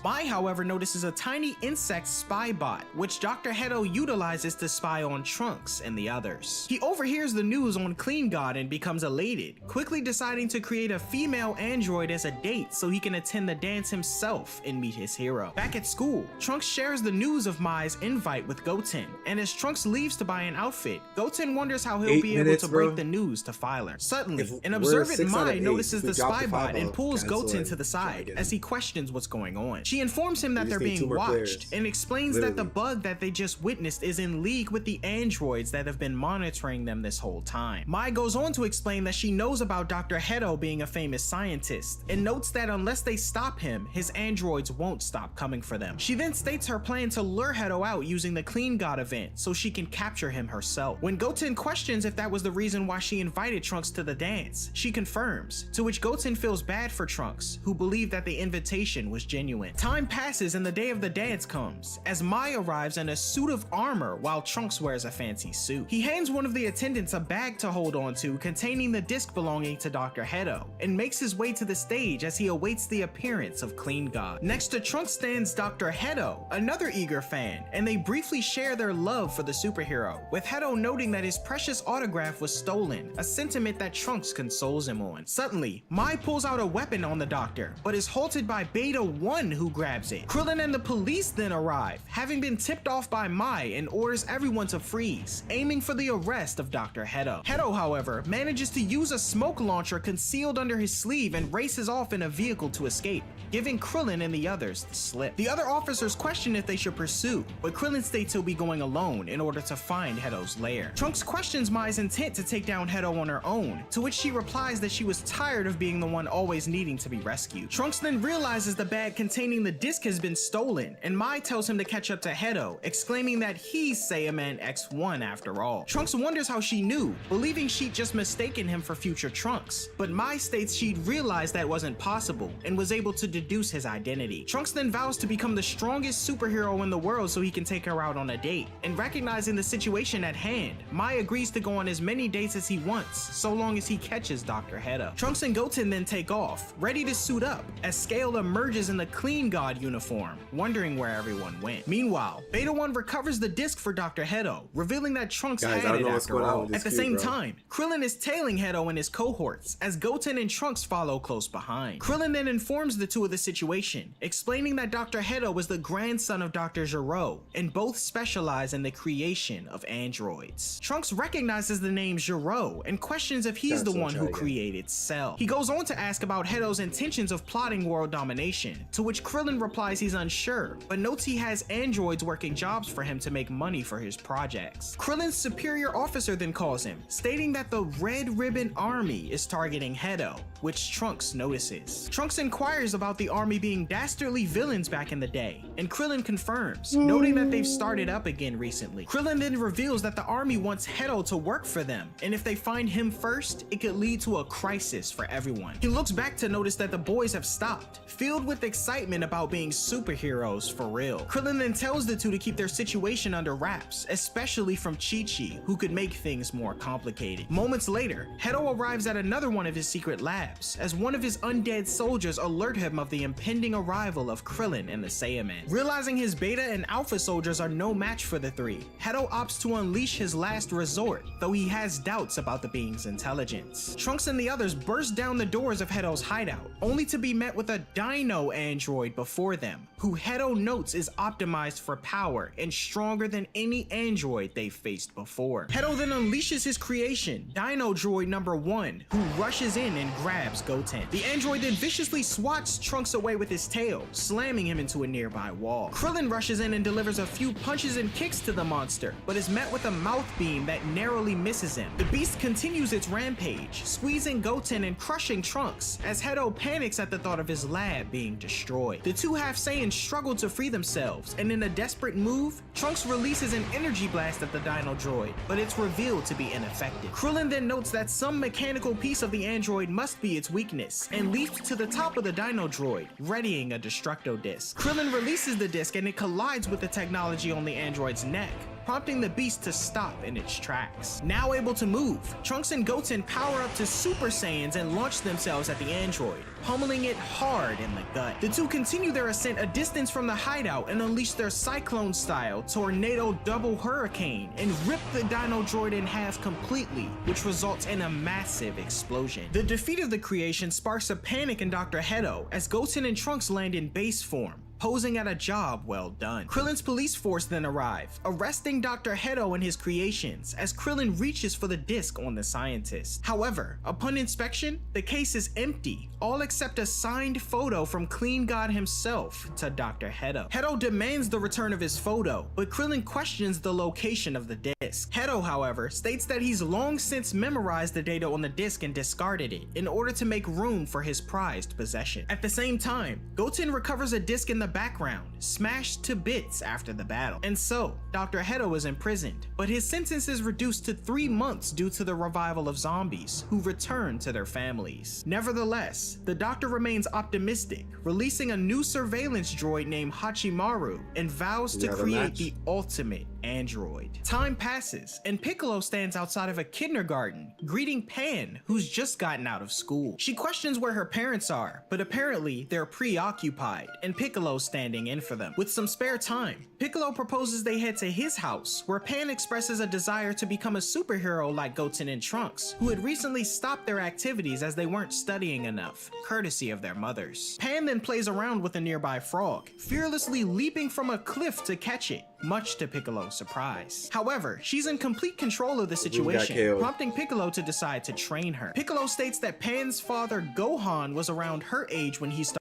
Mai, however, notices a tiny insect spy bot, which Dr. Hedo utilizes to spy on Trunks and the others. He overhears the news on Clean God and becomes elated, quickly deciding to create a female android as a date so he can attend the dance himself and meet his hero. Back at school, Trunks shares the news of Mai's invite with Goten, and as Trunks leaves to buy an outfit, Goten wonders how he'll be able to break the news to Filer. Suddenly, an observant Mai notices the spy bot and pulls Goten to the side as he questions what's going on. She informs him that they're being watched and explains that the bug that they just witnessed is in league with the androids that have been monitoring them this whole time. Mai goes on to explain that she knows about Dr. Hedo being a famous scientist and notes that unless they stop him, his androids won't stop coming for them. She then states her plan to lure Hedo out using the Clean God event so she can capture him herself. When Goten questions if that was the reason why she invited Trunks to the dance, she confirms, to which Goten feels bad for Trunks, who believed that the invitation was genuine. Time passes and the day of the dance comes, as Mai arrives in a suit of armor while Trunks wears a fancy suit. He hands one of the attendants a bag to hold on to containing the disc belonging to Dr. Hedo, and makes his way to the stage as he awaits the appearance of Clean God. Next to Trunks stands Dr. Hedo, another eager fan, and they briefly share their love for the superhero, with Hedo noting that his precious autograph was stolen, a sentiment that Trunks consoles him on. Suddenly, Mai pulls out a weapon on the doctor, but is halted by Beta 1 who grabs it. Krillin and the police then arrive, having been tipped off by Mai, and orders everyone to freeze, aiming for the arrest of Dr. Hedo. Hedo, however, manages to use a smoke launcher concealed under his sleeve and races off in a vehicle to escape, giving Krillin and the others the slip. The other officers question if they should pursue, but Krillin states he'll be going alone in order to find Hedo's lair. Trunks questions Mai's intent to take down Hedo on her own, to which she replies that she was tired of being the one always needing to be rescued. Trunks then realizes the bag containing the disc has been stolen, and Mai tells him to catch up to Hedo, exclaiming that he's Saiyaman X1 after all. Trunks wonders how she knew, too, believing she'd just mistaken him for future Trunks. But Mai states she'd realized that wasn't possible and was able to deduce his identity. Trunks then vows to become the strongest superhero in the world so he can take her out on a date. And recognizing the situation at hand, Mai agrees to go on as many dates as he wants, so long as he catches Dr. Hedo. Trunks and Goten then take off, ready to suit up, as Scale emerges in the Clean God uniform, wondering where everyone went. Meanwhile, Beta 1 recovers the disc for Dr. Hedo, revealing that Trunks Guys, I had don't it know what's after going on all. with this At the kid, same bro. time, Krillin is tailing Hedo and his cohorts, as Goten and Trunks follow close behind. Krillin then informs the two of the situation, explaining that Dr. Hedo was the grandson of Dr. Gero, and both specialize in the creation of androids. Trunks recognizes the name Gero and questions if he's the one who created Cell. He goes on to ask about Hedo's intentions of plotting world domination, to which Krillin replies he's unsure, but notes he has androids working jobs for him to make money for his projects. Krillin's superior officer then calls him, stating that the Red Ribbon Army is targeting Hedo, which Trunks notices. Trunks inquires about the army being dastardly villains back in the day, and Krillin confirms, noting that they've started up again recently. Krillin then reveals that the army wants Hedo to work for them, and if they find him first, it could lead to a crisis for everyone. He looks back to notice that the boys have stopped, filled with excitement about being superheroes for real. Krillin then tells the two to keep their situation under wraps, especially from Chi-Chi, who could make things more complicated. Moments later, Hedo arrives at another one of his secret labs, as one of his undead soldiers alert him of the impending arrival of Krillin and the Saiyaman. Realizing his Beta and Alpha soldiers are no match for the three, Hedo opts to unleash his last resort, though he has doubts about the being's intelligence. Trunks and the others burst down the doors of Hedo's hideout, only to be met with a Dino android before them, who Hedo notes is optimized for power and stronger than any android they've faced before. Hedo then unleashes his creation, Dino Droid number 1, who rushes in and grabs Goten. The android then viciously swats Trunks away with his tail, slamming him into a nearby wall. Krillin rushes in and delivers a few punches and kicks to the monster, but is met with a mouth beam that narrowly misses him. The beast continues its rampage, squeezing Goten and crushing Trunks, as Hedo panics at the thought of his lab being destroyed. The two half Saiyans struggle to free themselves, and in a desperate move, Trunks releases an energy blast at the Dino Droid, but it's revealed to be ineffective. Krillin then notes that some mechanical piece of the android must be its weakness, and leaps to the top of the Dino Droid, readying a Destructo Disc. Krillin releases the disc and it collides with the technology on the android's neck, prompting the beast to stop in its tracks. Now able to move, Trunks and Goten power up to Super Saiyans and launch themselves at the android, pummeling it hard in the gut. The two continue their ascent a distance from the hideout and unleash their Cyclone-style Tornado Double Hurricane and rip the Dino Droid in half completely, which results in a massive explosion. The defeat of the creation sparks a panic in Dr. Hedo as Goten and Trunks land in base form, posing at a job well done. Krillin's police force then arrive, arresting Dr. Hedo and his creations as Krillin reaches for the disc on the scientist. However, upon inspection, the case is empty, all except a signed photo from Clean God himself to Dr. Hedo. Hedo demands the return of his photo, but Krillin questions the location of the disc. Hedo, however, states that he's long since memorized the data on the disc and discarded it in order to make room for his prized possession. At the same time, Goten recovers a disc in the background, smashed to bits after the battle. And so, Dr. Hedo is imprisoned, but his sentence is reduced to 3 months due to the revival of zombies who return to their families. Nevertheless, the doctor remains optimistic, releasing a new surveillance droid named Hachimaru and vows to create the ultimate android. Time passes, and Piccolo stands outside of a kindergarten, greeting Pan, who's just gotten out of school. She questions where her parents are, but apparently they're preoccupied, and Piccolo's standing in for them. With some spare time, Piccolo proposes they head to his house, where Pan expresses a desire to become a superhero like Goten and Trunks, who had recently stopped their activities as they weren't studying enough, courtesy of their mothers. Pan then plays around with a nearby frog, fearlessly leaping from a cliff to catch it, much to Piccolo's surprise. However, she's in complete control of the situation, prompting Piccolo to decide to train her. Piccolo states that Pan's father, Gohan, was around her age when he started.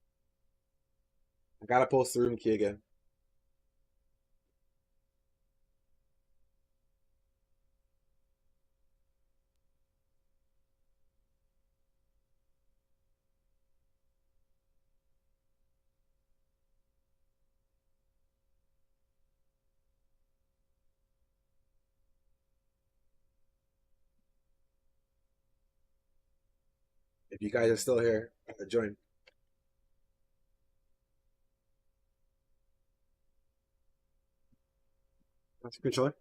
I gotta post the room key again. If you guys are still here, join. That's a controller.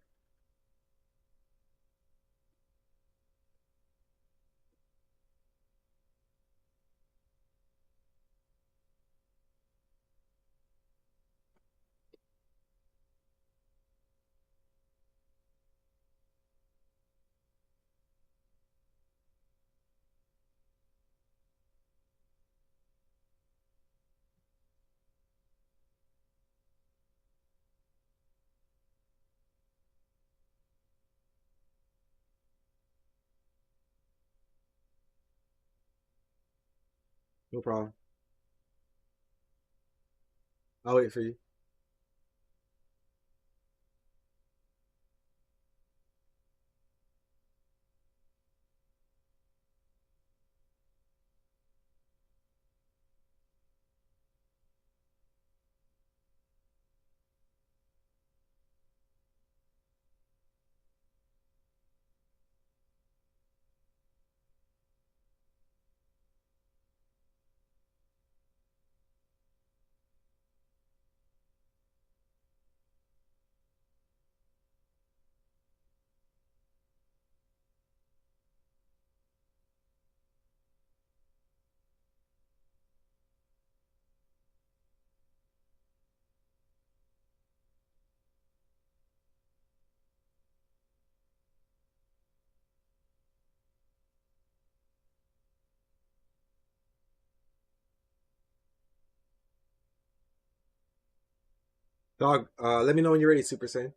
No problem. I'll wait for you. Dog, let me know when you're ready, Super Saiyan.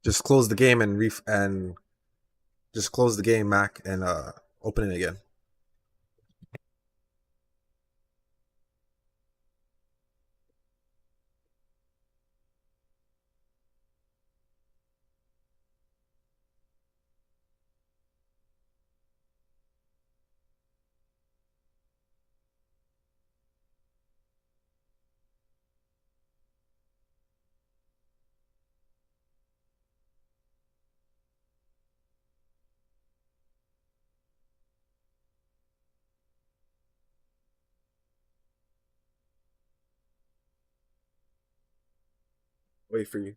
Just close the game and just close the game, Mac, and open it again. Wait for you.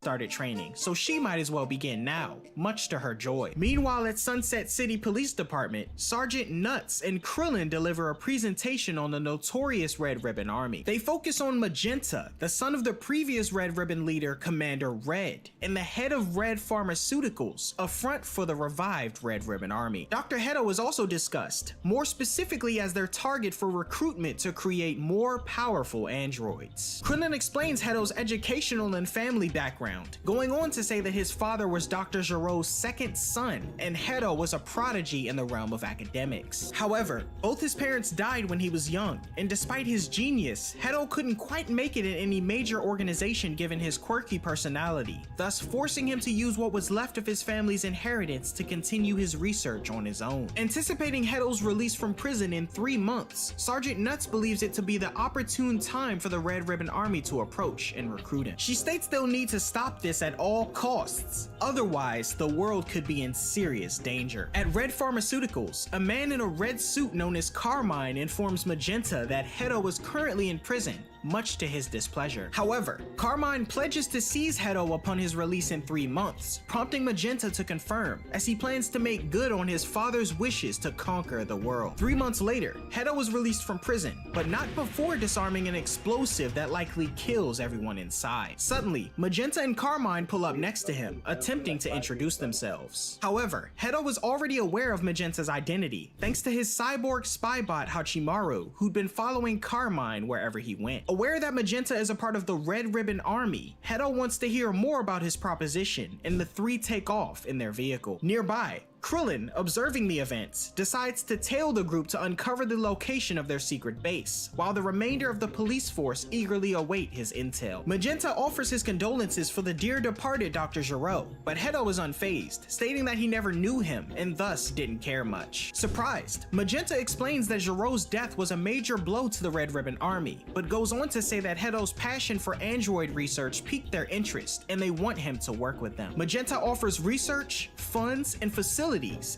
Started training, so she might as well begin now, much to her joy. Meanwhile, at Sunset City Police Department, Sergeant Nuts and Krillin deliver a presentation on the notorious Red Ribbon Army. They focus on Magenta, the son of the previous Red Ribbon leader, Commander Red, and the head of Red Pharmaceuticals, a front for the revived Red Ribbon Army. Dr. Hedo is also discussed, more specifically as their target for recruitment to create more powerful androids. Krillin explains Hedo's educational and family background, going on to say that his father was Dr. Giro's second son, and Hedo was a prodigy in the realm of academics. However, both his parents died when he was young, and despite his genius, Hedo couldn't quite make it in any major organization given his quirky personality, thus forcing him to use what was left of his family's inheritance to continue his research on his own. Anticipating Hedo's release from prison in 3 months, Sergeant Nuts believes it to be the opportune time for the Red Ribbon Army to approach and recruit him. She states they'll need to stop this at all costs, otherwise the world could be in serious danger. At Red Pharmaceuticals, a man in a red suit known as Carmine informs Magenta that Hedo is currently in prison much to his displeasure. However, Carmine pledges to seize Hedo upon his release in 3 months, prompting Magenta to confirm, as he plans to make good on his father's wishes to conquer the world. 3 months later, Hedo was released from prison, but not before disarming an explosive that likely kills everyone inside. Suddenly, Magenta and Carmine pull up next to him, attempting to introduce themselves. However, Hedo was already aware of Magenta's identity, thanks to his cyborg spy bot Hachimaru, who'd been following Carmine wherever he went. Aware that Magenta is a part of the Red Ribbon Army, Hedo wants to hear more about his proposition, and the three take off in their vehicle. Nearby, Krillin, observing the events, decides to tail the group to uncover the location of their secret base, while the remainder of the police force eagerly await his intel. Magenta offers his condolences for the dear departed Dr. Gero, but Hedo is unfazed, stating that he never knew him and thus didn't care much. Surprised, Magenta explains that Gero's death was a major blow to the Red Ribbon Army, but goes on to say that Hedo's passion for android research piqued their interest and they want him to work with them. Magenta offers research, funds, and facilities,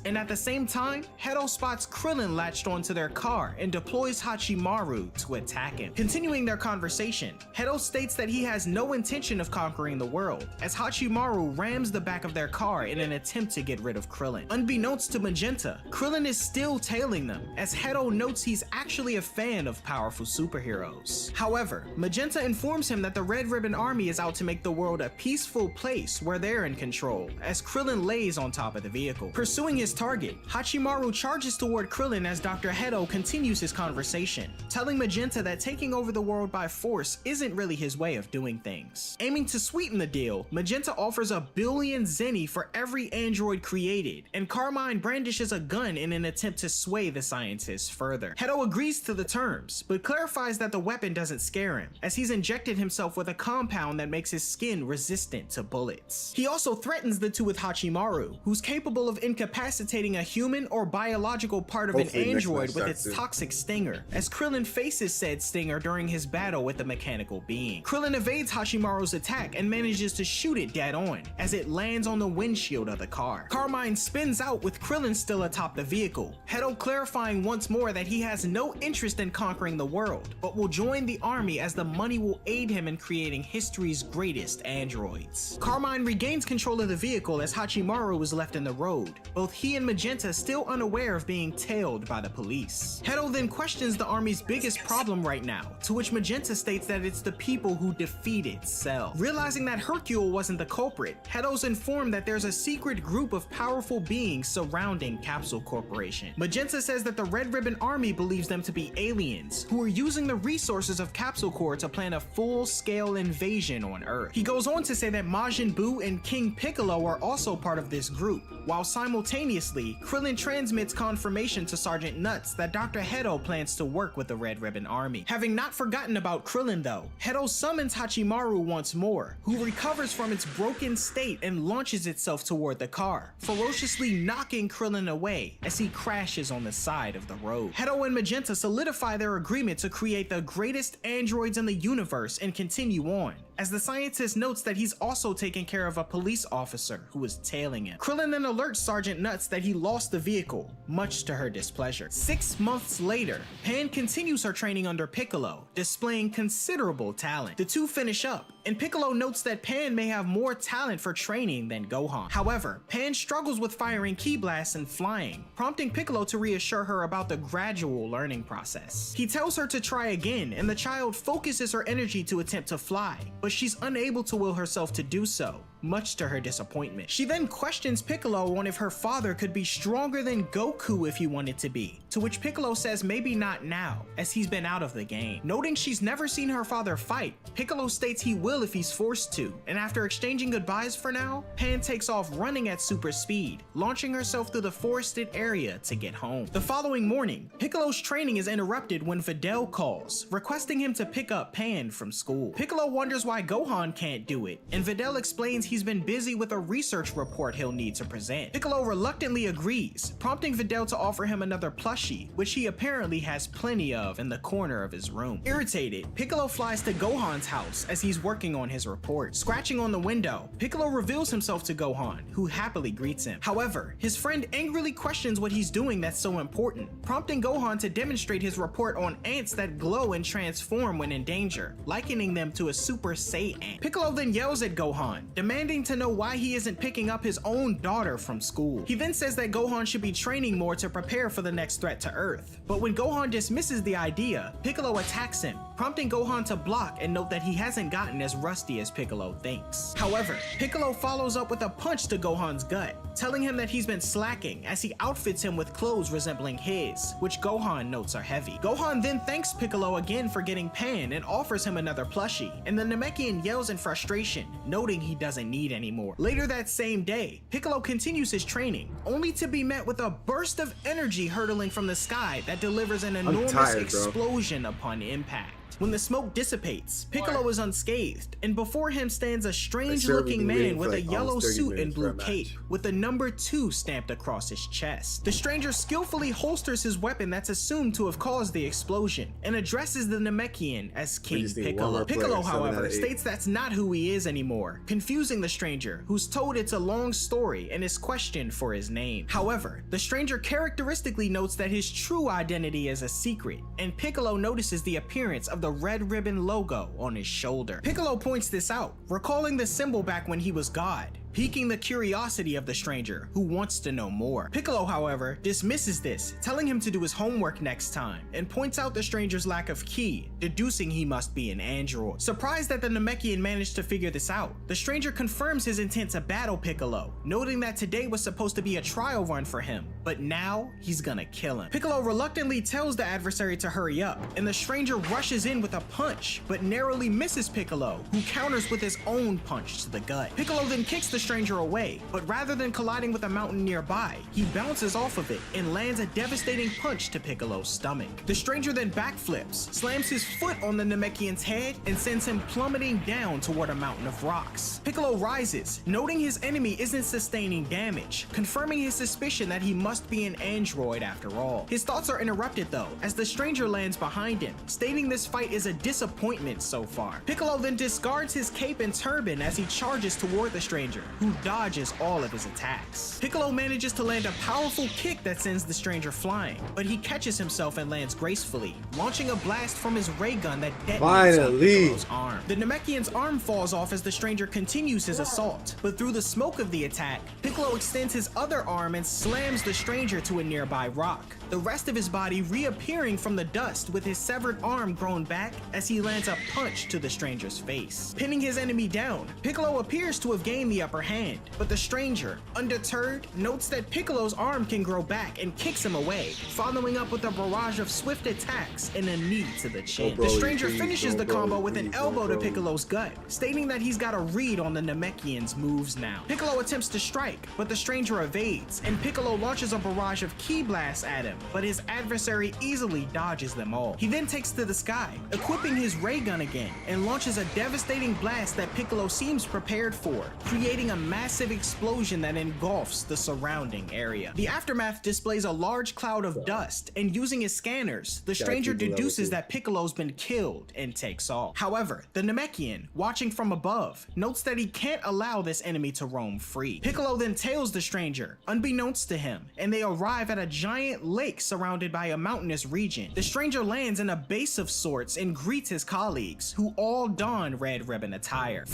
and at the same time, Hedo spots Krillin latched onto their car and deploys Hachimaru to attack him. Continuing their conversation, Hedo states that he has no intention of conquering the world, as Hachimaru rams the back of their car in an attempt to get rid of Krillin. Unbeknownst to Magenta, Krillin is still tailing them, as Hedo notes he's actually a fan of powerful superheroes. However, Magenta informs him that the Red Ribbon Army is out to make the world a peaceful place where they're in control, as Krillin lays on top of the vehicle. Pursuing his target, Hachimaru charges toward Krillin as Dr. Hedo continues his conversation, telling Magenta that taking over the world by force isn't really his way of doing things. Aiming to sweeten the deal, Magenta offers 1 billion zenny for every android created, and Carmine brandishes a gun in an attempt to sway the scientists further. Hedo agrees to the terms, but clarifies that the weapon doesn't scare him, as he's injected himself with a compound that makes his skin resistant to bullets. He also threatens the two with Hachimaru, who's capable of incapacitating a human or biological part of an android with its toxic stinger, as Krillin faces said stinger during his battle with the mechanical being. Krillin evades Hachimaru's attack and manages to shoot it dead on, as it lands on the windshield of the car. Carmine spins out with Krillin still atop the vehicle, Hedo clarifying once more that he has no interest in conquering the world, but will join the army as the money will aid him in creating history's greatest androids. Carmine regains control of the vehicle as Hachimaru is left in the road, both he and Magenta still unaware of being tailed by the police. Hedo then questions the army's biggest problem right now, to which Magenta states that it's the people who defeated Cell. Realizing that Hercule wasn't the culprit, Hedo's informed that there's a secret group of powerful beings surrounding Capsule Corporation. Magenta says that the Red Ribbon Army believes them to be aliens, who are using the resources of Capsule Corp to plan a full-scale invasion on Earth. He goes on to say that Majin Buu and King Piccolo are also part of this group, while simultaneously, Krillin transmits confirmation to Sergeant Nuts that Dr. Hedo plans to work with the Red Ribbon Army. Having not forgotten about Krillin though, Hedo summons Hachimaru once more, who recovers from its broken state and launches itself toward the car, ferociously knocking Krillin away as he crashes on the side of the road. Hedo and Magenta solidify their agreement to create the greatest androids in the universe and continue on, as the scientist notes that he's also taking care of a police officer who is tailing him. Krillin then alerts Sergeant Nuts that he lost the vehicle, much to her displeasure. 6 months later, Pan continues her training under Piccolo, displaying considerable talent. The two finish up, and Piccolo notes that Pan may have more talent for training than Gohan. However, Pan struggles with firing ki blasts and flying, prompting Piccolo to reassure her about the gradual learning process. He tells her to try again, and the child focuses her energy to attempt to fly, but she's unable to will herself to do so, much to her disappointment. She then questions Piccolo on if her father could be stronger than Goku if he wanted to be, to which Piccolo says maybe not now, as he's been out of the game. Noting she's never seen her father fight, Piccolo states he will if he's forced to, and after exchanging goodbyes for now, Pan takes off running at super speed, launching herself through the forested area to get home. The following morning, Piccolo's training is interrupted when Videl calls, requesting him to pick up Pan from school. Piccolo wonders why Gohan can't do it, and Videl explains he he's been busy with a research report he'll need to present. Piccolo reluctantly agrees, prompting Videl to offer him another plushie, which he apparently has plenty of in the corner of his room. Irritated, Piccolo flies to Gohan's house as he's working on his report. Scratching on the window, Piccolo reveals himself to Gohan, who happily greets him. However, his friend angrily questions what he's doing that's so important, prompting Gohan to demonstrate his report on ants that glow and transform when in danger, likening them to a Super Saiyan. Piccolo then yells at Gohan, demanding to know why he isn't picking up his own daughter from school. He then says that Gohan should be training more to prepare for the next threat to Earth. But when Gohan dismisses the idea, Piccolo attacks him, prompting Gohan to block and note that he hasn't gotten as rusty as Piccolo thinks. However, Piccolo follows up with a punch to Gohan's gut, telling him that he's been slacking as he outfits him with clothes resembling his, which Gohan notes are heavy. Gohan then thanks Piccolo again for getting Pan and offers him another plushie, and the Namekian yells in frustration, noting he doesn't need any more. Later that same day, Piccolo continues his training, only to be met with a burst of energy hurtling from the sky that delivers an enormous explosion upon impact. When the smoke dissipates, Piccolo is unscathed, and before him stands a strange-looking man with a yellow suit and blue cape, with the number 2 stamped across his chest. The stranger skillfully holsters his weapon that's assumed to have caused the explosion, and addresses the Namekian as King Piccolo. Piccolo, however, states that's not who he is anymore, confusing the stranger, who's told it's a long story and is questioned for his name. However, the stranger characteristically notes that his true identity is a secret, and Piccolo notices the appearance of the red ribbon logo on his shoulder. Piccolo points this out, recalling the symbol back when he was God, piquing the curiosity of the stranger, who wants to know more. Piccolo, however, dismisses this, telling him to do his homework next time, and points out the stranger's lack of ki, deducing he must be an android. Surprised that the Namekian managed to figure this out, the stranger confirms his intent to battle Piccolo, noting that today was supposed to be a trial run for him, but now he's gonna kill him. Piccolo reluctantly tells the adversary to hurry up, and the stranger rushes in with a punch, but narrowly misses Piccolo, who counters with his own punch to the gut. Piccolo then kicks the stranger away, but rather than colliding with a mountain nearby, he bounces off of it and lands a devastating punch to Piccolo's stomach. The stranger then backflips, slams his foot on the Namekian's head, and sends him plummeting down toward a mountain of rocks. Piccolo rises, noting his enemy isn't sustaining damage, confirming his suspicion that he must be an android after all. His thoughts are interrupted though, as the stranger lands behind him, stating this fight is a disappointment so far. Piccolo then discards his cape and turban as he charges toward the stranger, who dodges all of his attacks. Piccolo manages to land a powerful kick that sends the stranger flying, but he catches himself and lands gracefully, launching a blast from his ray gun that detonates on Piccolo's arm. The Namekian's arm falls off as the stranger continues his assault, but through the smoke of the attack, Piccolo extends his other arm and slams the stranger to a nearby rock, the rest of his body reappearing from the dust with his severed arm grown back as he lands a punch to the stranger's face. Pinning his enemy down, Piccolo appears to have gained the upper hand, but the stranger, undeterred, notes that Piccolo's arm can grow back and kicks him away, following up with a barrage of swift attacks and a knee to the chin. The stranger finishes the combo with an elbow to Piccolo's gut, stating that he's got a read on the Namekian's moves now. Piccolo attempts to strike, but the stranger evades, and Piccolo launches a barrage of ki blasts at him, but his adversary easily dodges them all. He then takes to the sky, equipping his ray gun again, and launches a devastating blast that Piccolo seems prepared for, creating a massive explosion that engulfs the surrounding area. The aftermath displays a large cloud of dust, and using his scanners, the stranger deduces that Piccolo's been killed and takes off. However, the Namekian, watching from above, notes that he can't allow this enemy to roam free. Piccolo then tails the stranger, unbeknownst to him, and they arrive at a giant lake surrounded by a mountainous region. The stranger lands in a base of sorts and greets his colleagues, who all don red ribbon attire.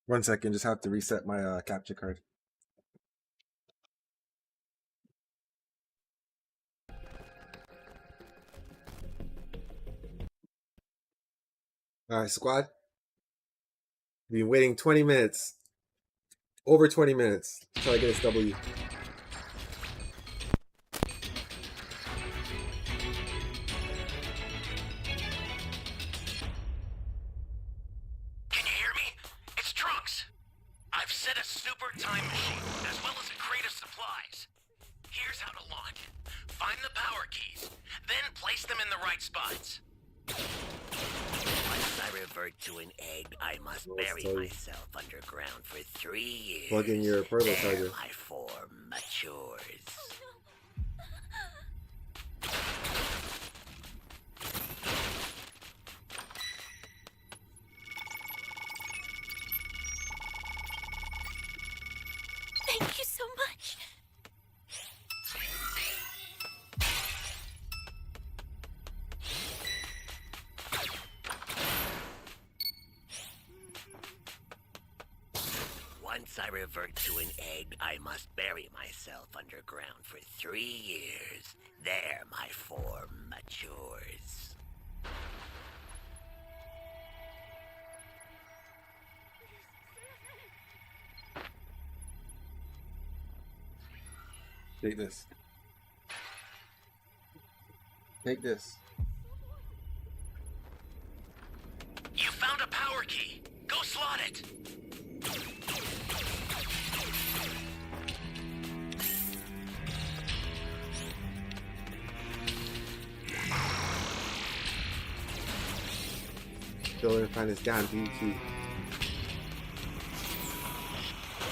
One second, just have to reset my capture card. Alright, squad. We've been waiting 20 minutes. Over 20 minutes until I get this W. Can you hear supplies. Here's how to launch. Find the power keys, then place them in the right spots. Once I revert to an egg, I must bury myself underground for 3 years. Plug in your portable there charger. my form matures. Thank you so much. Once I revert to an egg, I must bury myself underground for 3 years. There my form matures. Take this. Take this. You found a power key. Go slot it. Go and find this damn key.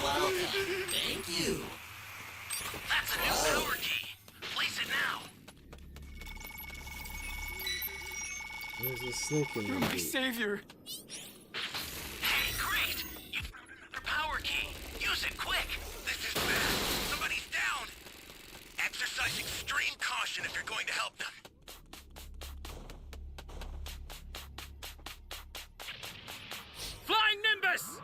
Welcome. Thank you. That's a new power key. Place it now. There's a snake in You're the my savior. Hey, great! You found another power key. Use it quick. This is bad. Somebody's down. Exercise extreme caution if you're going to help them. Flying Nimbus!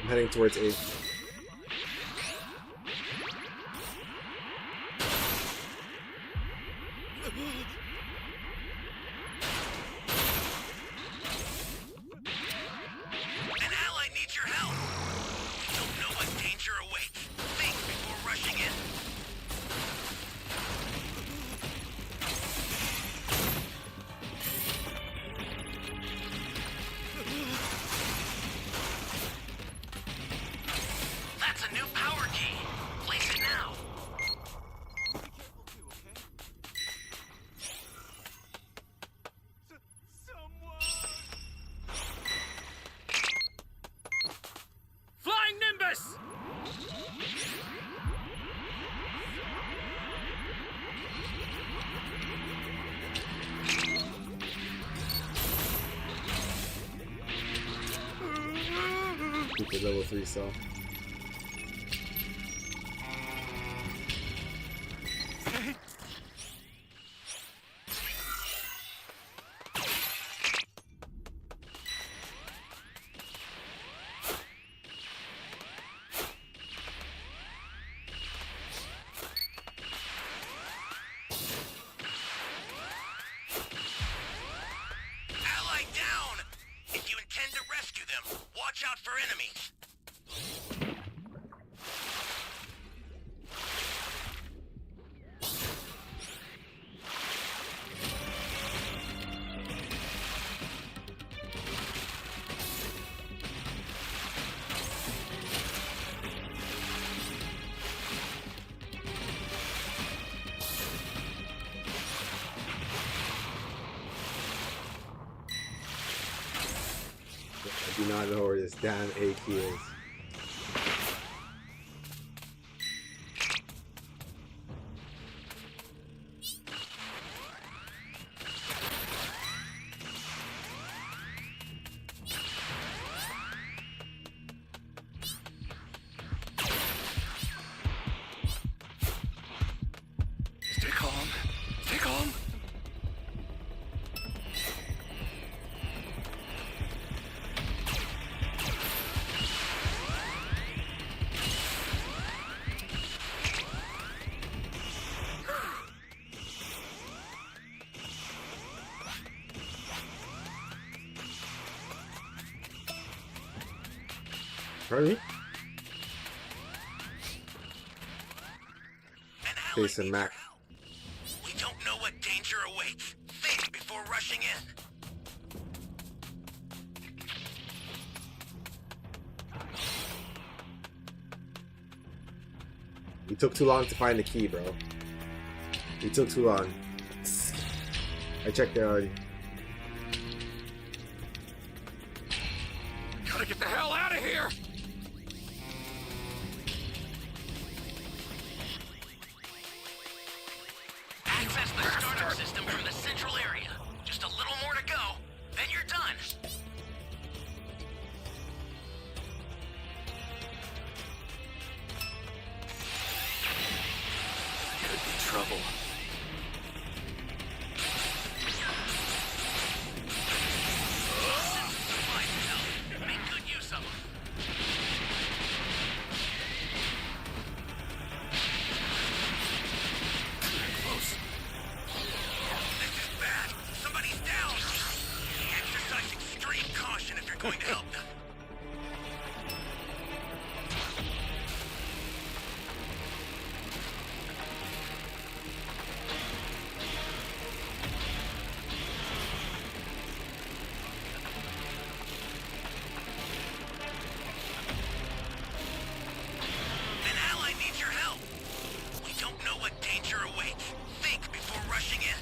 I'm heading towards A. An ally needs your help. You don't know what danger awaits. Think before rushing in. That's a new power key. Place it now. Flying Nimbus! Stupid level 3 cell. Ally down! If you intend to rescue them, watch out for enemies. I do not know where this damn A key is. Stay calm. Stay calm. Pardon me? An ally Jason needs Mac. your help. We don't know what danger awaits. Think before rushing in. You took too long to find the key, bro. You took too long. I checked there already. Gotta get the hell out of here! Access the startup system from the central area. Just a little more to go, then you're done. Could be trouble. Make good use of them. Close. This is bad. Somebody's down. Exercise extreme caution if you're going to help them. An ally needs your help. We don't know what danger awaits. Think before rushing in.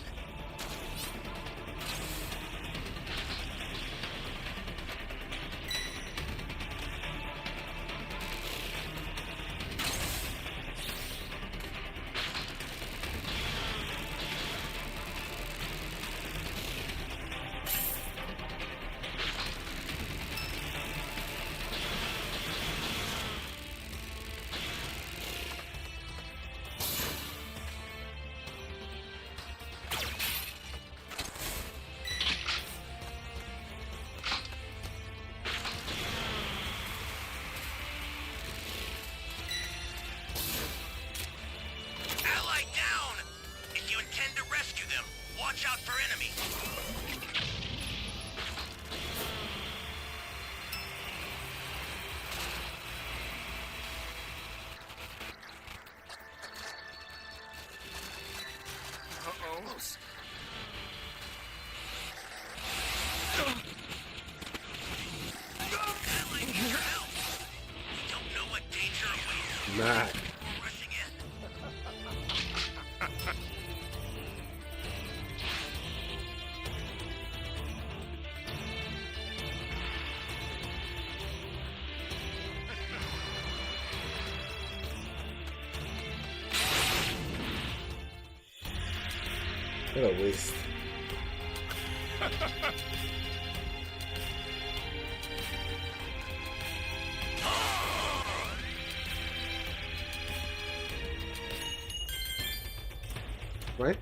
Ally down! If you intend to rescue them, watch out for enemies. Uh-oh. Ally needs your help. We don't know what danger awaits. Nah. Before rushing in. What a waste. Right?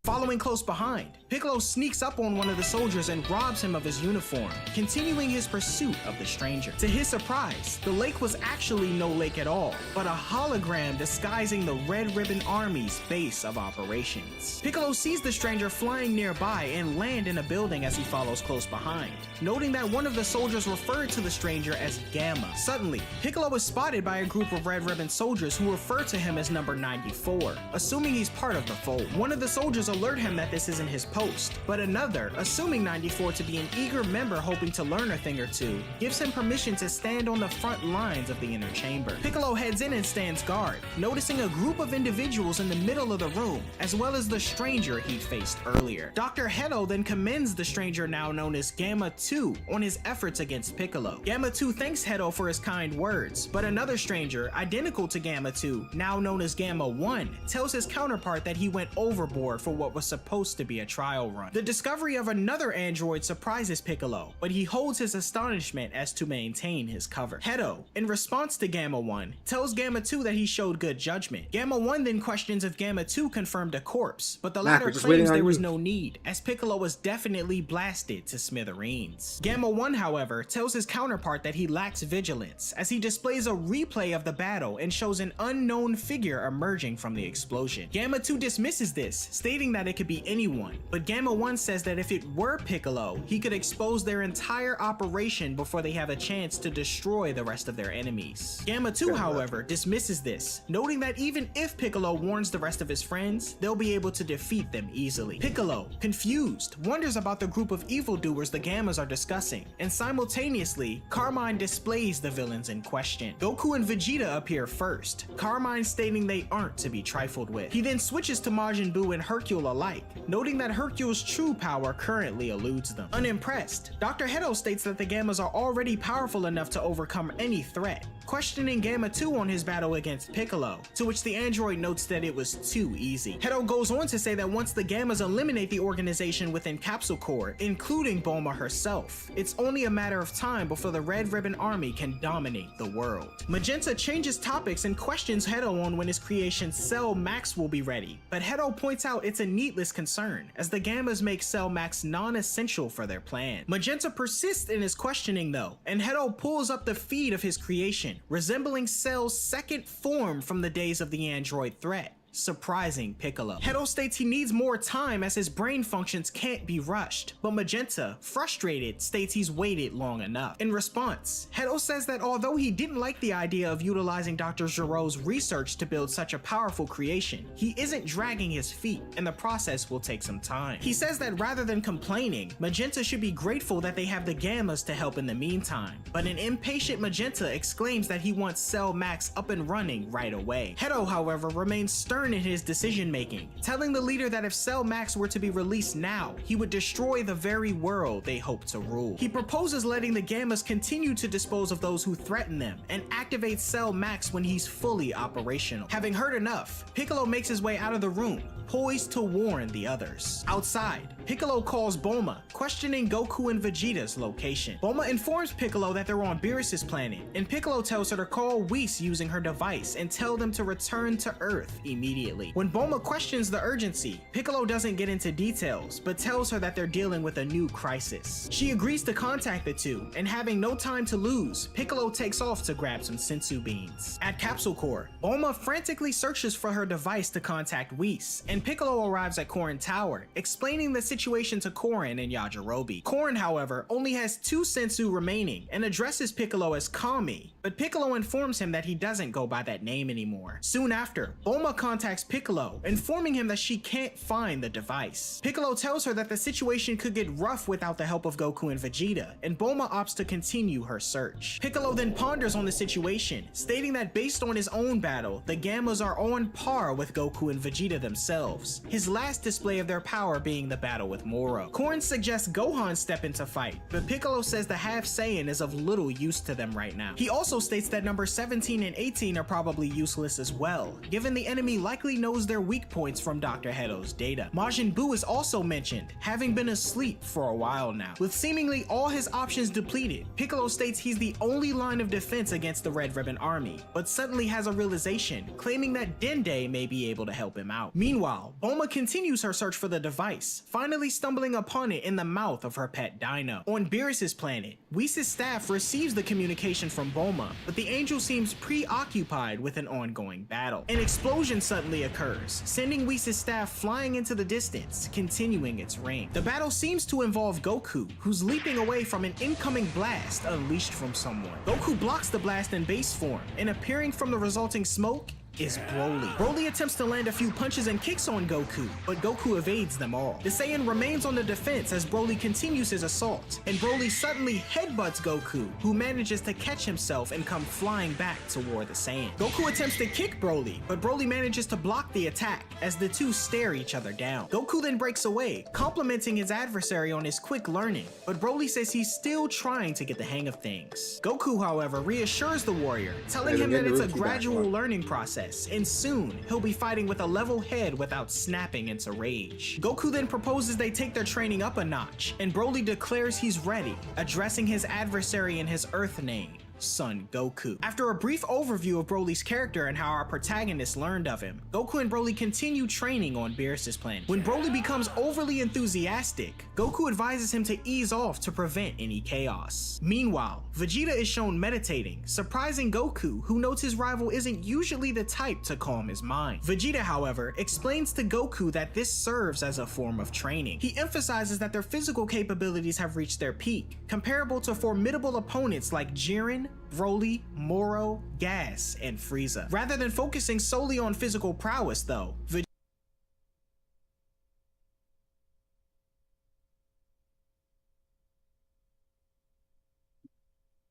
Following close behind, Piccolo sneaks up on one of the soldiers and robs him of his uniform, continuing his pursuit of the stranger. To his surprise, the lake was actually no lake at all, but a hologram disguising the Red Ribbon Army's base of operations. Piccolo sees the stranger flying nearby and land in a building as he follows close behind, noting that one of the soldiers referred to the stranger as Gamma. Suddenly, Piccolo is spotted by a group of Red Ribbon soldiers who refer to him as number 94, assuming he's part of the fold. One of the soldiers alert him that this isn't his post, but another, assuming 94 to be an eager member hoping to learn a thing or two, gives him permission to stand on the front lines of the inner chamber. Piccolo heads in and stands guard, noticing a group of individuals in the middle of the room, as well as the stranger he'd faced earlier. Dr. Hedo then commends the stranger now known as Gamma 2 on his efforts against Piccolo. Gamma 2 thanks Hedo for his kind words, but another stranger, identical to Gamma 2, now known as Gamma 1, tells his counterpart that he went overboard for what was supposed to be a trial run. The discovery of another android surprises Piccolo, but he holds his astonishment as to maintain his cover. Hedo, in response to Gamma 1, tells Gamma 2 that he showed good judgment. Gamma 1 then questions if Gamma 2 confirmed a corpse, but the latter claims there was no need, as Piccolo was definitely blasted to smithereens. Gamma 1, however, tells his counterpart that he lacks vigilance, as he displays a replay of the battle and shows an unknown figure emerging from the explosion. Gamma 2 dismisses this, stating that it could be anyone, but Gamma 1 says that if it were Piccolo, he could expose their entire operation before they have a chance to destroy the rest of their enemies. Gamma 2, however, dismisses this, noting that even if Piccolo warns the rest of his friends, they'll be able to defeat them easily. Piccolo, confused, wonders about the group of evildoers the Gammas are discussing, and simultaneously, Carmine displays the villains in question. Goku and Vegeta appear first, Carmine stating they aren't to be trifled with. He then switches to Majin Buu and Hercule alike, noting that Hercule's true power currently eludes them. Unimpressed, Dr. Hedo states that the Gammas are already powerful enough to overcome any threat, questioning Gamma 2 on his battle against Piccolo, to which the android notes that it was too easy. Hedo goes on to say that once the Gammas eliminate the organization within Capsule Corps, including Bulma herself, it's only a matter of time before the Red Ribbon Army can dominate the world. Magenta changes topics and questions Hedo on when his creation Cell Max will be ready, but Hedo points out it's a needless concern, as the Gammas make Cell Max non-essential for their plan. Magenta persists in his questioning though, and Hedo pulls up the feed of his creation, resembling Cell's second form from the days of the android threat, surprising Piccolo. Hedo states he needs more time as his brain functions can't be rushed, but Magenta, frustrated, states he's waited long enough. In response, Hedo says that although he didn't like the idea of utilizing Dr. Giro's research to build such a powerful creation, he isn't dragging his feet, and the process will take some time. He says that rather than complaining, Magenta should be grateful that they have the Gammas to help in the meantime, but an impatient Magenta exclaims that he wants Cell Max up and running right away. Hedo, however, remains stern in his decision making, telling the leader that if Cell Max were to be released now, he would destroy the very world they hope to rule. He proposes letting the Gammas continue to dispose of those who threaten them and activate Cell Max when he's fully operational. Having heard enough, Piccolo makes his way out of the room, poised to warn the others. Outside, Piccolo calls Bulma, questioning Goku and Vegeta's location. Bulma informs Piccolo that they're on Beerus' planet, and Piccolo tells her to call Whis using her device and tell them to return to Earth immediately. When Bulma questions the urgency, Piccolo doesn't get into details, but tells her that they're dealing with a new crisis. She agrees to contact the two, and having no time to lose, Piccolo takes off to grab some sensu beans. At Capsule Corps, Bulma frantically searches for her device to contact Whis, and Piccolo arrives at Korin Tower, explaining the situation to Korin and Yajirobe. Korin, however, only has 2 sensu remaining and addresses Piccolo as Kami, but Piccolo informs him that he doesn't go by that name anymore. Soon after, Bulma contacts Piccolo, informing him that she can't find the device. Piccolo tells her that the situation could get rough without the help of Goku and Vegeta, and Bulma opts to continue her search. Piccolo then ponders on the situation, stating that based on his own battle, the Gammas are on par with Goku and Vegeta themselves, his last display of their power being the battle with Moro. Korin suggests Gohan step into fight, but Piccolo says the Half Saiyan is of little use to them right now. He also states that number 17 and 18 are probably useless as well, given the enemy likely knows their weak points from Dr. Hedo's data. Majin Buu is also mentioned, having been asleep for a while now. With seemingly all his options depleted, Piccolo states he's the only line of defense against the Red Ribbon Army, but suddenly has a realization, claiming that Dende may be able to help him out. Meanwhile, Bulma continues her search for the device, finally stumbling upon it in the mouth of her pet Dino. On Beerus' planet, Whis' staff receives the communication from Bulma, but the angel seems preoccupied with an ongoing battle. An explosion suddenly occurs, sending Whis' staff flying into the distance, continuing its reign. The battle seems to involve Goku, who's leaping away from an incoming blast unleashed from someone. Goku blocks the blast in base form, and appearing from the resulting smoke is Broly. Broly attempts to land a few punches and kicks on Goku, but Goku evades them all. The Saiyan remains on the defense as Broly continues his assault, and Broly suddenly headbutts Goku, who manages to catch himself and come flying back toward the Saiyan. Goku attempts to kick Broly, but Broly manages to block the attack as the two stare each other down. Goku then breaks away, complimenting his adversary on his quick learning, but Broly says he's still trying to get the hang of things. Goku, however, reassures the warrior, telling him that it's a gradual learning process, and soon he'll be fighting with a level head without snapping into rage. Goku then proposes they take their training up a notch, and Broly declares he's ready, addressing his adversary in his Earth name, son Goku. After a brief overview of Broly's character and how our protagonist learned of him, Goku and Broly continue training on Beerus's planet. When Broly becomes overly enthusiastic, Goku advises him to ease off to prevent any chaos. Meanwhile, Vegeta is shown meditating, surprising Goku, who notes his rival isn't usually the type to calm his mind. Vegeta, however, explains to Goku that this serves as a form of training. He emphasizes that their physical capabilities have reached their peak, comparable to formidable opponents like Jiren, Broly, Moro, Gas, and Frieza. Rather than focusing solely on physical prowess though,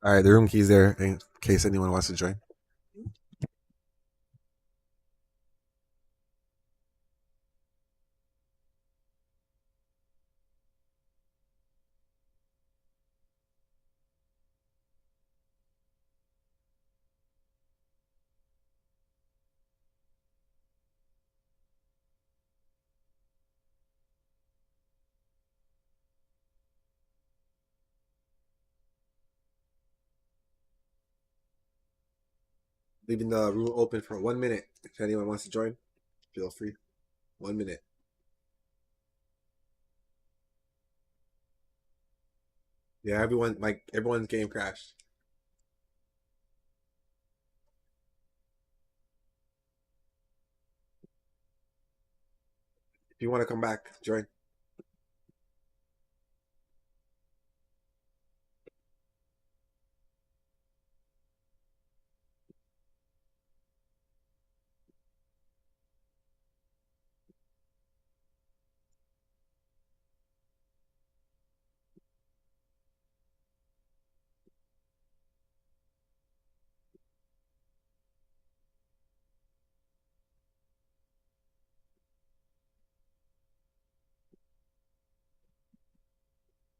All right, the room key's there in case anyone wants to join. Leaving the room open for 1 minute. If anyone wants to join, feel free. 1 minute. Yeah, everyone's game crashed. If you want to come back, join.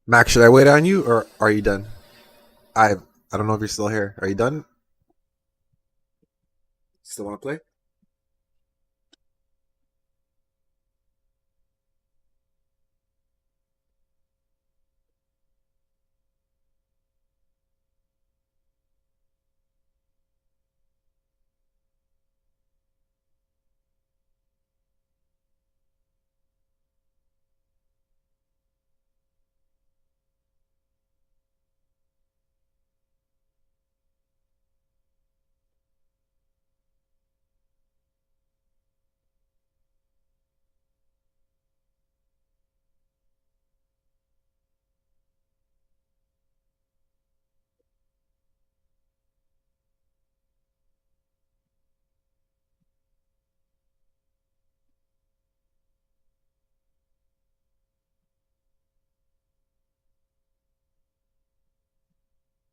Max, should I wait on you or are you done? I don't know if you're still here. Are you done? Still want to play?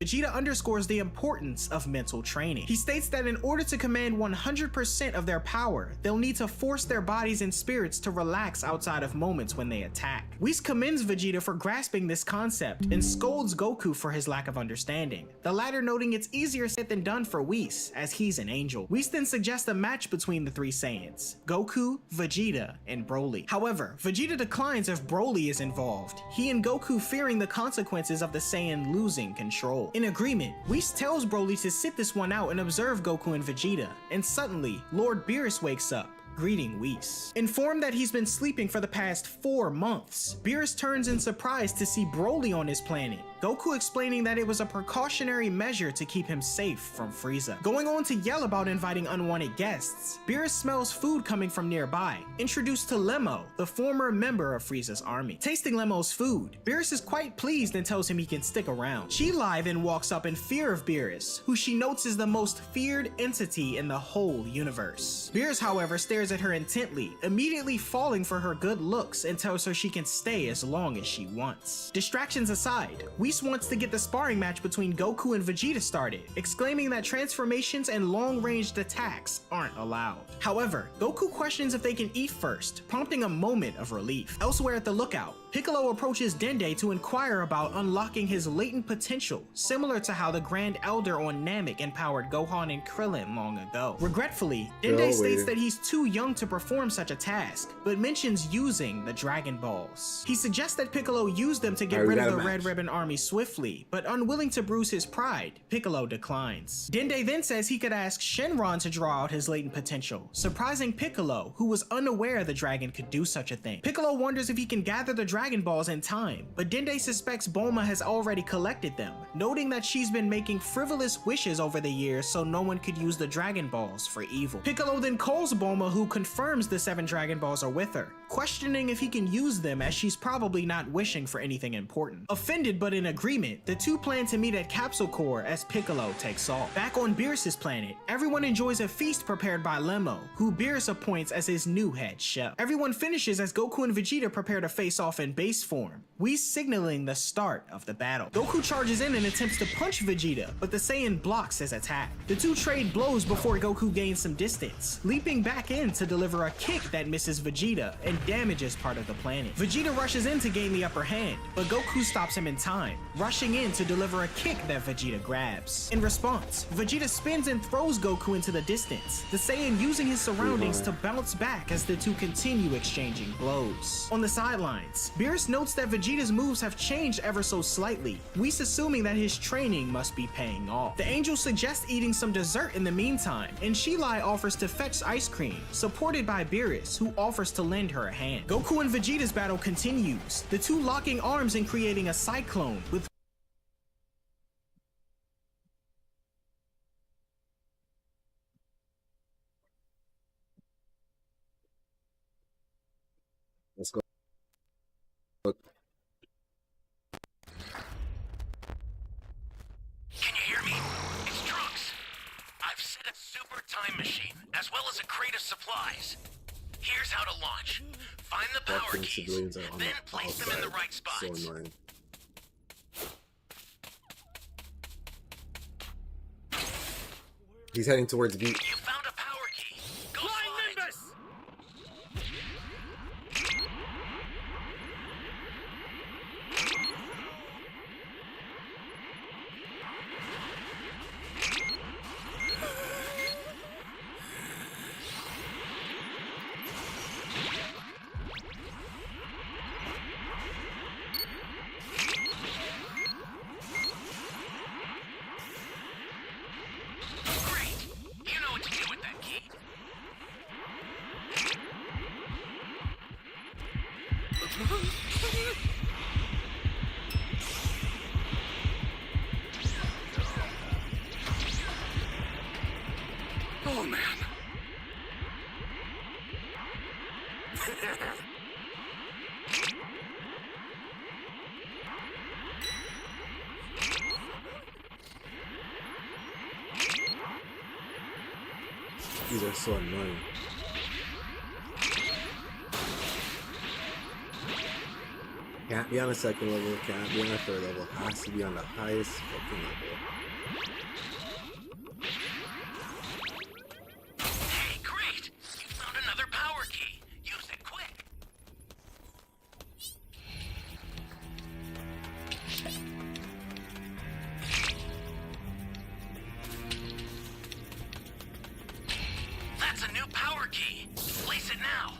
Vegeta underscores the importance of mental training. He states that in order to command 100% of their power, they'll need to force their bodies and spirits to relax outside of moments when they attack. Whis commends Vegeta for grasping this concept and scolds Goku for his lack of understanding, the latter noting it's easier said than done for Whis, as he's an angel. Whis then suggests a match between the three Saiyans, Goku, Vegeta, and Broly. However, Vegeta declines if Broly is involved, he and Goku fearing the consequences of the Saiyan losing control. In agreement, Whis tells Broly to sit this one out and observe Goku and Vegeta, and suddenly, Lord Beerus wakes up, greeting Whis. Informed that he's been sleeping for the past 4 months, Beerus turns in surprise to see Broly on his planet, Goku explaining that it was a precautionary measure to keep him safe from Frieza. Going on to yell about inviting unwanted guests, Beerus smells food coming from nearby, introduced to Lemo, the former member of Frieza's army. Tasting Lemo's food, Beerus is quite pleased and tells him he can stick around. Chi-Lai then walks up in fear of Beerus, who she notes is the most feared entity in the whole universe. Beerus, however, stares at her intently, immediately falling for her good looks and tells her she can stay as long as she wants. Distractions aside, Whis wants to get the sparring match between Goku and Vegeta started, exclaiming that transformations and long-ranged attacks aren't allowed. However, Goku questions if they can eat first, prompting a moment of relief. Elsewhere at the lookout, Piccolo approaches Dende to inquire about unlocking his latent potential, similar to how the Grand Elder on Namek empowered Gohan and Krillin long ago. Regretfully, Dende states that he's too young to perform such a task, but mentions using the Dragon Balls. He suggests that Piccolo use them to get rid of the Red Ribbon Army swiftly, but unwilling to bruise his pride, Piccolo declines. Dende then says he could ask Shenron to draw out his latent potential, surprising Piccolo, who was unaware the dragon could do such a thing. Piccolo wonders if he can gather the Dragon Balls in time, but Dende suspects Bulma has already collected them, noting that she's been making frivolous wishes over the years so no one could use the Dragon Balls for evil. Piccolo then calls Bulma, who confirms the 7 Dragon Balls are with her, questioning if he can use them as she's probably not wishing for anything important. Offended but in agreement, the two plan to meet at Capsule Corps as Piccolo takes off. Back on Beerus's planet, everyone enjoys a feast prepared by Lemmo, who Beerus appoints as his new head chef. Everyone finishes as Goku and Vegeta prepare to face off in base form, signaling the start of the battle. Goku charges in and attempts to punch Vegeta, but the Saiyan blocks his attack. The two trade blows before Goku gains some distance, leaping back in to deliver a kick that misses Vegeta and damages part of the planet. Vegeta rushes in to gain the upper hand, but Goku stops him in time, rushing in to deliver a kick that Vegeta grabs. In response, Vegeta spins and throws Goku into the distance, the Saiyan using his surroundings to bounce back as the two continue exchanging blows. On the sidelines, Beerus notes that Vegeta's moves have changed ever so slightly, Whis assuming that his training must be paying off. The angel suggests eating some dessert in the meantime, and Shilai offers to fetch ice cream, supported by Beerus, who offers to lend her a hand. Goku and Vegeta's battle continues, the two locking arms and creating a cyclone, with Let's go. Can you hear me? It's Trunks. I've set a super time machine, as well as a crate of supplies. Here's how to launch. Find the power keys, then place them in the right spots. So annoying. He's heading towards V. You found a power key. Go slide. Nimbus! Oh, man. These are so annoying. Can't be on a second level, can't be on a third level, has to be on the highest fucking level. Hey, great! You found another power key. Use it quick. That's a new power key. Place it now.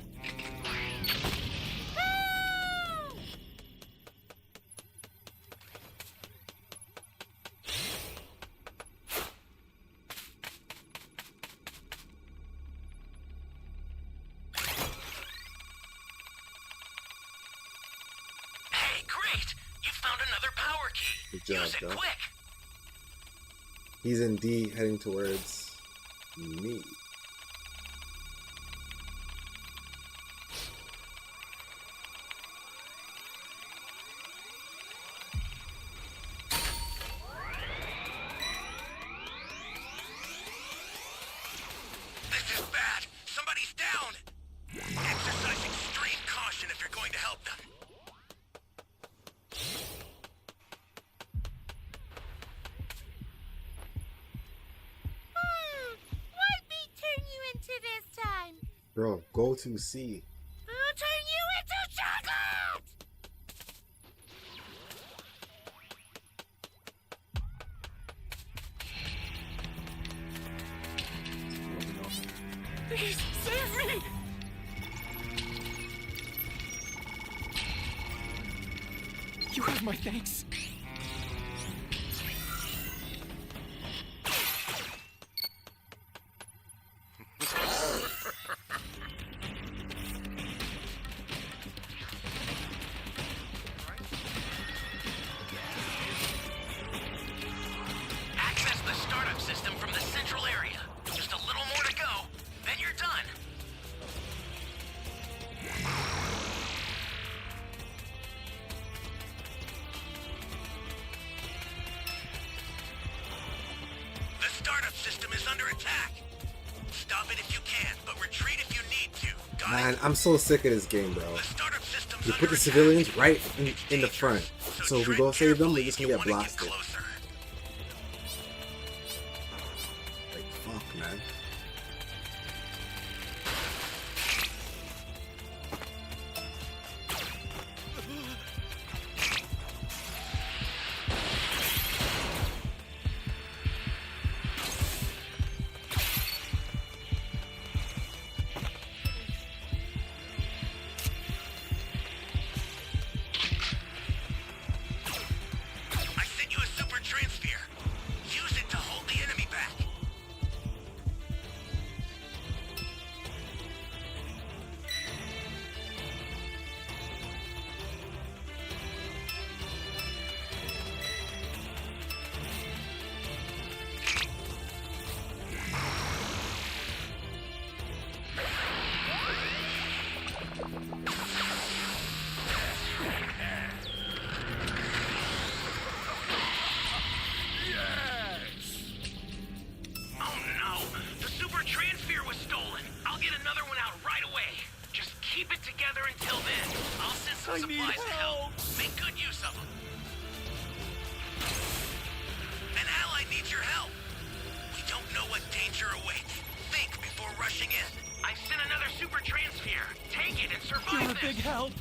Good job, Use it though. quick. He's indeed heading towards me. This is bad. Somebody's down. Exercise extreme caution if you're going to help them. Bro, go to C. I'll turn you into chocolate! Please, save me! You have my thanks. Access the startup system from the central area. Just a little more to go, then you're done. The startup system is under attack. Stop it if you can, but retreat if you need to. Got Man, it? I'm so sick of this game, bro. The startup system's You under put the attack. civilians right in the Dangerous. front. So if we tread go save them, carefully we're just if gonna you get wanna blasted. closer. Like, fuck, man. I sent you a super transfer. Use it to hold the enemy back. Oh no! The super transfer was stolen. I'll get another one out right away. Just keep it together until then. I'll send some supplies to help. Make good use of them. An ally needs your help. We don't know what danger awaits. Think before rushing in. I sent another super transfer. Take it and survive You're a this. big help.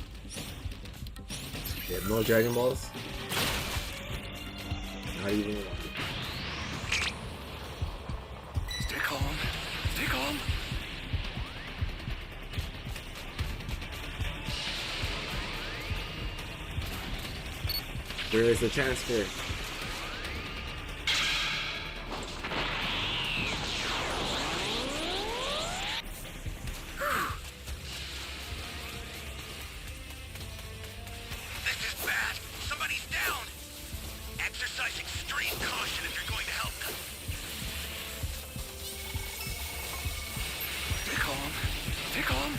They have no Dragon Balls. Not even one. Stay calm. Stay calm. Where is the transfer? This is bad. Somebody's down. Exercise extreme caution if you're going to help them. Stay calm. Stay calm.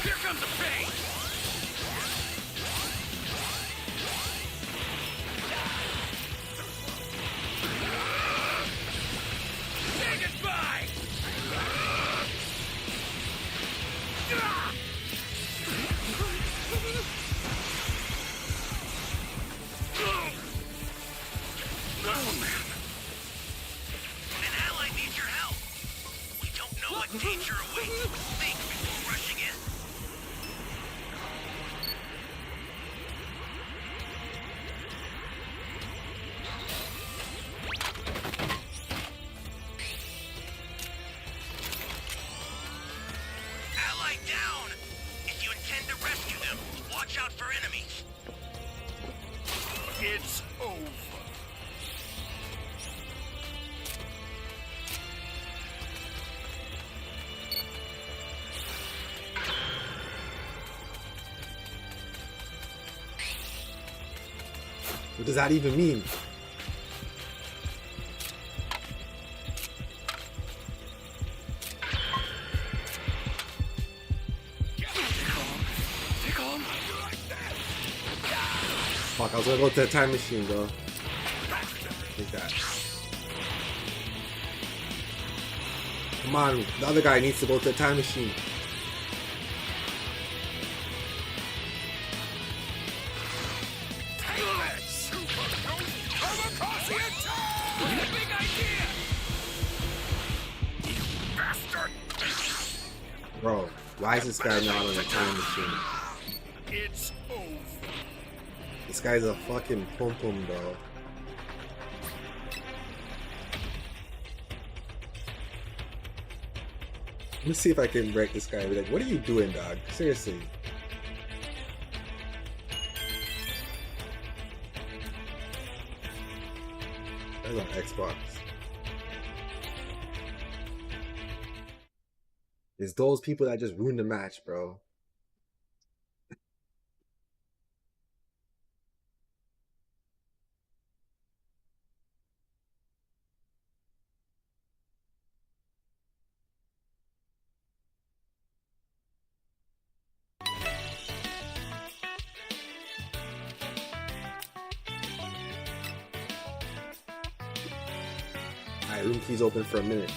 Here comes the pain. Say goodbye. Oh man. An ally needs your help. We don't know what danger awaits. Think before rushing in. Ally down! If you intend to rescue them, watch out for enemies. It's over. What does that even mean? Stay calm. Fuck, I was gonna go to the time machine, bro. Take that. Come on, the other guy needs to go to the time machine. Big idea. Bro, why is this guy not on the time machine? It's over. This guy's a fucking pum pum, bro. Let me see if I can break this guy. Be like, what are you doing, dog? Seriously. That's on Xbox. It's those people that just ruin the match, bro. Alright, room key's open for a minute.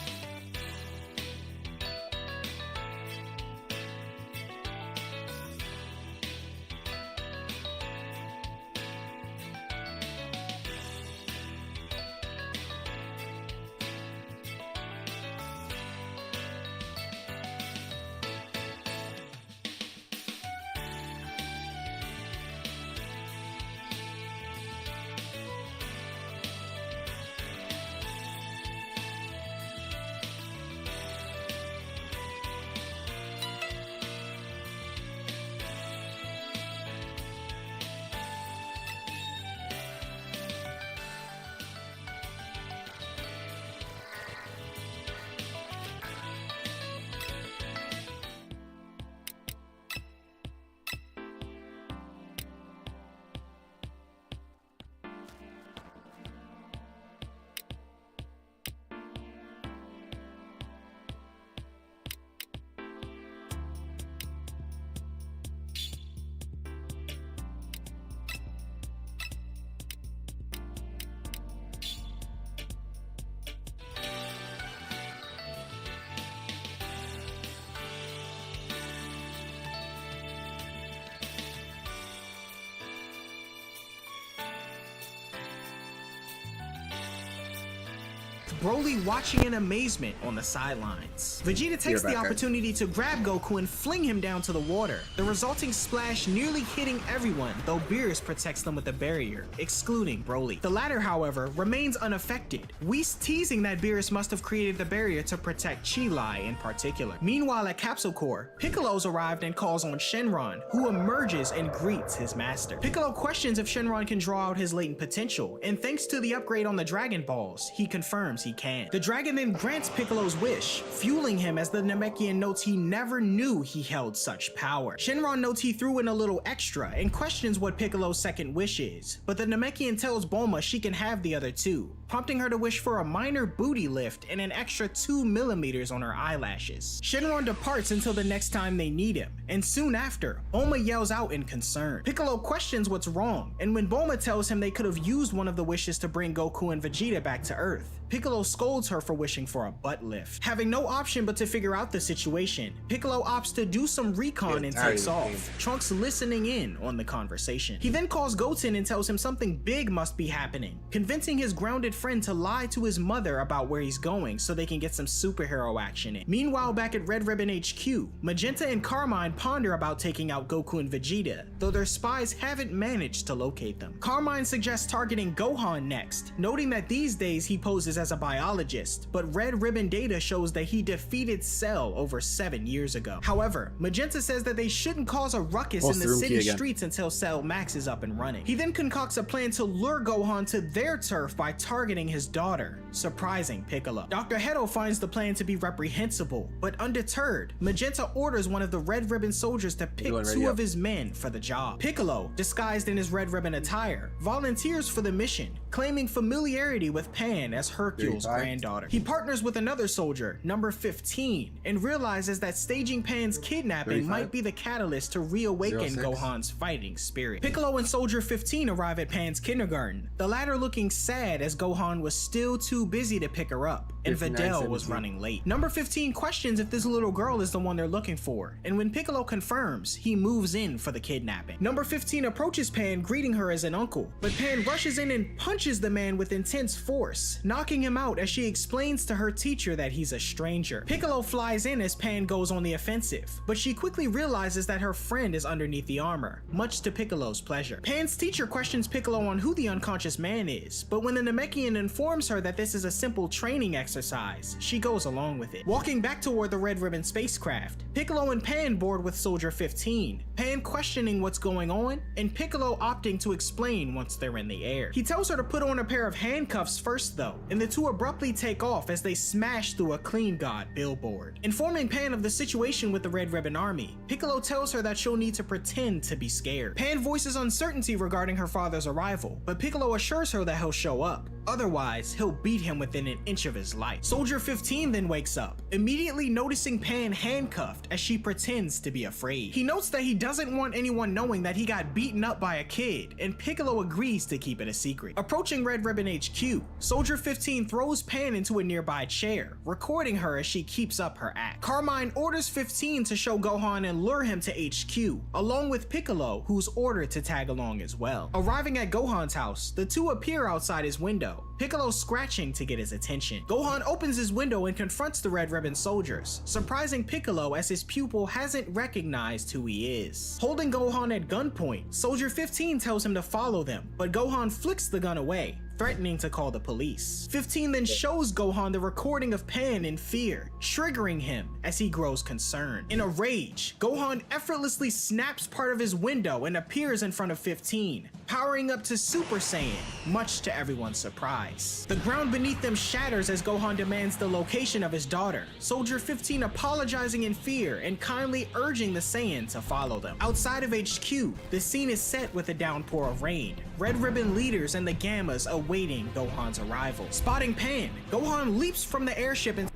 Broly watching in amazement on the sidelines. Vegeta takes the opportunity to grab Goku and fling him down to the water, the resulting splash nearly hitting everyone, though Beerus protects them with a barrier, excluding Broly. The latter, however, remains unaffected, Whis teasing that Beerus must have created the barrier to protect Chi-Lai in particular. Meanwhile, at Capsule Corps, Piccolo's arrived and calls on Shenron, who emerges and greets his master. Piccolo questions if Shenron can draw out his latent potential, and thanks to the upgrade on the Dragon Balls, he confirms he can. The dragon then grants Piccolo's wish, fueling him as the Namekian notes he never knew he held such power. Shenron notes he threw in a little extra and questions what Piccolo's second wish is, but the Namekian tells Bulma she can have the other two, prompting her to wish for a minor booty lift and an extra 2 millimeters on her eyelashes. Shenron departs until the next time they need him, and soon after, Bulma yells out in concern. Piccolo questions what's wrong, and when Bulma tells him they could have used one of the wishes to bring Goku and Vegeta back to Earth, Piccolo scolds her for wishing for a butt lift. Having no option but to figure out the situation, Piccolo opts to do some recon and takes off, Trunks listening in on the conversation. He then calls Goten and tells him something big must be happening, convincing his grounded friend to lie to his mother about where he's going so they can get some superhero action in. Meanwhile, back at Red Ribbon HQ, Magenta and Carmine ponder about taking out Goku and Vegeta, though their spies haven't managed to locate them. Carmine suggests targeting Gohan next, noting that these days he poses as a biologist, but Red Ribbon data shows that he defeated Cell over 7 years ago. However, Magenta says that they shouldn't cause a ruckus in the city streets until Cell Max is up and running. He then concocts a plan to lure Gohan to their turf by targeting his daughter, surprising Piccolo. Dr. Hedo finds the plan to be reprehensible, but undeterred, Magenta orders one of the Red Ribbon soldiers to pick 2 of his men for the job. Piccolo, disguised in his Red Ribbon attire, volunteers for the mission, claiming familiarity with Pan as Hercule's granddaughter. He partners with another soldier, number 15, and realizes that staging Pan's kidnapping might be the catalyst to reawaken Gohan's fighting spirit. Piccolo and Soldier 15 arrive at Pan's kindergarten, the latter looking sad as Gohan was still too busy to pick her up, and Videl was running late. Number 15 questions if this little girl is the one they're looking for, and when Piccolo confirms, he moves in for the kidnapping. Number 15 approaches Pan, greeting her as an uncle, but Pan rushes in and punches the man with intense force, knocking him out as she explains to her teacher that he's a stranger. Piccolo flies in as Pan goes on the offensive, but she quickly realizes that her friend is underneath the armor, much to Piccolo's pleasure. Pan's teacher questions Piccolo on who the unconscious man is, but when the Namekian informs her that this is a simple training exercise, exercise. She goes along with it. Walking back toward the Red Ribbon spacecraft, Piccolo and Pan board with Soldier 15, Pan questioning what's going on, and Piccolo opting to explain once they're in the air. He tells her to put on a pair of handcuffs first though, and the two abruptly take off as they smash through a Clean God billboard. Informing Pan of the situation with the Red Ribbon Army, Piccolo tells her that she'll need to pretend to be scared. Pan voices uncertainty regarding her father's arrival, but Piccolo assures her that he'll show up. Otherwise, he'll beat him within an inch of his life. Soldier 15 then wakes up, immediately noticing Pan handcuffed as she pretends to be afraid. He notes that he doesn't want anyone knowing that he got beaten up by a kid, and Piccolo agrees to keep it a secret. Approaching Red Ribbon HQ, Soldier 15 throws Pan into a nearby chair, recording her as she keeps up her act. Carmine orders 15 to show Gohan and lure him to HQ, along with Piccolo, who's ordered to tag along as well. Arriving at Gohan's house, the two appear outside his window, Piccolo scratching to get his attention. Gohan opens his window and confronts the Red Ribbon soldiers, surprising Piccolo as his pupil hasn't recognized who he is. Holding Gohan at gunpoint, Soldier 15 tells him to follow them, but Gohan flicks the gun away, threatening to call the police. 15 then shows Gohan the recording of Pan in fear, triggering him as he grows concerned. In a rage, Gohan effortlessly snaps part of his window and appears in front of 15, powering up to Super Saiyan, much to everyone's surprise. The ground beneath them shatters as Gohan demands the location of his daughter, Soldier 15 apologizing in fear and kindly urging the Saiyan to follow them. Outside of HQ, the scene is set with a downpour of rain, Red Ribbon leaders and the Gammas awaiting Gohan's arrival. Spotting Pan, Gohan leaps from the airship and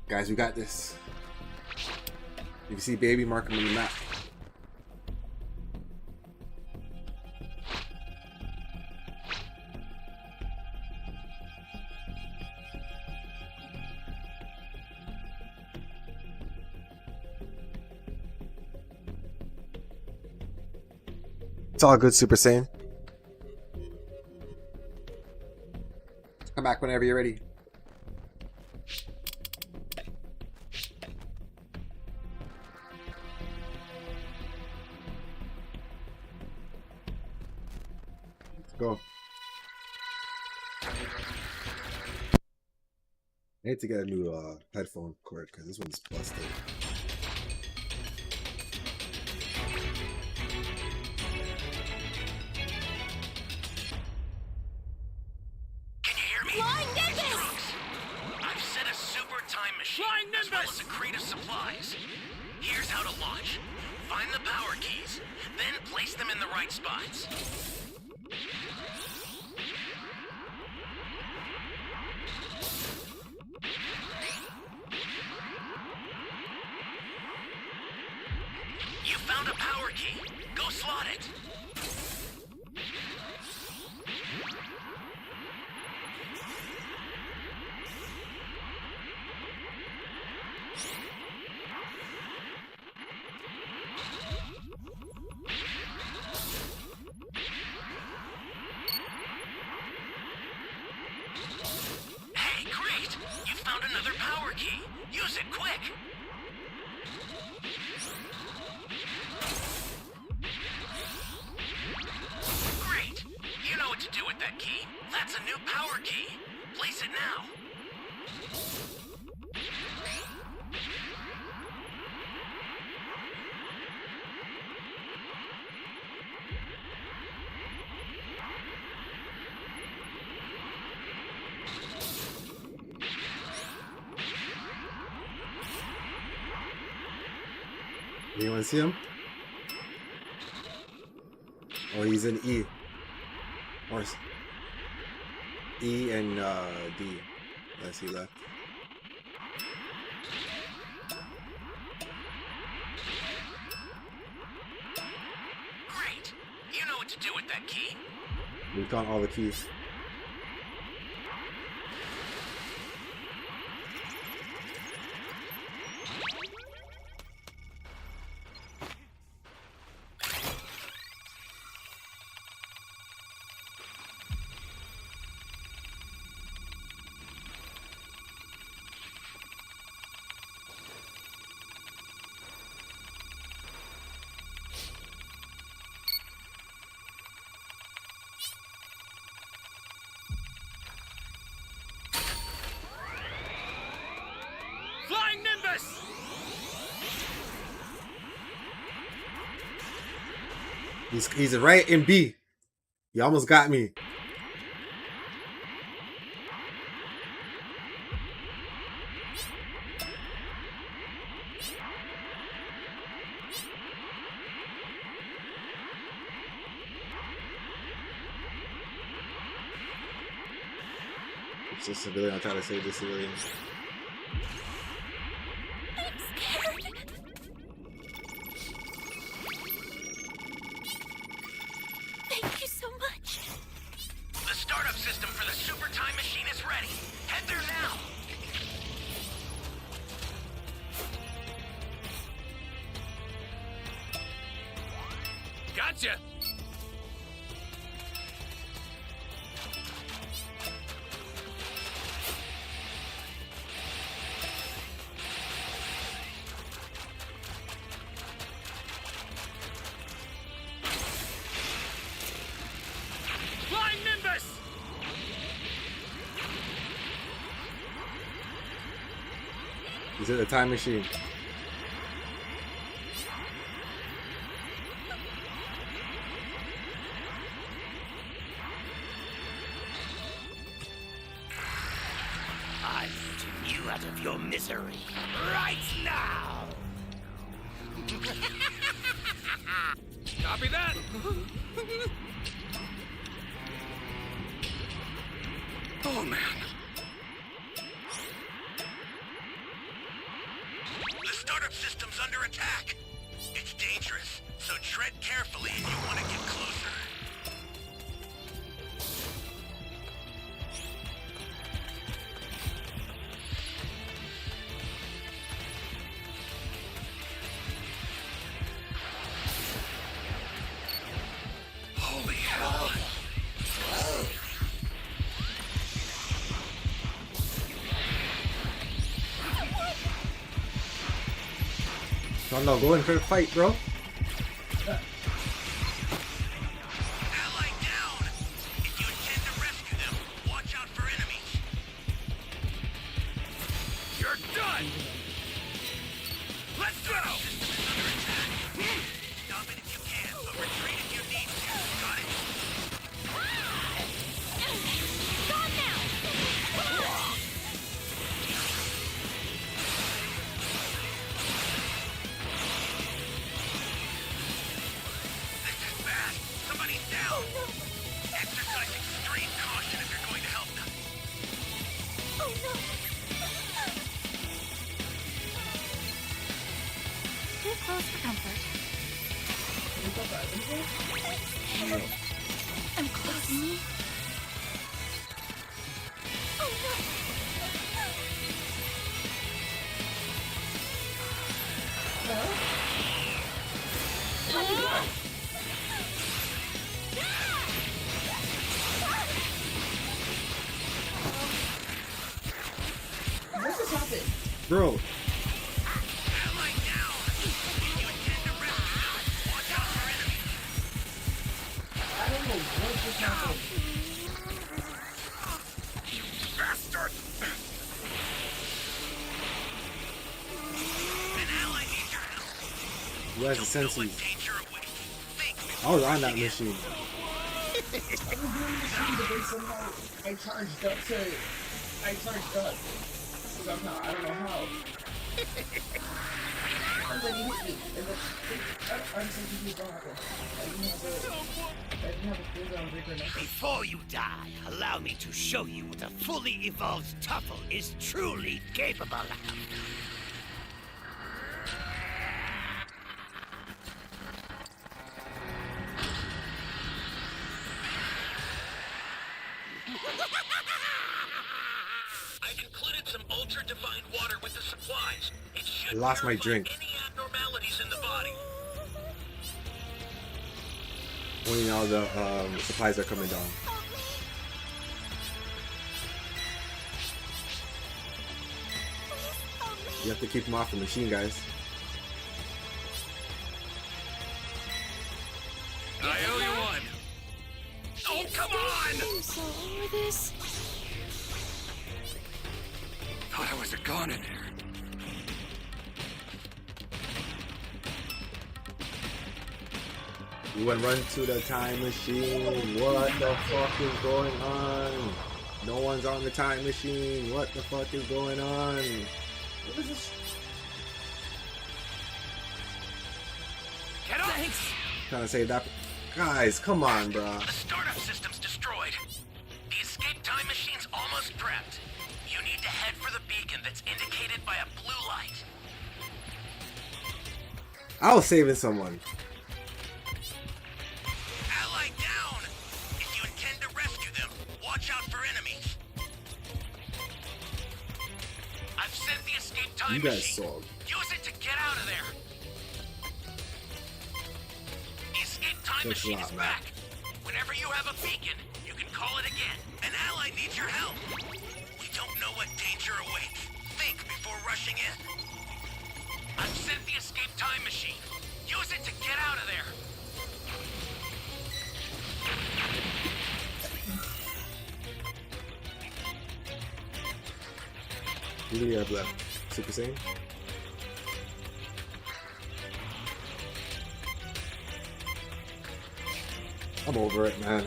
Guys, we got this. If you see baby, mark him on the map. It's all good, Super Saiyan. Come back whenever you're ready. Let's go. I need to get a new headphone cord because this one's busted. As well as a crate of supplies. Here's how to launch. Find the power keys, then place them in the right spots. You found a power key. Go slot it. Another power key. Use it quick. Great. You know what to do with that key. That's a new power key. Place it now. Anyone see him? Oh, he's in E. Or E and D. I see that. Great. You know what to do with that key. We got all the keys. Nimbus! He's right in B. You almost got me. It's a civilian. I'm trying to save the civilian. Thank you so much. The startup system for the super time machine is ready. Head there now. Gotcha! Flying Nimbus! He's in the time machine. I'm putting you out of your misery right now! Copy that! Oh, man. The startup system's under attack. It's dangerous, so tread carefully if you want to get closer. Holy hell. No, go in for the fight, bro. Ally down! If you intend to rescue them, watch out for enemies. You're done! Let's go! Under attack. Stop it if you can, but retreat if you need to. Got it? Gone now! This is bad. Somebody's down. Exercise extreme caution if you're going to help them. Oh no! Too close for comfort. I'm close. Me? Oh no! What just happened? Bro. Ally down. If you intend to rescue them, watch out for enemies. I don't know what just happened. Bastard! An ally needs your help. Who has the Don't know what senses? danger awaits. Think I was on that machine. I was doing the machine, but then somehow I charged up. Somehow, I don't know how. And then he hit me. And then I'm so confused what happened. I didn't have a cooldown break or nothing. Before you die, allow me to show you what a fully evolved Tuffle is truly capable of. I've included some ultra-divine water with the supplies. It should I lost my purify drink. any abnormalities in the body. Only now the supplies are coming down. You have to keep them off the machine, guys. I owe you one. Oh, come on! I'm so over this. Thought I was a gon in here. You went run to the time machine. What the fuck is going on? No one's on the time machine. What the fuck is going on? What is this? Get up! Thanks! Trying to say that. Guys, come on, bro. The startup system's destroyed. The escape time machine's almost prepped. You need to head for the beacon that's indicated by a blue light. I was saving someone. Ally down! If you intend to rescue them, watch out for enemies. I've sent the escape time You guys machine. sold. Use it to get out of there. The escape time Thanks a machine lot, is man. back. Whenever you have a beacon, you can call it again. An ally needs your help. We don't know what danger awaits. Think before rushing in. I've sent the escape time machine. Use it to get out of there. Who do you have left? Super Saiyan? I'm over it, man.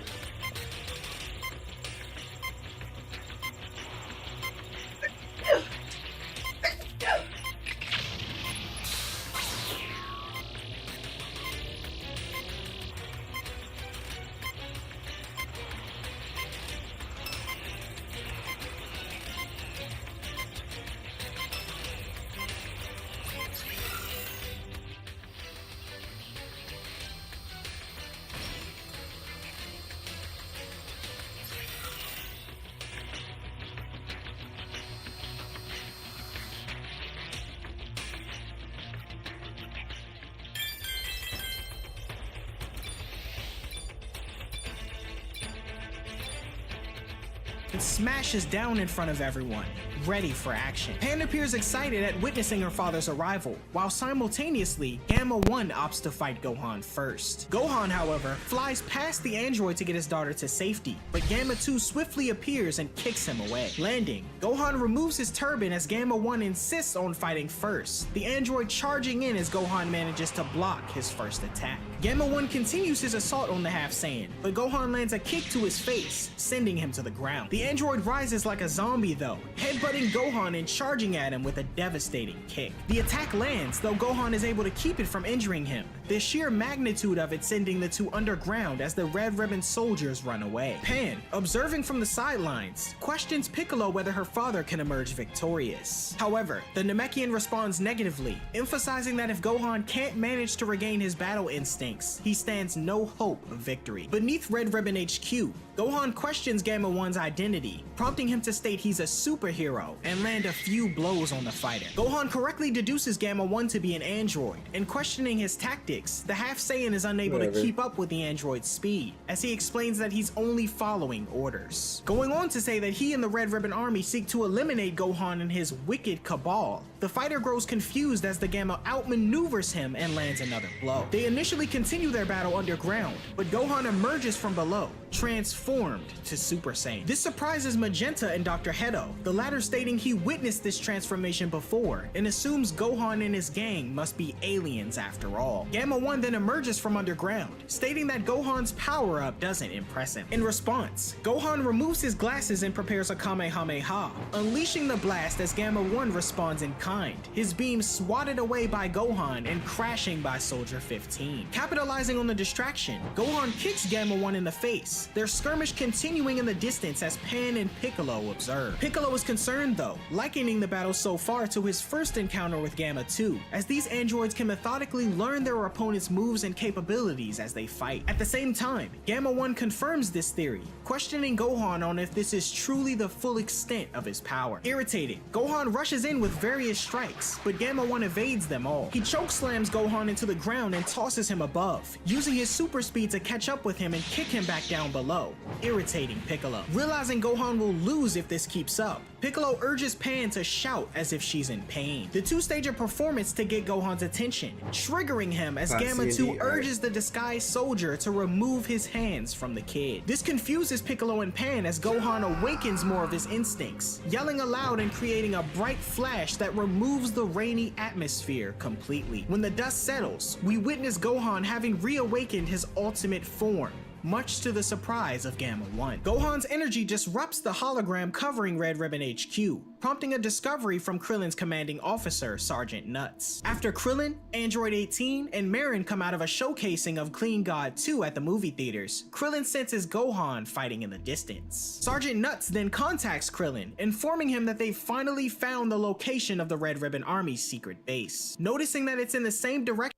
and smashes down in front of everyone, ready for action. Pan appears excited at witnessing her father's arrival, while simultaneously, Gamma 1 opts to fight Gohan first. Gohan, however, flies past the android to get his daughter to safety, but Gamma 2 swiftly appears and kicks him away. Landing, Gohan removes his turban as Gamma 1 insists on fighting first, the android charging in as Gohan manages to block his first attack. Gamma 1 continues his assault on the Half Saiyan, but Gohan lands a kick to his face, sending him to the ground. The android rises like a zombie though, headbutting Gohan and charging at him with a devastating kick. The attack lands, though Gohan is able to keep it from injuring him, the sheer magnitude of it sending the two underground as the Red Ribbon soldiers run away. Pan, observing from the sidelines, questions Piccolo whether her father can emerge victorious. However, the Namekian responds negatively, emphasizing that if Gohan can't manage to regain his battle instincts, he stands no hope of victory. Beneath Red Ribbon HQ, Gohan questions Gamma 1's identity, prompting him to state he's a superhero and land a few blows on the fighter. Gohan correctly deduces Gamma 1 to be an android, and questioning his tactics, the Half Saiyan is unable to keep up with the android's speed, as he explains that he's only following orders. Going on to say that he and the Red Ribbon Army seek to eliminate Gohan and his wicked cabal, the fighter grows confused as the Gamma outmaneuvers him and lands another blow. They initially continue their battle underground, but Gohan emerges from below, transformed to Super Saiyan. This surprises Magenta and Dr. Hedo, the latter stating he witnessed this transformation before and assumes Gohan and his gang must be aliens after all. Gamma 1 then emerges from underground, stating that Gohan's power-up doesn't impress him. In response, Gohan removes his glasses and prepares a Kamehameha, unleashing the blast as Gamma 1 responds in kind, his beam swatted away by Gohan and crashing by Soldier 15. Capitalizing on the distraction, Gohan kicks Gamma 1 in the face, their skirmish continuing in the distance as Pan and Piccolo observe. Piccolo is concerned though, likening the battle so far to his first encounter with Gamma 2, as these androids can methodically learn their opponent's moves and capabilities as they fight. At the same time, Gamma 1 confirms this theory, questioning Gohan on if this is truly the full extent of his power. Irritated, Gohan rushes in with various strikes, but Gamma 1 evades them all. He chokeslams Gohan into the ground and tosses him above, using his super speed to catch up with him and kick him back down below, irritating Piccolo. Realizing Gohan will lose if this keeps up, Piccolo urges Pan to shout as if she's in pain. The two stage a performance to get Gohan's attention, triggering him as Gamma 2 urges the disguised soldier to remove his hands from the kid. This confuses Piccolo and Pan as Gohan awakens more of his instincts, yelling aloud and creating a bright flash that removes the rainy atmosphere completely. When the dust settles, we witness Gohan having reawakened his ultimate form, much to the surprise of Gamma 1. Gohan's energy disrupts the hologram covering Red Ribbon HQ, prompting a discovery from Krillin's commanding officer, Sergeant Nuts. After Krillin, Android 18, and Marin come out of a showcasing of Clean God 2 at the movie theaters, Krillin senses Gohan fighting in the distance. Sergeant Nuts then contacts Krillin, informing him that they've finally found the location of the Red Ribbon Army's secret base. Noticing that it's in the same direction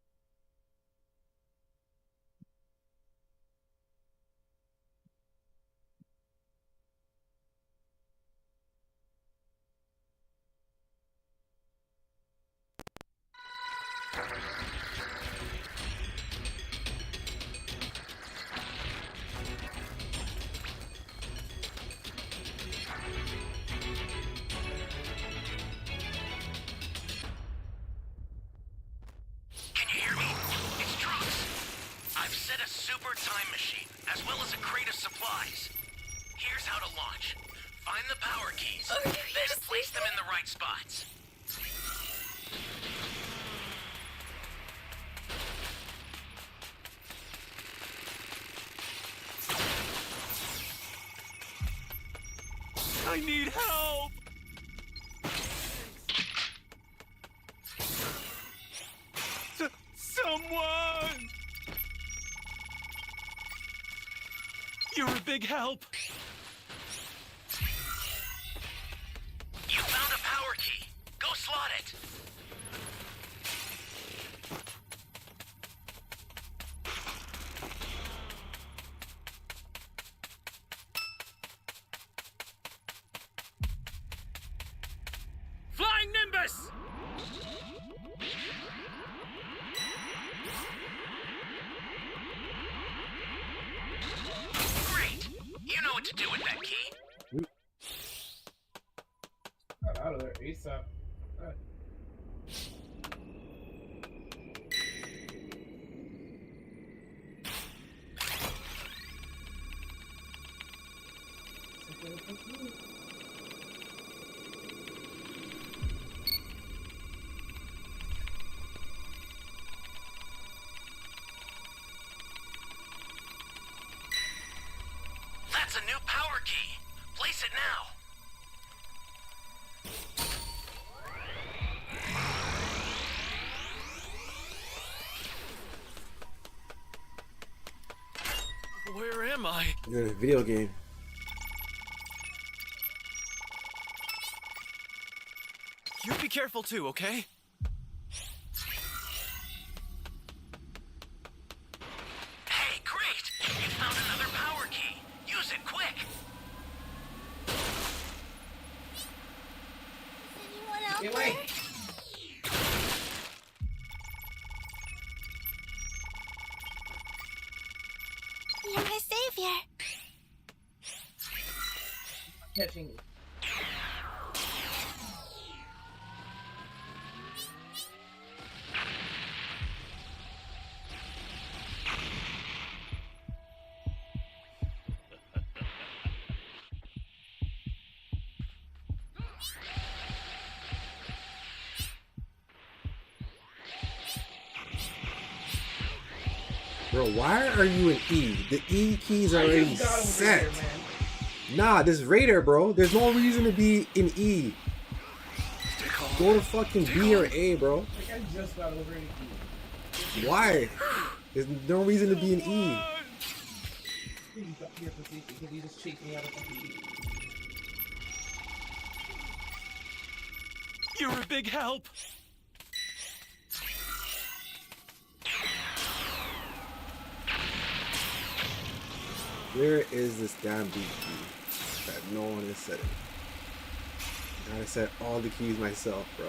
time machine, as well as a crate of supplies. Here's how to launch. Find the power keys, then place them in the right spots. I need help! Someone! You're a big help! You found a power key. Go slot it. Flying Nimbus! Great! You know what to do with that key. Got out of there ASAP. God. That's a new power key. Place it now. Where am I? You're in a video game. You be careful too, okay? Hey, great! You found another power key. Use it quick. Anyone out Get there? away! You're my savior. Catching me. Bro, why are you in E? The E keys are already just got over set. here, man. Nah, this Raider, bro. There's no reason to be in E. Go to fucking B or A, bro. Like, I just got over it. Why? There's no reason to be in E. You got here for safety because you just chased me out of fucking E. You're a big help! Where is this damn B key that no one is setting? I gotta set all the keys myself, bro.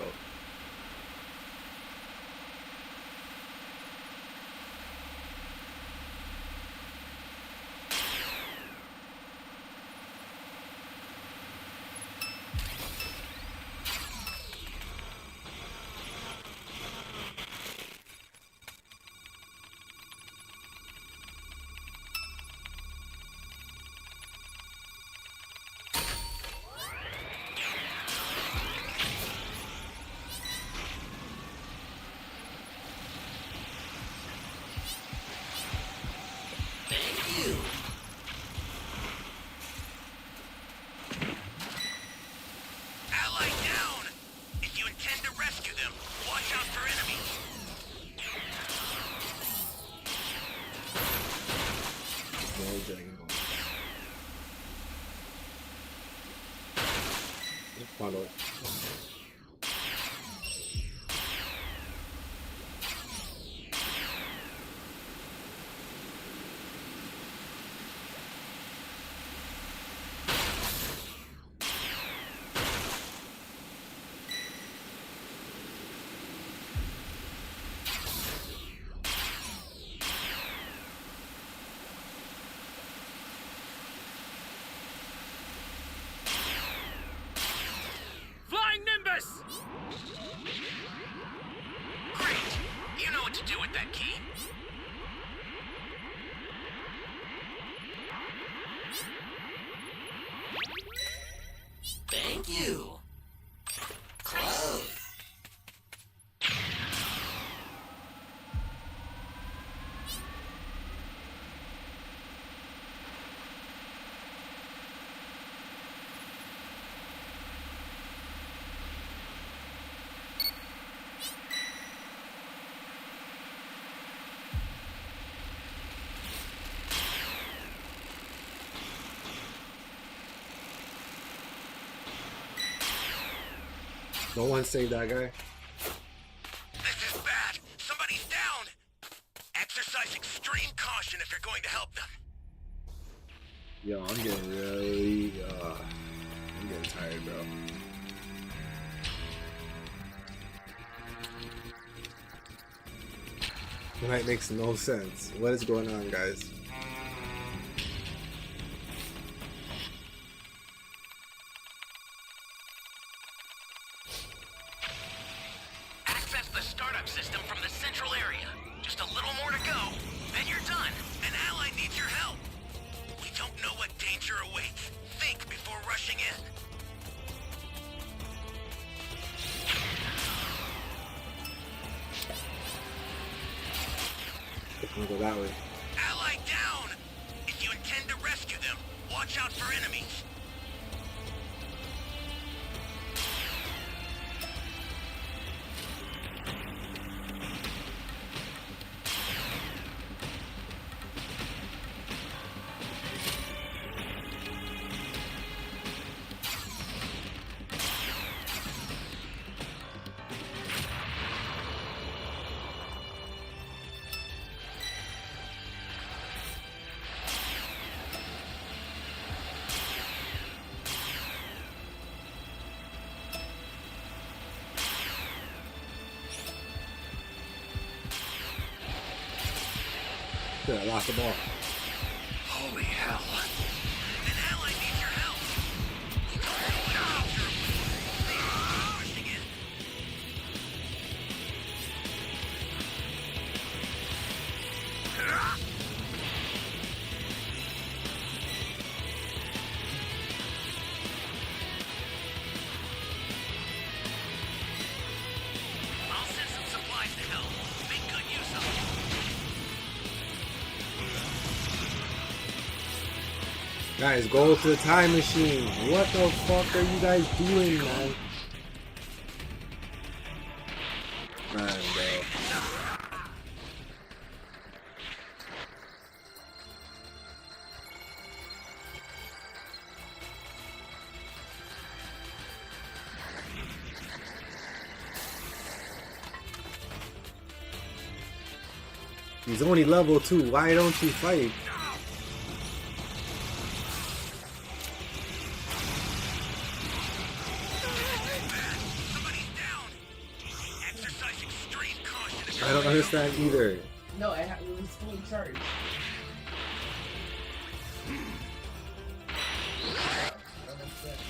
Follow it. Flying Nimbus! Great! You know what to do with that key. Thank you. Close. No one saved that guy. This is bad. Somebody's down. Exercise extreme caution if you're going to help them. Yo, I'm getting really, I'm getting tired, bro. Tonight makes no sense. What is going on, guys? Access the startup system from the central area. Just a little more to go, then you're done. An ally needs your help. We don't know what danger awaits. Think before rushing in. I'm gonna go that way. Ally down! If you intend to rescue them, watch out for enemies. Yeah, I lost the ball. Holy hell. An ally needs your help. We don't know what danger awaits. Think before rushing in. I'll send some supplies to help. Make good use of them. Guys, go to the time machine. What the fuck are you guys doing, man? Man, bro. He's only level 2. Why don't you fight? I don't understand either. No, it was fully charged. That makes sense.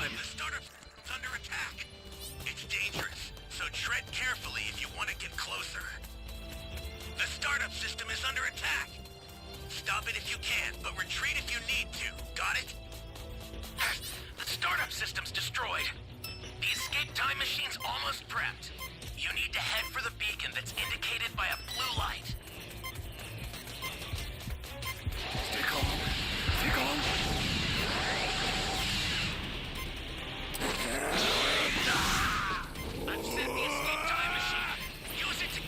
The startup's under attack. It's dangerous, so tread carefully if you want to get closer. The startup system is under attack. Stop it if you can, but retreat if you need to. Got it? Time machine's almost prepped. You need to head for the beacon that's indicated by a blue light. Stay calm. Stay calm. I've set the escape time machine. Use it to...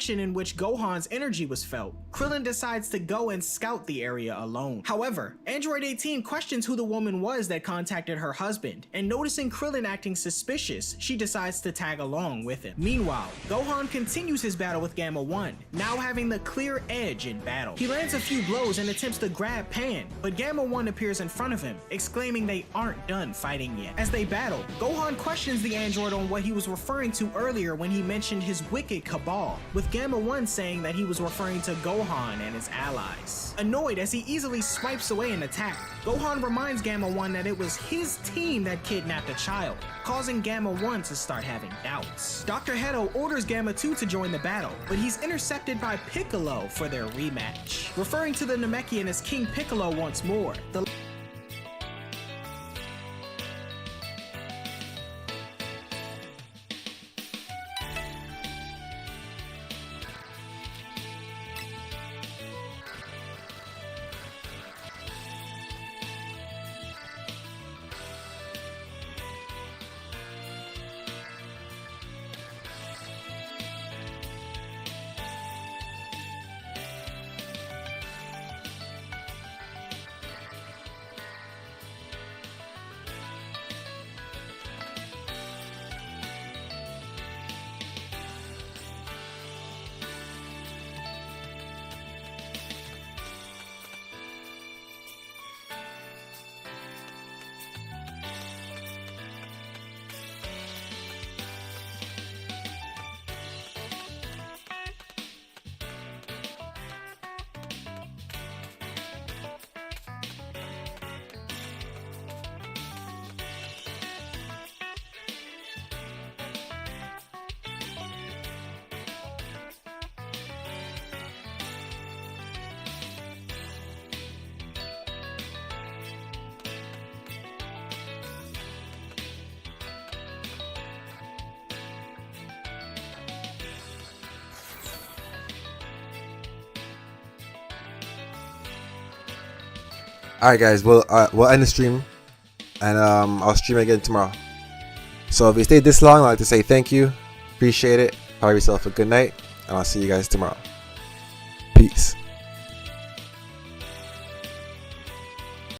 In which Gohan's energy was felt, Krillin decides to go and scout the area alone. However, Android 18 questions who the woman was that contacted her husband, and noticing Krillin acting suspicious, she decides to tag along with him. Meanwhile, Gohan continues his battle with Gamma 1, now having the clear edge in battle. He lands a few blows and attempts to grab Pan, but Gamma 1 appears in front of him, exclaiming they aren't done fighting yet. As they battle, Gohan questions the android on what he was referring to earlier when he mentioned his wicked cabal, with Gamma 1 saying that he was referring to Gohan and his allies. Annoyed as he easily swipes away an attack, Gohan reminds Gamma 1 that it was his team that kidnapped a child, causing Gamma 1 to start having doubts. Dr. Hedo orders Gamma 2 to join the battle, but he's intercepted by Piccolo for their rematch. Referring to the Namekian as King Piccolo once more, the Alright guys, we'll end the stream, and I'll stream again tomorrow. So if you stayed this long, I'd like to say thank you, appreciate it, have yourself a good night, and I'll see you guys tomorrow. Peace.